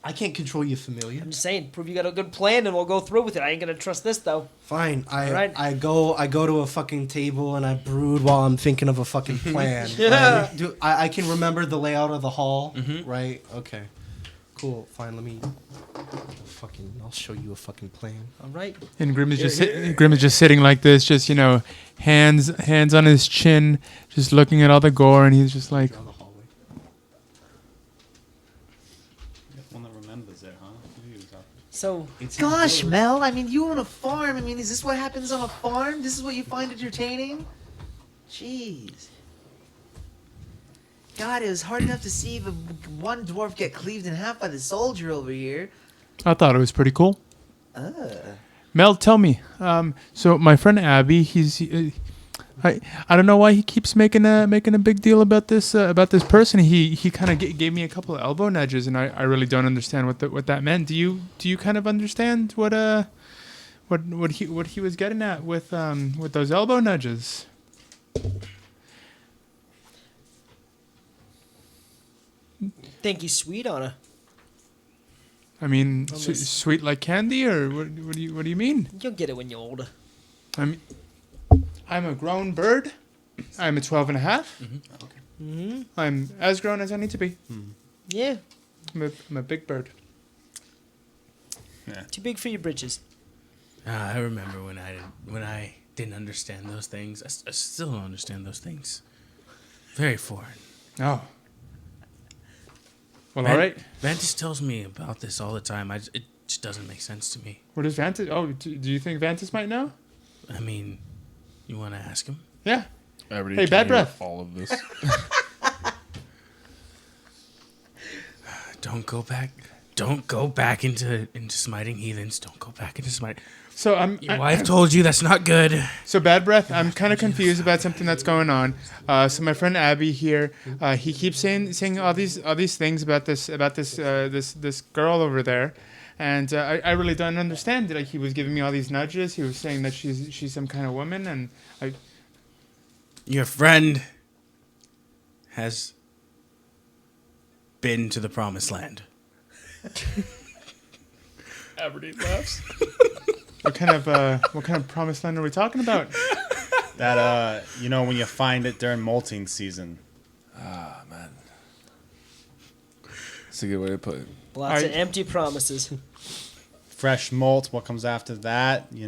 I can't control your familiar. I'm just saying, prove you got a good plan and we'll go through with it. I ain't gonna trust this though. Fine. Alright. I go to a fucking table and I brood while I'm thinking of a fucking plan. Yeah. Right? I can remember the layout of the hall, right? Okay. Cool. Fine. I'll show you a fucking plan. Alright. And Grim is just sitting like this, just hands on his chin, just looking at all the gore, and he's just like, Down the hallway. One that remembers it, huh? So Gosh, Mel, I mean, you on a farm. I mean, is this what happens on a farm? This is what you find entertaining? Jeez. God, it was hard enough to see the one dwarf get cleaved in half by the soldier over here. I thought it was pretty cool. Mel, tell me. So my friend Abby, I don't know why he keeps making a big deal about this person. He kind of gave me a couple of elbow nudges, and I really don't understand what that meant. Do you kind of understand what he was getting at with those elbow nudges? think he's sweet on her. I mean, sweet like candy, or what do you mean? You'll get it when you're older. I'm a grown bird. I'm a 12 and a half. I'm as grown as I need to be. Yeah. I'm a big bird. Too big for your britches. I remember when I didn't understand those things. I still don't understand those things. Very foreign. Oh. Well, all right. Vantis tells me about this all the time. It just doesn't make sense to me. What is Vantis? Oh, do you think Vantis might know? I mean, you want to ask him? Yeah. I already Hey, can bad hear breath. all of this. Don't go back. Don't go back into smiting heathens. Don't go back into smiting. So Your wife told you that's not good. So bad breath. I'm kind of confused about something that's going on. So my friend Abby here, he keeps saying all these things about this girl over there, and I really don't understand. Like, he was giving me all these nudges. He was saying that she's some kind of woman, and Your friend has been to the promised land. Aberdeen laughs. what kind of promised land are we talking about? That when you find it during molting season. Ah, man. That's a good way to put it. Lots of empty promises. Fresh molt. What comes after that? You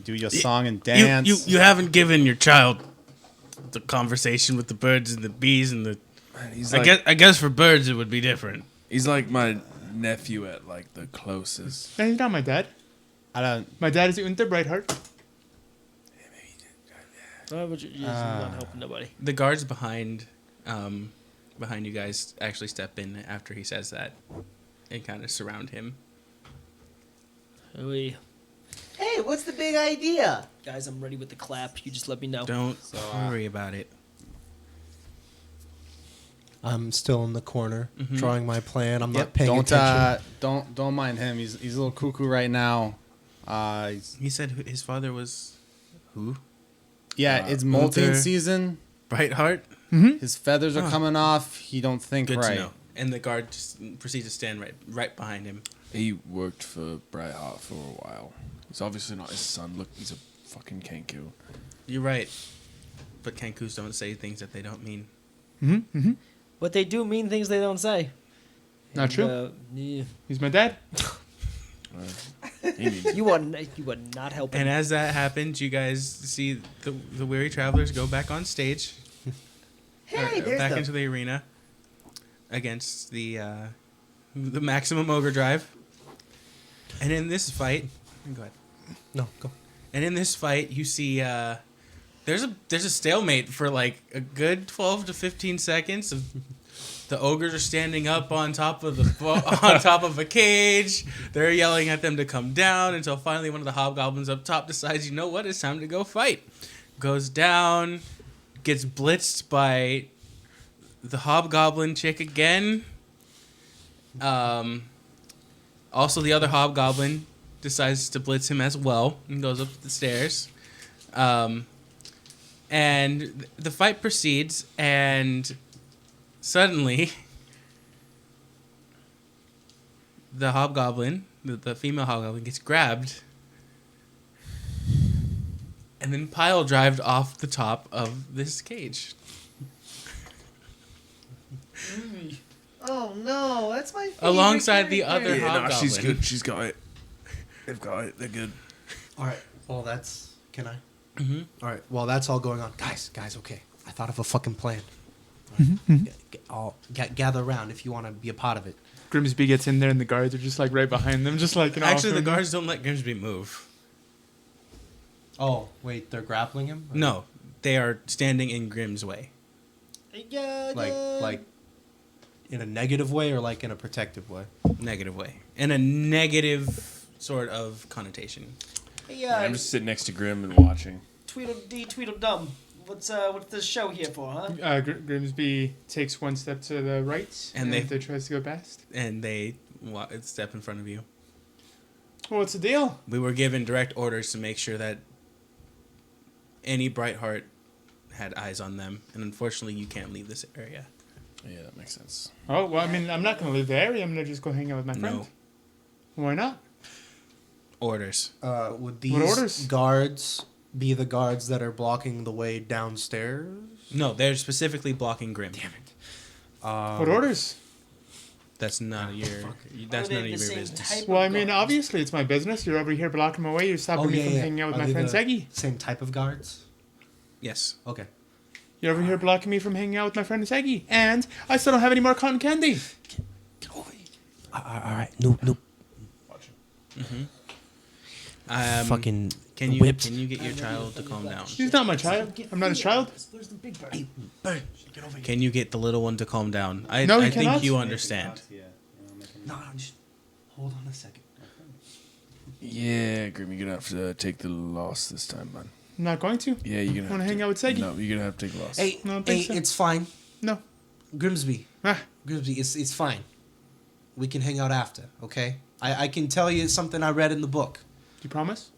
do your song and dance. You haven't given your child the conversation with the birds and the bees and the. He's I guess for birds it would be different. He's like my nephew at like the closest. No, he's not my dad. I don't. My dad is Unter Brightheart. Why would you're not helping nobody? The guards behind you guys actually step in after he says that and kind of surround him. Hey, Hey, what's the big idea? guys, I'm ready with the clap. You just let me know. Don't worry about it. I'm still in the corner drawing my plan. I'm not paying Don't attention. don't mind him. He's a little cuckoo right now. He said his father was who? It's molting Uther. season. Brightheart? His feathers are coming off. He don't think Good right. to know. And the guard just proceeds to stand right behind him. He worked for Brightheart for a while. He's obviously not his son. Look, he's a Fucking Kenku. You're right. But Kenkus don't say things that they don't mean. But they do mean things they don't say. Not true. Yeah. He's my dad. You are not helping. And as that happens, you guys see the weary travelers go back on stage. Hey, there's back the into the arena against the maximum ogre drive. And in this fight, go ahead. No, go. And in this fight, you see there's a stalemate for like a good 12 to 15 seconds. Of the ogres are standing up on top of a cage. They're yelling at them to come down until finally one of the hobgoblins up top decides, you know what, it's time to go fight. Goes down, gets blitzed by the hobgoblin chick again. Also, the other hobgoblin decides to blitz him as well and goes up the stairs. And the fight proceeds, and suddenly the hobgoblin, the female hobgoblin, gets grabbed and then pile drived off the top of this cage. Oh no, that's my favorite Alongside the character. other hobgoblin. she's good. She's got it. They've got it. They're good. All right. Well, that's. Can I? Mm-hmm. All right. While that's all going on, guys. Okay. I thought of a fucking plan. Gather around if you want to be a part of it. Grimsby gets in there, and the guards are just like right behind them, just like Actually, the guards don't let Grimsby move. Oh wait, they're grappling him. No, they are standing in Grim's way. Like in a negative way or like in a protective way. Negative way. In a negative sort of connotation. Yeah, I'm just sitting next to Grim and watching. Tweedledee, Tweedledum. What's this show here for, huh? Grimsby takes one step to the right, And they tries to go past. And they step in front of you. Well, what's the deal? We were given direct orders to make sure that any bright heart had eyes on them, and unfortunately, you can't leave this area. Yeah, that makes sense. Oh well, I mean, I'm not gonna leave the area. I'm gonna just go hang out with my friend. No Why not? orders. Would What these orders? guards be the guards that are blocking the way downstairs? No, they're specifically blocking Grim. Damn it. What orders? That's none of your. That's Are they none of your the same business. type Well, I of mean, guards? obviously it's my business. You're over here blocking my way. You're stopping me from hanging out with Are my they friend the 𝐵𝑠𝑒𝑔𝑠. Same type of guards? Yes. Okay. You're over here blocking me from hanging out with my friend 𝐵𝑒𝑔𝑠. And I still don't have any more cotton candy. Get over here. All right. No. Fucking Can you whipped. can you get your child to calm down? He's not my child. I'm not his child. Where's the big bird? Hey, Bird, get over here. Can you get the little one to calm down? I No, he think cannot. you understand. No, just hold on a second. Yeah, Grim, you're gonna have to take the loss this time, man. I'm not going to. Yeah, you're gonna Wanna have hang to. out with 𝐷𝑒𝑔𝑠? No, you're gonna have to take the loss. Hey, No, I don't think so. it's fine. No. Grimsby, Ah, it's fine. We can hang out after, okay? I can tell you something I read in the book. you promise?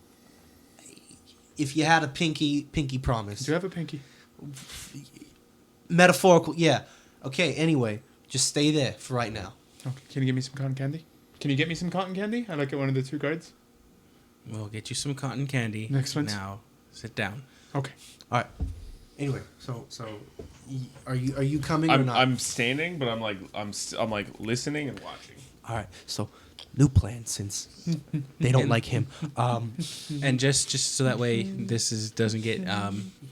If you had a pinky promise. Do you have a pinky? Metaphorical, yeah. Okay, anyway, just stay there for right now. Okay. Can you give me some cotton candy? Can you get me some cotton candy? I like it. One of the two guards. We'll get you some cotton candy. Excellent. Now, sit down. Okay. All right. Anyway, so are you coming or not? I'm standing, but I'm like listening and watching. All right. So new plan since they don't like him. And just so that way this doesn't get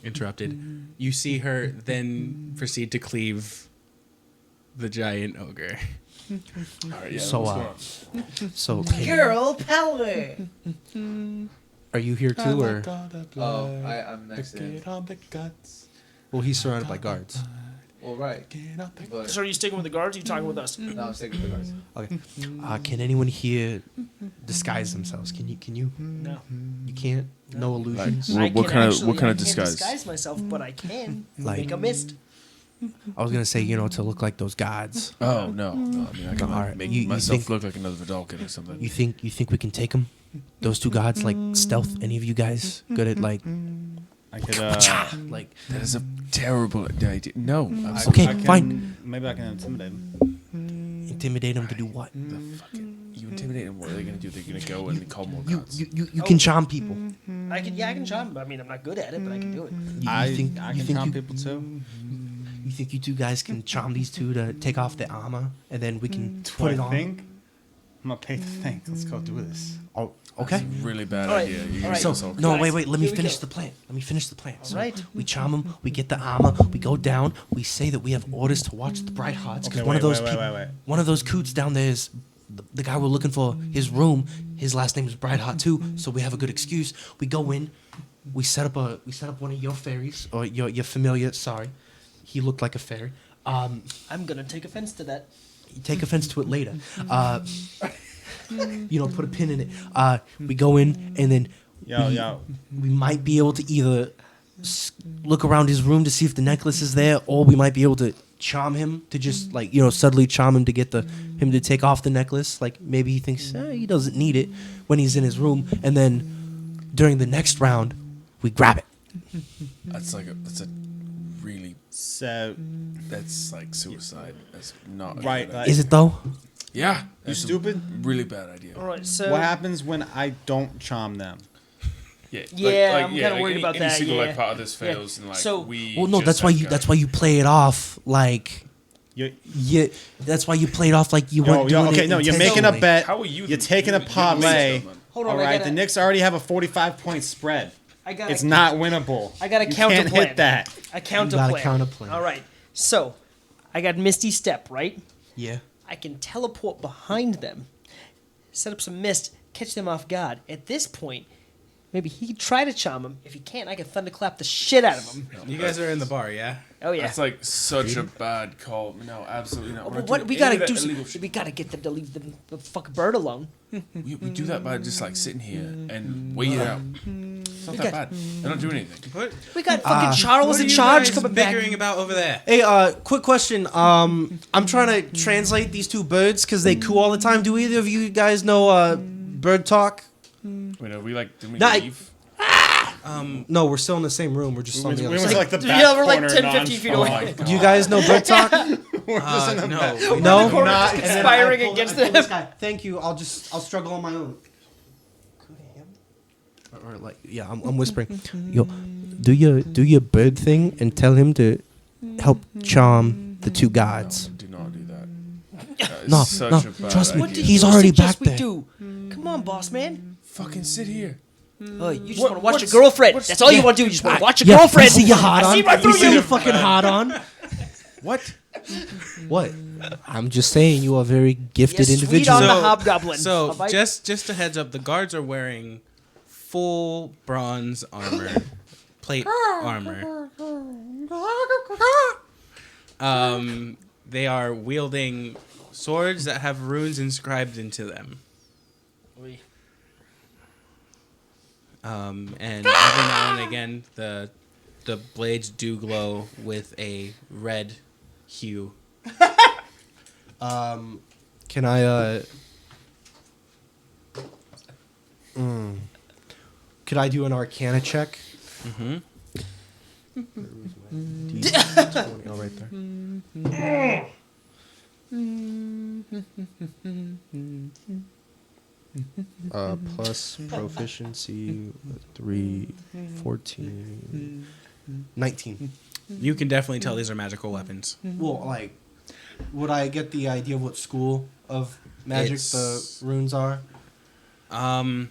interrupted, you see her then proceed to cleave the giant ogre. All right, yeah. So, what's going on? so Girl power. are you here too, or I'm next to him. Get on the guts. well, he's surrounded by guards. Well, right. Get on the But So are you sticking with the guards or are you talking with us? no, I'm sticking with the guards. Okay. Can anyone here disguise themselves? Can you? No. You can't. No illusions. Well, I what can kind of- actually- what kind of I can't disguise? disguise myself, but I can Like- make a mist. I was gonna say, to look like those gods. Oh no! I mean, I can All right. make You myself think- look like another 𝐷𝑒𝑐𝑠 or something. You think we can take them? Those two gods, like stealth. Any of you guys good at like I could. like? That is a terrible idea. No, I'm Okay, I can, fine. Maybe I can intimidate him. Intimidate them to do what? You intimidate them. What are they gonna do? They're gonna go and call more You gods. you can charm people. I can charm. I mean, I'm not good at it, but I can do it. I think can charm people too. You think you two guys can charm these two to take off their armor, and then we can What put I it on? think? I'm gonna pay to think. Let's go do this. Oh, okay. Really bad All right, idea. You're all gonna right. get So yourself no, Guys, wait. Let me here we finish go. the plan. Let me finish the plan. So right. we charm them. We get the armor. We go down. We say that we have orders to watch the bright hearts because Okay, one of wait, those wait, people, wait. one of those coots down there is the guy we're looking for. His room. His last name is Brightheart too. So we have a good excuse. We go in. We set up one of your fairies or your familiar. Sorry, he looked like a fairy. I'm gonna take offense to that. You take offense to it later. Put a pin in it. We go in and then we might be able to either look around his room to see if the necklace is there, or we might be able to charm him to just subtly charm him to get him to take off the necklace. Like maybe he thinks he doesn't need it when he's in his room, and then during the next round we grab it. That's a really So that's like suicide. That's not a right. good Like, idea. Is it though? Yeah, you that's a stupid? really bad idea. All right. So What happens when I don't charm them? Yeah, I'm kinda worried about any that, single yeah. like part of this Yeah. fails, and like So- we. Well, no. just That's why have you. to- That's why you play it off like. You, That's why you play it off like you weren't doing okay, it no, you're making a intentionally. bet. How are you? You're taking a you're parlay. wasting them. hold All on. right, the Knicks already have a 45-point spread. I got. It's not winnable. I got a You counter can't plan. hit that. A counter gotta plan. counter plan. All right. So, I got Misty Step, right? Yeah. I can teleport behind them, set up some mist, catch them off guard. At this point, maybe he can try to charm him. If he can't, I can thunderclap the shit out of him. You guys are in the bar, yeah? Oh yeah. That's like such a bad call. No, absolutely not. Oh, We're but not what doing we any gotta of that do? illegal shit. We gotta get them to leave the fucking bird alone. We do that by just like sitting here and wait it out. It's not that bad. They're not doing anything. What? We got fucking Charles What are in you charge guys coming back. bickering about over there? Hey, quick question. I'm trying to translate these two birds because they coo all the time. Do either of you guys know bird talk? Wait, are we like? Did we Nah, leave? No, we're still in the same room. We're just on the We other went side. to like the back Yeah, we're like corner 10, non- 15 feet Oh away. my god. Do you guys know bird talk? We're just in the No. back. No. Not- And then Conspiring I pull- against I pull them. this guy. Thank you. I'll struggle on my own. Or like, yeah, I'm whispering. Yo, do your bird thing and tell him to help charm the two gods. No, do not do that. That is No, such no, a bad trust me. What idea. did He's you already suggest back we there. do? Come on, boss man. Fucking sit here. Oh, you just What- want to watch your what's- girlfriend. what's- That's all you Yeah. want to do. You just want to watch your Yeah, girlfriend. I see you hot on. I see right You through see you. you fucking hot on. What? What? I'm just saying you are very gifted You're sweet individual. on the hobgoblin. So Have I- just a heads up, the guards are wearing full bronze armor, plate armor. They are wielding swords that have runes inscribed into them. And every now and again, the blades do glow with a red hue. Can I could I do an Arcana check? Mm-hmm. D20, oh, right there. Plus proficiency 3, 14, 19. You can definitely tell these are magical weapons. Well, like, would I get the idea of what school of magic It's- the runes are? I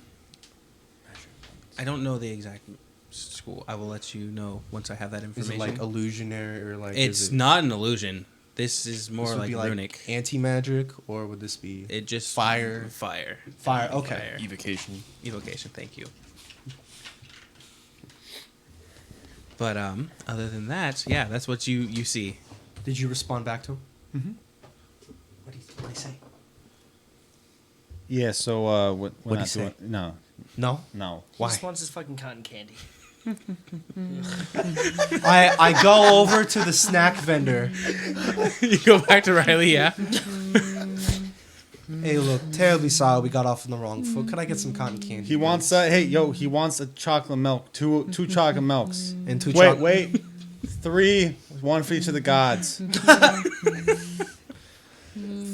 don't know the exact school. I will let you know once I have that Is information. it like illusionary or like? It's not an illusion. This is more this would like be runic. anti-magic, or would this be It just Fire. fire. fire? Okay. Fire. Evocation. Evocation. Thank you. But other than that, yeah, that's what you see. Did you respond back to him? Mm-hmm. What did he say? Yeah. So we're What'd not he say? doing. No. No. No. He Why? just wants his fucking cotton candy. I go over to the snack vendor. You go back to Riley, yeah. Hey, look, terribly sorry we got off on the wrong foot. Could I get some cotton candy? He wants he wants a chocolate milk. Two chocolate milks. and two Wait, chocolate. wait. 3, one for each of the gods.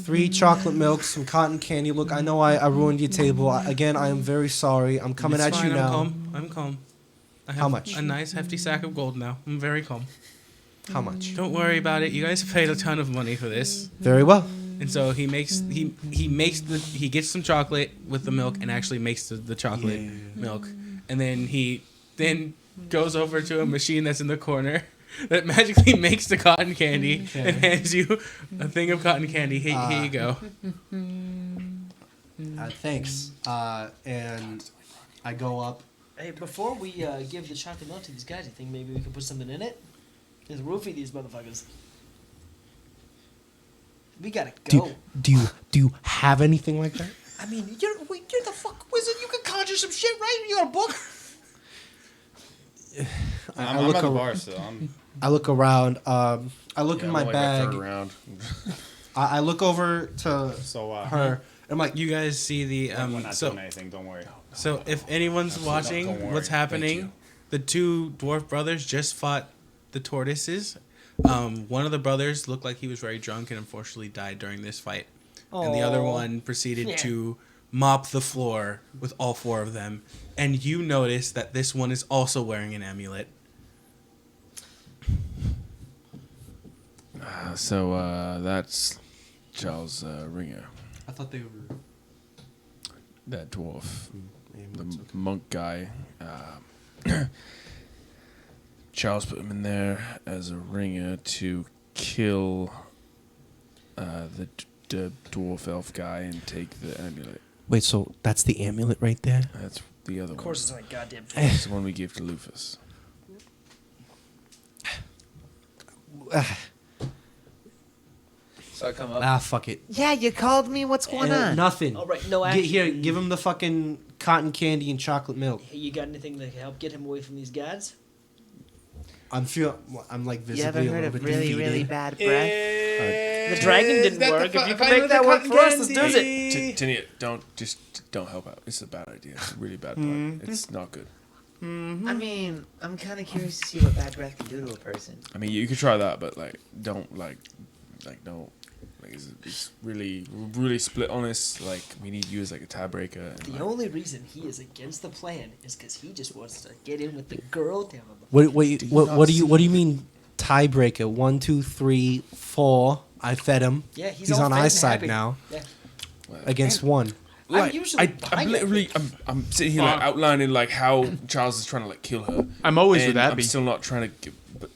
3 chocolate milk, some cotton candy. Look, I know I ruined your table. Again, I am very sorry. I'm coming It's at you fine, now. I'm calm. I have How much? A nice hefty sack of gold now. I'm very calm. How much? Don't worry about it. You guys paid a ton of money for this. Very well. And so he gets some chocolate with the milk and actually makes the chocolate milk. And then he goes over to a machine that's in the corner that magically makes the cotton candy and hands you a thing of cotton candy. Here you go. Thanks. And I go up. Hey, before we give the chocolate milk to these guys, you think maybe we could put something in it? Just roofie these motherfuckers. We gotta go. Do you have anything like that? I mean, you're the fuck wizard. You can conjure some shit, right? You got a book? I'm look at the ar- bar, so I look around. I look in I'm my like a bag. third round. I look over to so her. I'm like, You guys see the we're not doing anything. Don't worry. So if anyone's watching Don't worry. what's Thank happening, you. the 2 dwarf brothers just fought the tortoises. One of the brothers looked like he was very drunk and unfortunately died during this fight. And the other Aw. one proceeded Yeah. to mop the floor with all 4 of them. And you notice that this one is also wearing an amulet. So that's Charles Ringer, I thought they were. that dwarf, the monk guy. Charles put him in there as a ringer to kill the dwarf elf guy and take the amulet. Wait, so that's the amulet right there? That's the other Of course, one. it's not a goddamn. It's the one we gave to Lufus. So I come up. Fuck it. Yeah, you called me. What's going on? Nothing. All right, no Get action. here, give him the fucking cotton candy and chocolate milk. Hey, you got anything that can help get him away from these guys? I'm like You ever visibly a heard little of bit really, defeated. really bad breath? The dragon didn't work. If you can make that work for us, let's do it. Tinia, don't help out. It's a bad idea. It's a really bad plan. It's not good. I mean, I'm kind of curious to see what bad breath can do to a person. I mean, you could try that, but don't don't. It's really split on us. Like, we need you as like a tiebreaker. And, The only reason he is against the plan is because he just wants to get in with the girl down on the. What do you mean tiebreaker? 1, 2, 3, 4. I fed him. Yeah, he's He's all on fed our and side happy. now. Yeah. Against 1. I'm usually I'm literally, I'm sitting here like outlining like how Charles is trying to like kill her. I'm always with and I'm Abby. still not trying to get. But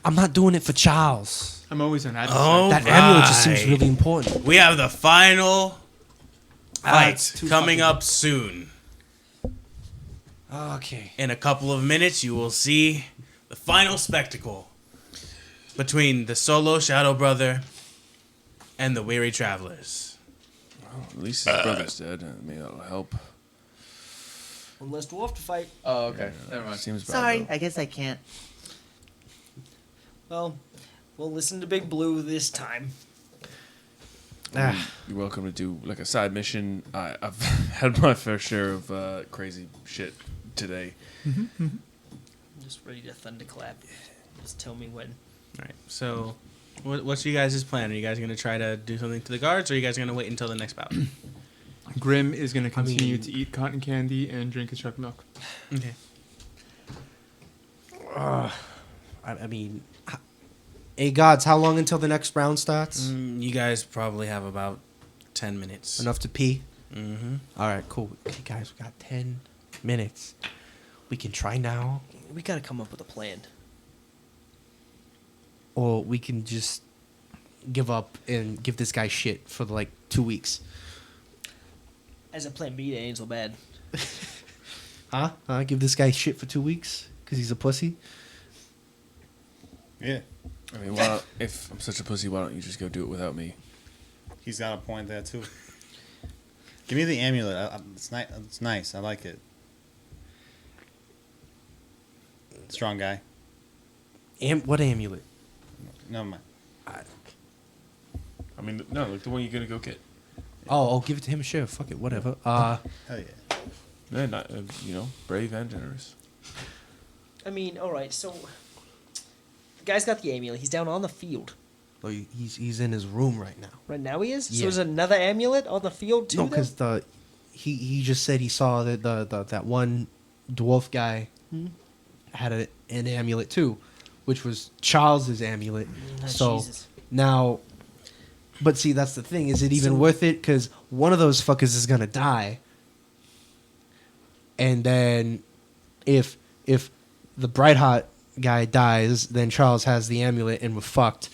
I'm not doing it for Charles. I'm always on Abby's Oh, side. That amulet just seems really important. We have the final fight it's too coming fucking- up soon. Okay. In a couple of minutes, you will see the final spectacle between the solo Shadow Brother and the Weary Travelers. at least his brother's dead. Maybe that'll help. One less dwarf to fight. Oh, okay. Never mind. Seems bad. Sorry, though. I guess I can't. Well, we'll listen to Big Blue this time. You're welcome to do like a side mission. I've had my fair share of crazy shit today. I'm just ready to thunderclap. Just tell me when. All right. So, what's you guys' plan? Are you guys going to try to do something to the guards, or are you guys going to wait until the next bout? Grim is going to continue mean- to eat cotton candy and drink his chocolate milk. Okay. I mean, hey gods, how long until the next round starts? You guys probably have about 10 minutes. Enough to pee? Mm-hmm. All right, cool. Okay, guys, we got 10 minutes. We can try now, We gotta come up with a plan. or we can just give up and give this guy shit for like 2 weeks. As a plan B, it ain't so bad. Huh? Give this guy shit for 2 weeks because he's a pussy? Yeah, I mean, why don't, if I'm such a pussy, why don't you just go do it without me? he's got a point there too. Give me the amulet. It's nice. It's nice. I like it. Strong guy. What amulet? Never mind. I mean, no, like the one you're gonna go get. Oh, I'll give it to him. Sure, fuck it, whatever. Hell yeah. No, not brave and generous. I mean, alright, so. The guy's got the amulet. He's down on the field. Like, he's in his room right now. Right now he is. So Yeah. there's another amulet on the field too. No, then? because he just said he saw that one dwarf guy had an amulet too, which was Charles's amulet. So Jesus. now, but see, that's the thing. Is it even worth it? Because one of those fuckers is gonna die, and then if the Brightheart guy dies, then Charles has the amulet and we're fucked.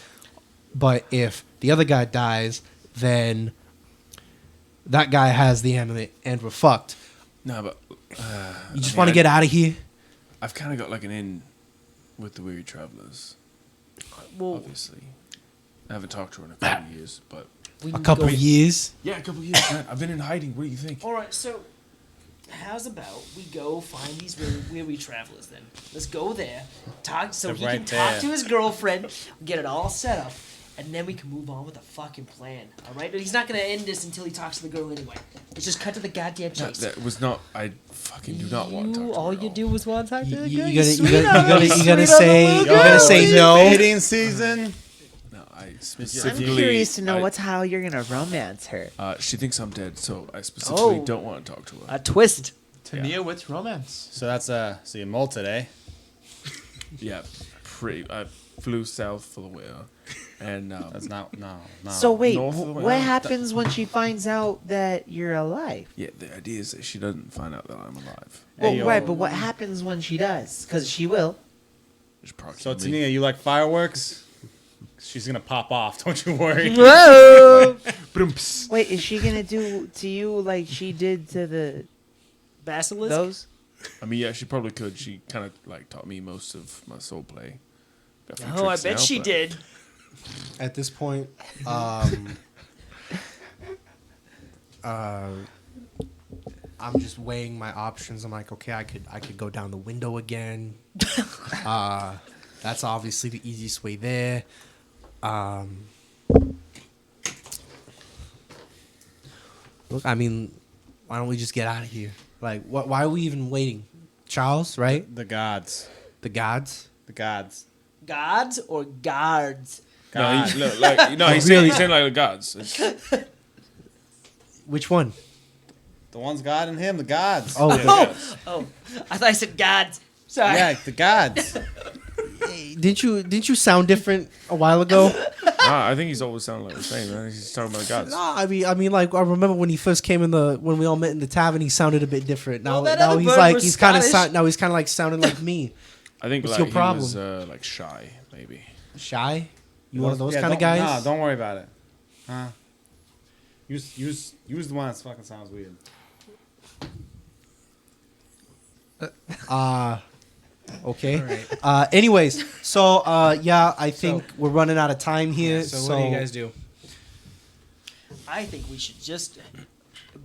But if the other guy dies, then that guy has the amulet and we're fucked. No, but You just want to get out of here? I've kind of got like an in with the Weary Travelers. Well, Obviously, I haven't talked to her in a couple of years, but we A can couple go- years? yeah, a couple of years. Man. I've been in hiding. What do you think? All right, so how's about we go find these weary travelers then? Let's go there, talk so They're he right can talk there. to his girlfriend, get it all set up, and then we can move on with a fucking plan. All right? He's not gonna end this until he talks to the girl anyway. Let's just cut to the goddamn No, chase. that was not. I fucking do not want to talk to her all at you do was want to talk to the girl. You gotta say no. Dating season. No, I I'm specifically. curious to know I- how you're gonna romance her. She thinks I'm dead, so I specifically Oh. don't want to talk to her. A twist. Tania, what's romance? So that's so you molted, eh? Yeah, I flew south for the winter, and That's not no. So wait, North of the what Wales. happens when she finds out that you're alive? yeah, the idea is that she doesn't find out that I'm alive. Well, Hey, yo. right, but what happens when she does? Because she will. Just proxy So me. Tania, you like fireworks? She's gonna pop off. Don't you worry. Whoa! Wait, is she gonna do to you like she did to the Basilisk. those? I mean, yeah, she probably could. She kind of like taught me most of my soul play. Got a few Oh, I tricks bet now, she but- did. At this point, I'm just weighing my options. I'm like, okay, I could go down the window again. That's obviously the easiest way there. Look, I mean, why don't we just get out of here? Like, why are we even waiting? Charles, right? The gods. The gods. The gods. Gods or guards? No, God. he, look, like no, he's saying like the gods. It's- Which one? The one's God and him. The gods. Oh, yeah, the- the gods. Oh, I thought I said gods. Sorry. Yeah, the gods. didn't you sound different a while ago? Nah, I think he's always sounded like the same. Man. He's talking about the gods. No, I mean, like I remember when he first came when we all met in the tavern, he sounded a bit different. Now, Well, that now other he's bird like was he's kind of Scottish. now he's kind of like sounding like me. I think What's like your problem? he was like shy, maybe. Shy, you one of those Yeah, kind of don't- guys? Nah, don't worry about it. Huh? Use the one that fucking sounds weird. Okay. Anyways, so yeah, I think we're running out of time here. So what do you guys do? I think we should just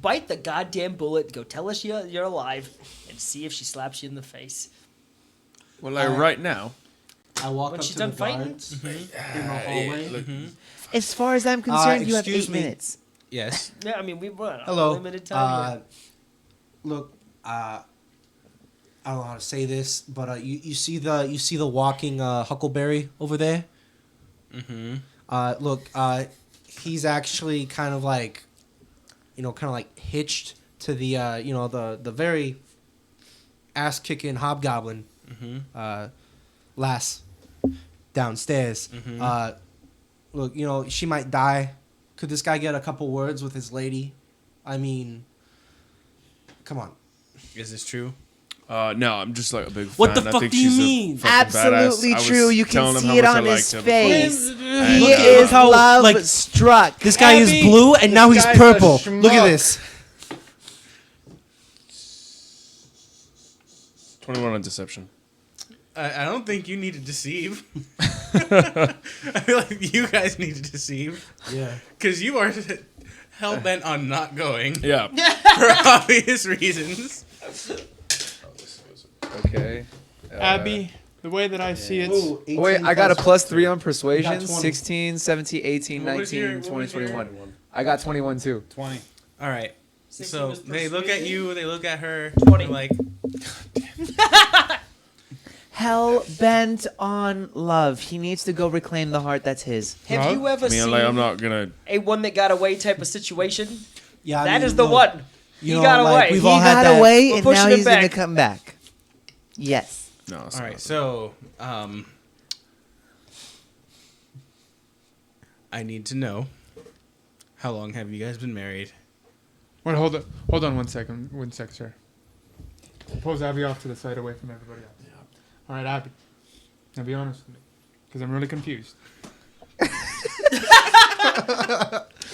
bite the goddamn bullet, go tell us you're alive, and see if she slaps you in the face. Well, like right now. I walk When up she's to done the fighting? guards in the hallway. Look, As far as I'm concerned, you have excuse 8 me. minutes. Yes. Yeah, I mean, we run a Hello. limited time. Look, I don't know how to say this, but you see the walking huckleberry over there. Mm-hmm. Look, he's actually kind of like hitched to the the very ass kicking hobgoblin lass downstairs. Look, she might die. Could this guy get a couple words with his lady? I mean, come on. Is this true? no, I'm just like a big fan. What the I fuck think do you she's a mean? fucking Absolutely badass. I was true. You can telling him see how it much I on his liked him. face. And, He is how, love like, struck. This guy is Abby, blue and now he's guy's a purple. Look at schmuck. this. 21 on deception. I don't think you need to deceive. I feel like you guys need to deceive. Yeah. Because you are hell bent on not going Yeah. for obvious reasons. Okay. Abby, the way that I see it, Wait, I got a +3 on persuasion. You got 20. 16, 17, 18, What was 19, your- 20, what was your- 21. I got 21 too. 20. All right. 16 So was they look at persuasion? you, they look at her. 20. They're like, hell bent on love. He needs to go reclaim the heart that's his. Have you ever I mean, seen like, I'm not gonna. a one that got away type of situation? Yeah, That is the one. You He know, got like, away. we've He all had got that. away, We're and now pushing him he's gonna back. come back. Yes. No. It's All right, not. so I need to know, how long have you guys been married? Wait, hold on 1 second. 1 sec, sir. Pose Abby off to the side away from everybody else. All right, Abby. Now be honest with me, because I'm really confused.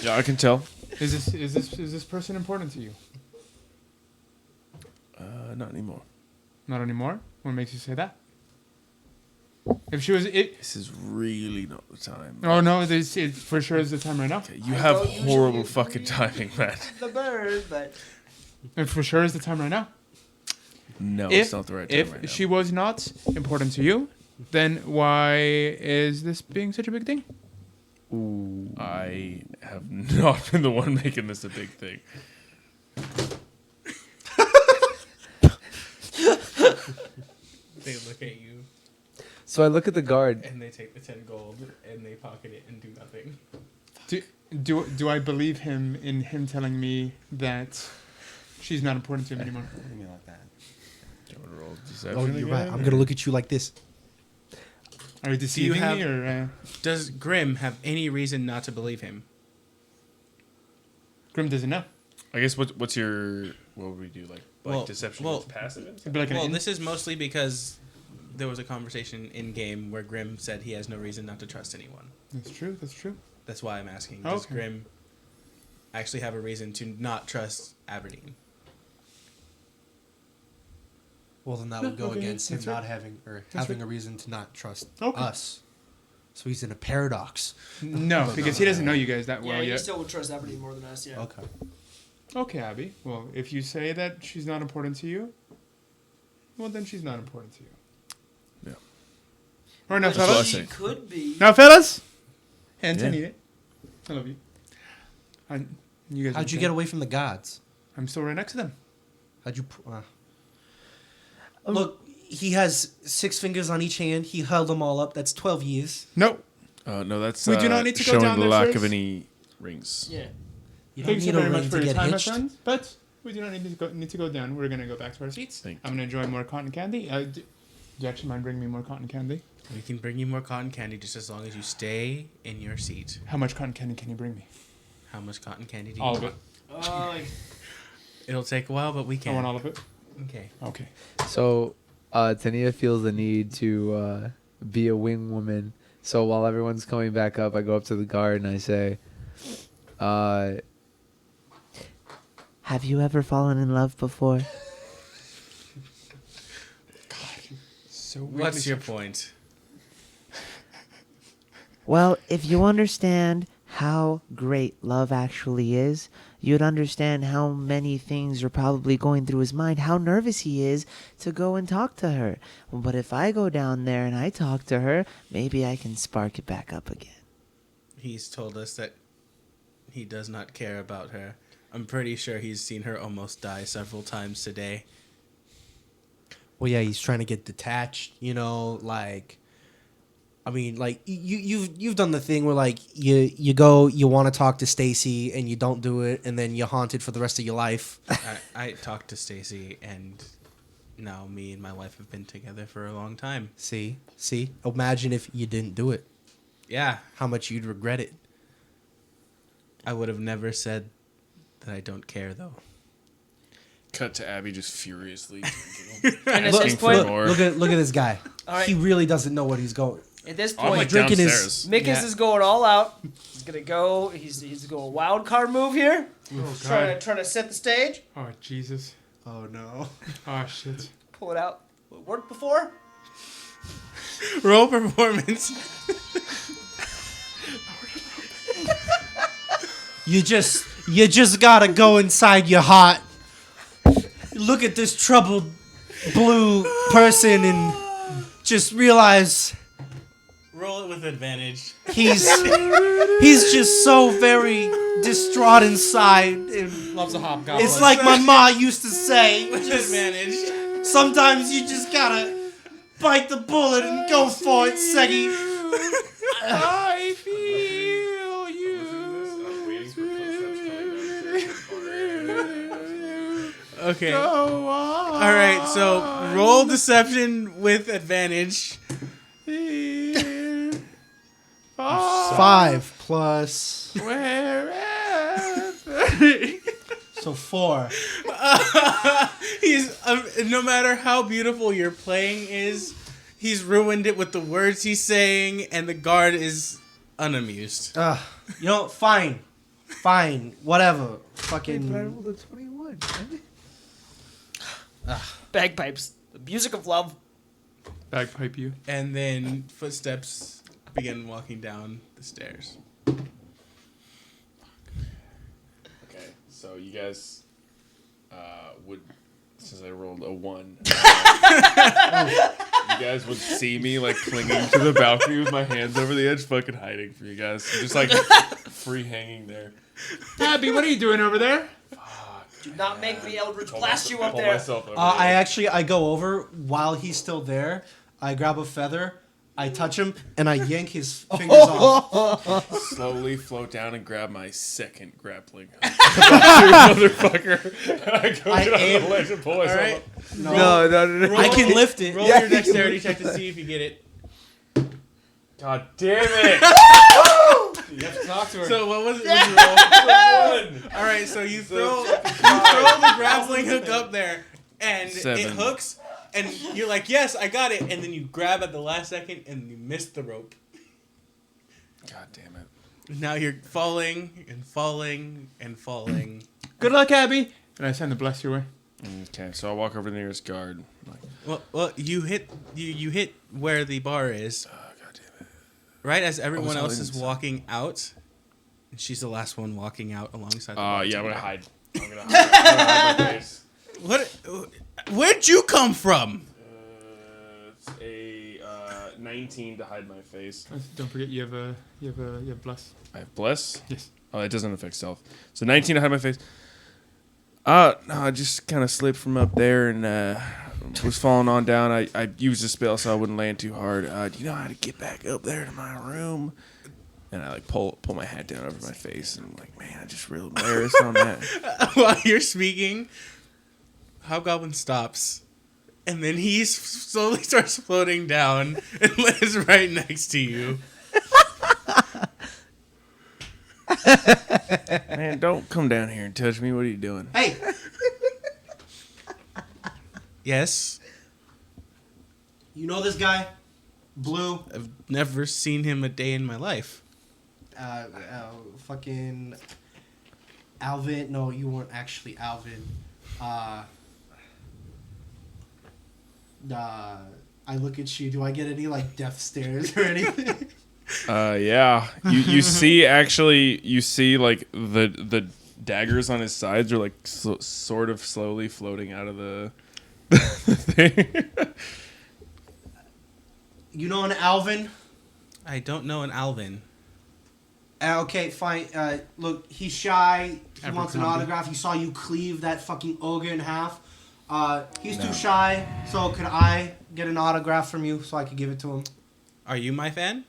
Yeah, I can tell. Is this person important to you? Not anymore. Not anymore. What makes you say that? If she was it. This is really not the time. Oh no, this it for sure is the time right now. Okay, you have horrible fucking timing, man. The bird, but It for sure is the time right now. No, it's not the right time If right now. she was not important to you, then why is this being such a big thing? Ooh. I have not been the one making this a big thing. They look at you So I look at the guard. and they take the 10 gold and they pocket it and do nothing. Do I believe him in him telling me that she's not important to him anymore? What do you mean like that? Do you want to roll deception Oh, you're again, right. I'm or- gonna look at you like this. Are you deceiving have- me or Does Grim have any reason not to believe him? Grim doesn't know? I guess what's your what would we do like Well- deception well- with passive? It'd be like Well, an this is mostly because there was a conversation in game where Grim said he has no reason not to trust anyone. That's true. That's true. That's why I'm asking. Does Okay. Grim actually have a reason to not trust Aberdeen? Well, then that would go Okay, against him that's right. not having or That's having a reason to not trust Okay. us. So he's in a paradox. No, because he doesn't know you guys that yeah, well you yet. still would trust Aberdeen more than us. Yeah. Okay. Okay, Abby. Well, if you say that she's not important to you, well, then she's not important to you. Yeah. All right, now, what I fellas. say. Could be. Now, fellas. Hands, I Yeah. need it. I love you. You guys. How'd you okay? get away from the gods? I'm still right next to them. How'd you? Look, he has 6 fingers on each hand. He held them all up. That's 12 years. No. No, that's We do not need to go showing down the there, lack sirs. of any rings. Yeah. You don't Thanks so need a very much ring for to your get time, my hitched. friends. But we do not need to go down. We're gonna go back to our seats. Thank I'm gonna enjoy more cotton candy. Do you actually mind bringing me more cotton candy? We can bring you more cotton candy just as long as you stay in your seat. How much cotton candy can you bring me? How much cotton candy do you All of want? it. Oh, It'll take a while, but we I can. want all of it. Okay. Okay. So Tania feels the need to be a wing woman. So while everyone's coming back up, I go up to the guard and I say, Have you ever fallen in love before? So What's your point? Well, if you understand how great love actually is, you'd understand how many things are probably going through his mind, how nervous he is to go and talk to her. But if I go down there and I talk to her, maybe I can spark it back up again. He's told us that he does not care about her. I'm pretty sure he's seen her almost die several times today. Well, yeah, he's trying to get detached. You know, like, I mean, like you've done the thing where like you go, you want to talk to Stacy and you don't do it, and then you're haunted for the rest of your life. I talked to Stacy, and now me and my wife have been together for a long time. See, imagine if you didn't do it. Yeah, How much you'd regret it. I would have never said that I don't care, though. Cut to Abby just furiously drinking. And at Look, this point, more. look at this guy. All right. He really doesn't know what he's going. at this I'm point, like drinking his- downstairs. Mickens Yeah. is going all out. He's gonna go. He's going a wild card move here. Oh, Trying to set the stage. Oh, Jesus. Oh no. Oh, shit. Pull it out. What worked before? Roll performance. You just gotta go inside your heart. Look at this troubled blue person and just realize Roll it with advantage. he's just so very distraught inside. And Loves a hobgoblin. it's like my ma used to say. With Just, advantage. sometimes you just gotta Bite the bullet and go for it, Seggy. I feel you. Okay. All right. So roll deception with advantage. 5 plus. So 4. He's no matter how beautiful your playing is, he's ruined it with the words he's saying, and the guard is unamused. You know, fine, whatever. Fucking. rolled a 21. Bagpipes. The music of love. Bagpipe you. And then footsteps begin walking down the stairs. Okay, so you guys would, since I rolled a 1, you guys would see me like clinging to the balcony with my hands over the edge, fucking hiding from you guys. I'm just like free hanging there. Abby, what are you doing over there? Do not make me Eldritch Pull blast you up pull there. myself over I go over while he's still there. I grab a feather. I touch him and I yank his fingers off. slowly float down and grab my second grappling hook. Motherfucker. I go I get on aim- the ledge and pull myself Alright. up. No. I can lift it. Roll Yeah, your dexterity check to see if you get it. God damn it! You have to talk to her. So what was it? What'd you roll? All right, so you throw the grappling hook up there, and 7. it hooks, and you're like, "Yes, I got it," and then you grab at the last second, and you miss the rope. God damn it. Now you're falling and falling and falling. Good luck, Abby. And I send the bless your way. Okay, so I walk over to the nearest guard. Like, Well, you hit where the bar is, oh, God damn it. right as everyone Oh, else so is inside. walking out. And she's the last one walking out alongside. The Yeah, I'm bartender. gonna hide. I'm gonna hide my face. What? Where'd you come from? It's a 19 to hide my face. Don't forget you have bless. I have bless. Yes. Oh, it doesn't affect stealth. So 19 to hide my face. No, I just kind of slipped from up there and was falling on down. I used a spell so I wouldn't land too hard. Do you know how to get back up there to my room? And I like pull my hat down over my face and I'm like, man, I just real embarrassed on that. While you're speaking, Hobgoblin stops, and then he slowly starts floating down and lands right next to you. Man, don't come down here and touch me. What are you doing? Hey, Yes, you know this guy, Blue. I've never seen him a day in my life. Fucking Alvin. No, you weren't actually Alvin. I look at you. Do I get any like death stares or anything? Yeah. You see like the daggers on his sides are like sort of slowly floating out of the thing. You know an Alvin? I don't know an Alvin. Okay, fine. Look, he's shy. He wants an Abercrombie. autograph. He saw you cleave that fucking ogre in half. He's too shy. So could I get an autograph from you so I could give it to him? Are you my fan?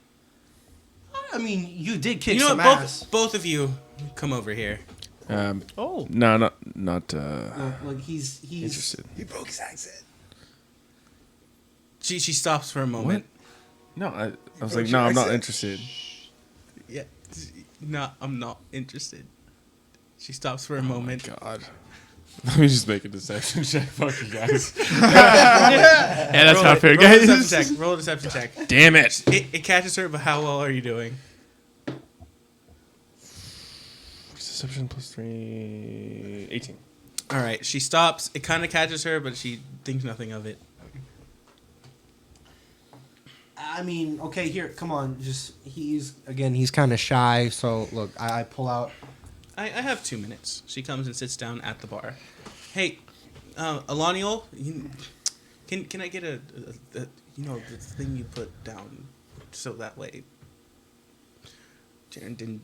I mean, you did kick You know some what? ass. Both of you come over here. Oh. No, not Look, he's interested. He broke his accent. She stops for a moment. No, I was like, no, I'm not interested. Yeah. No, I'm not interested. She stops for a Oh my moment. God. Let me just make a deception check. Fuck you guys. Yeah, that's Roll not it. fair, Roll a guys. deception check. Roll a deception check. Damn it. It catches her, but how well are you doing? Deception plus 3... 18. All right. She stops. It kind of catches her, but she thinks nothing of it. I mean, okay, here, come on. He's kind of shy. So look, I pull out. I have 2 minutes. She comes and sits down at the bar. Hey, Alaniel, can I get a the thing you put down so that way.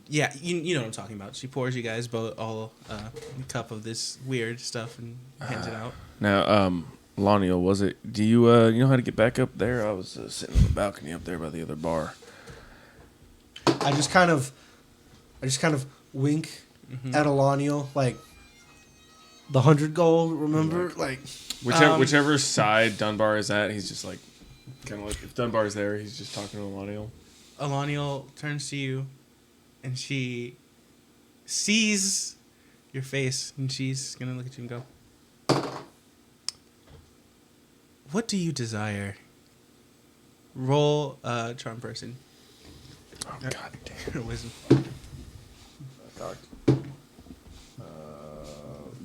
Yeah, you know what I'm talking about. She pours you guys both all a cup of this weird stuff and hands it out. Now, Laniel, was it? Do you you know how to get back up there? I was sitting on the balcony up there by the other bar. I just kind of wink at Alaniel, like the 100 goal. Remember, like Whichever side Dunbar is at, he's just like kind of like if Dunbar is there, he's just talking to Laniel. Alaniel turns to you, and she sees your face, and she's gonna look at you and go, "What do you desire?" Roll charm person. Oh god damn. Wisdom.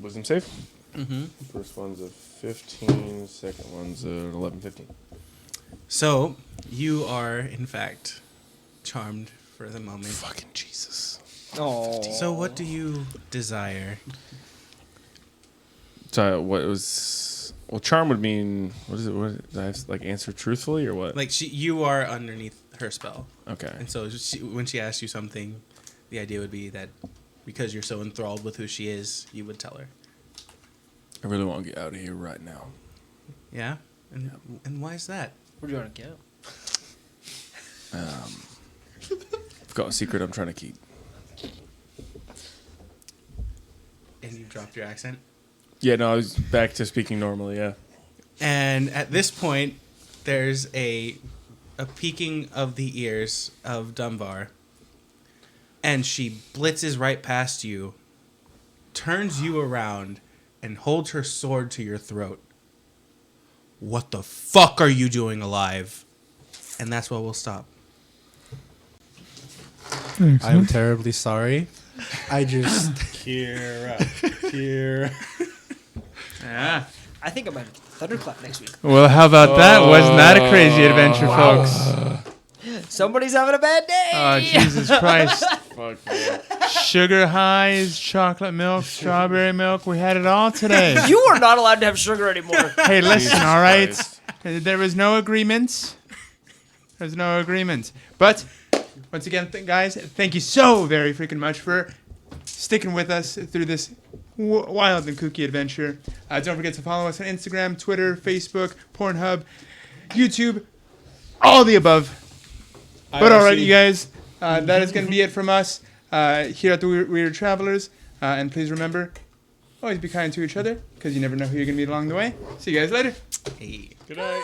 Wisdom save. Mm-hmm. First one's a 15. Second one's an 11, 15. So you are, in fact, charmed for the moment. Fucking Jesus. Oh. So what do you desire? So what was? Well, charm would mean what is it? What do I have to, like answer truthfully or what? Like you are underneath her spell, Okay. and so when she asks you something, the idea would be that because you're so enthralled with who she is, you would tell her. I really want to get out of here right now. Yeah, and why is that? Where do you want to go? I've got a secret I'm trying to keep. And you dropped your accent. Yeah, no, I was back to speaking normally. Yeah. And at this point, there's a peeking of the ears of Dunbar, and she blitzes right past you, turns you around, and holds her sword to your throat. What the fuck are you doing alive? And that's where we'll stop. I'm terribly sorry. I just Kira. Yeah. I think I'm at Thunderclap next week. Well, how about that? Wasn't that a crazy adventure, folks? Somebody's having a bad day. Oh, Jesus Christ. Fuck yeah. Sugar highs, chocolate milk, strawberry milk. We had it all today. You are not allowed to have sugar anymore. Hey, listen, Jesus all right? Christ. There was no agreement. There's no agreement. But, once again, guys, thank you so very freaking much for sticking with us through this wild and kooky adventure. Don't forget to follow us on Instagram, Twitter, Facebook, Pornhub, YouTube, all the above. But all right, you guys, that is going to be it from us here at the Weird Travelers. And please remember, always be kind to each other, because you never know who you're going to meet along the way. See you guys later. Hey. Good night.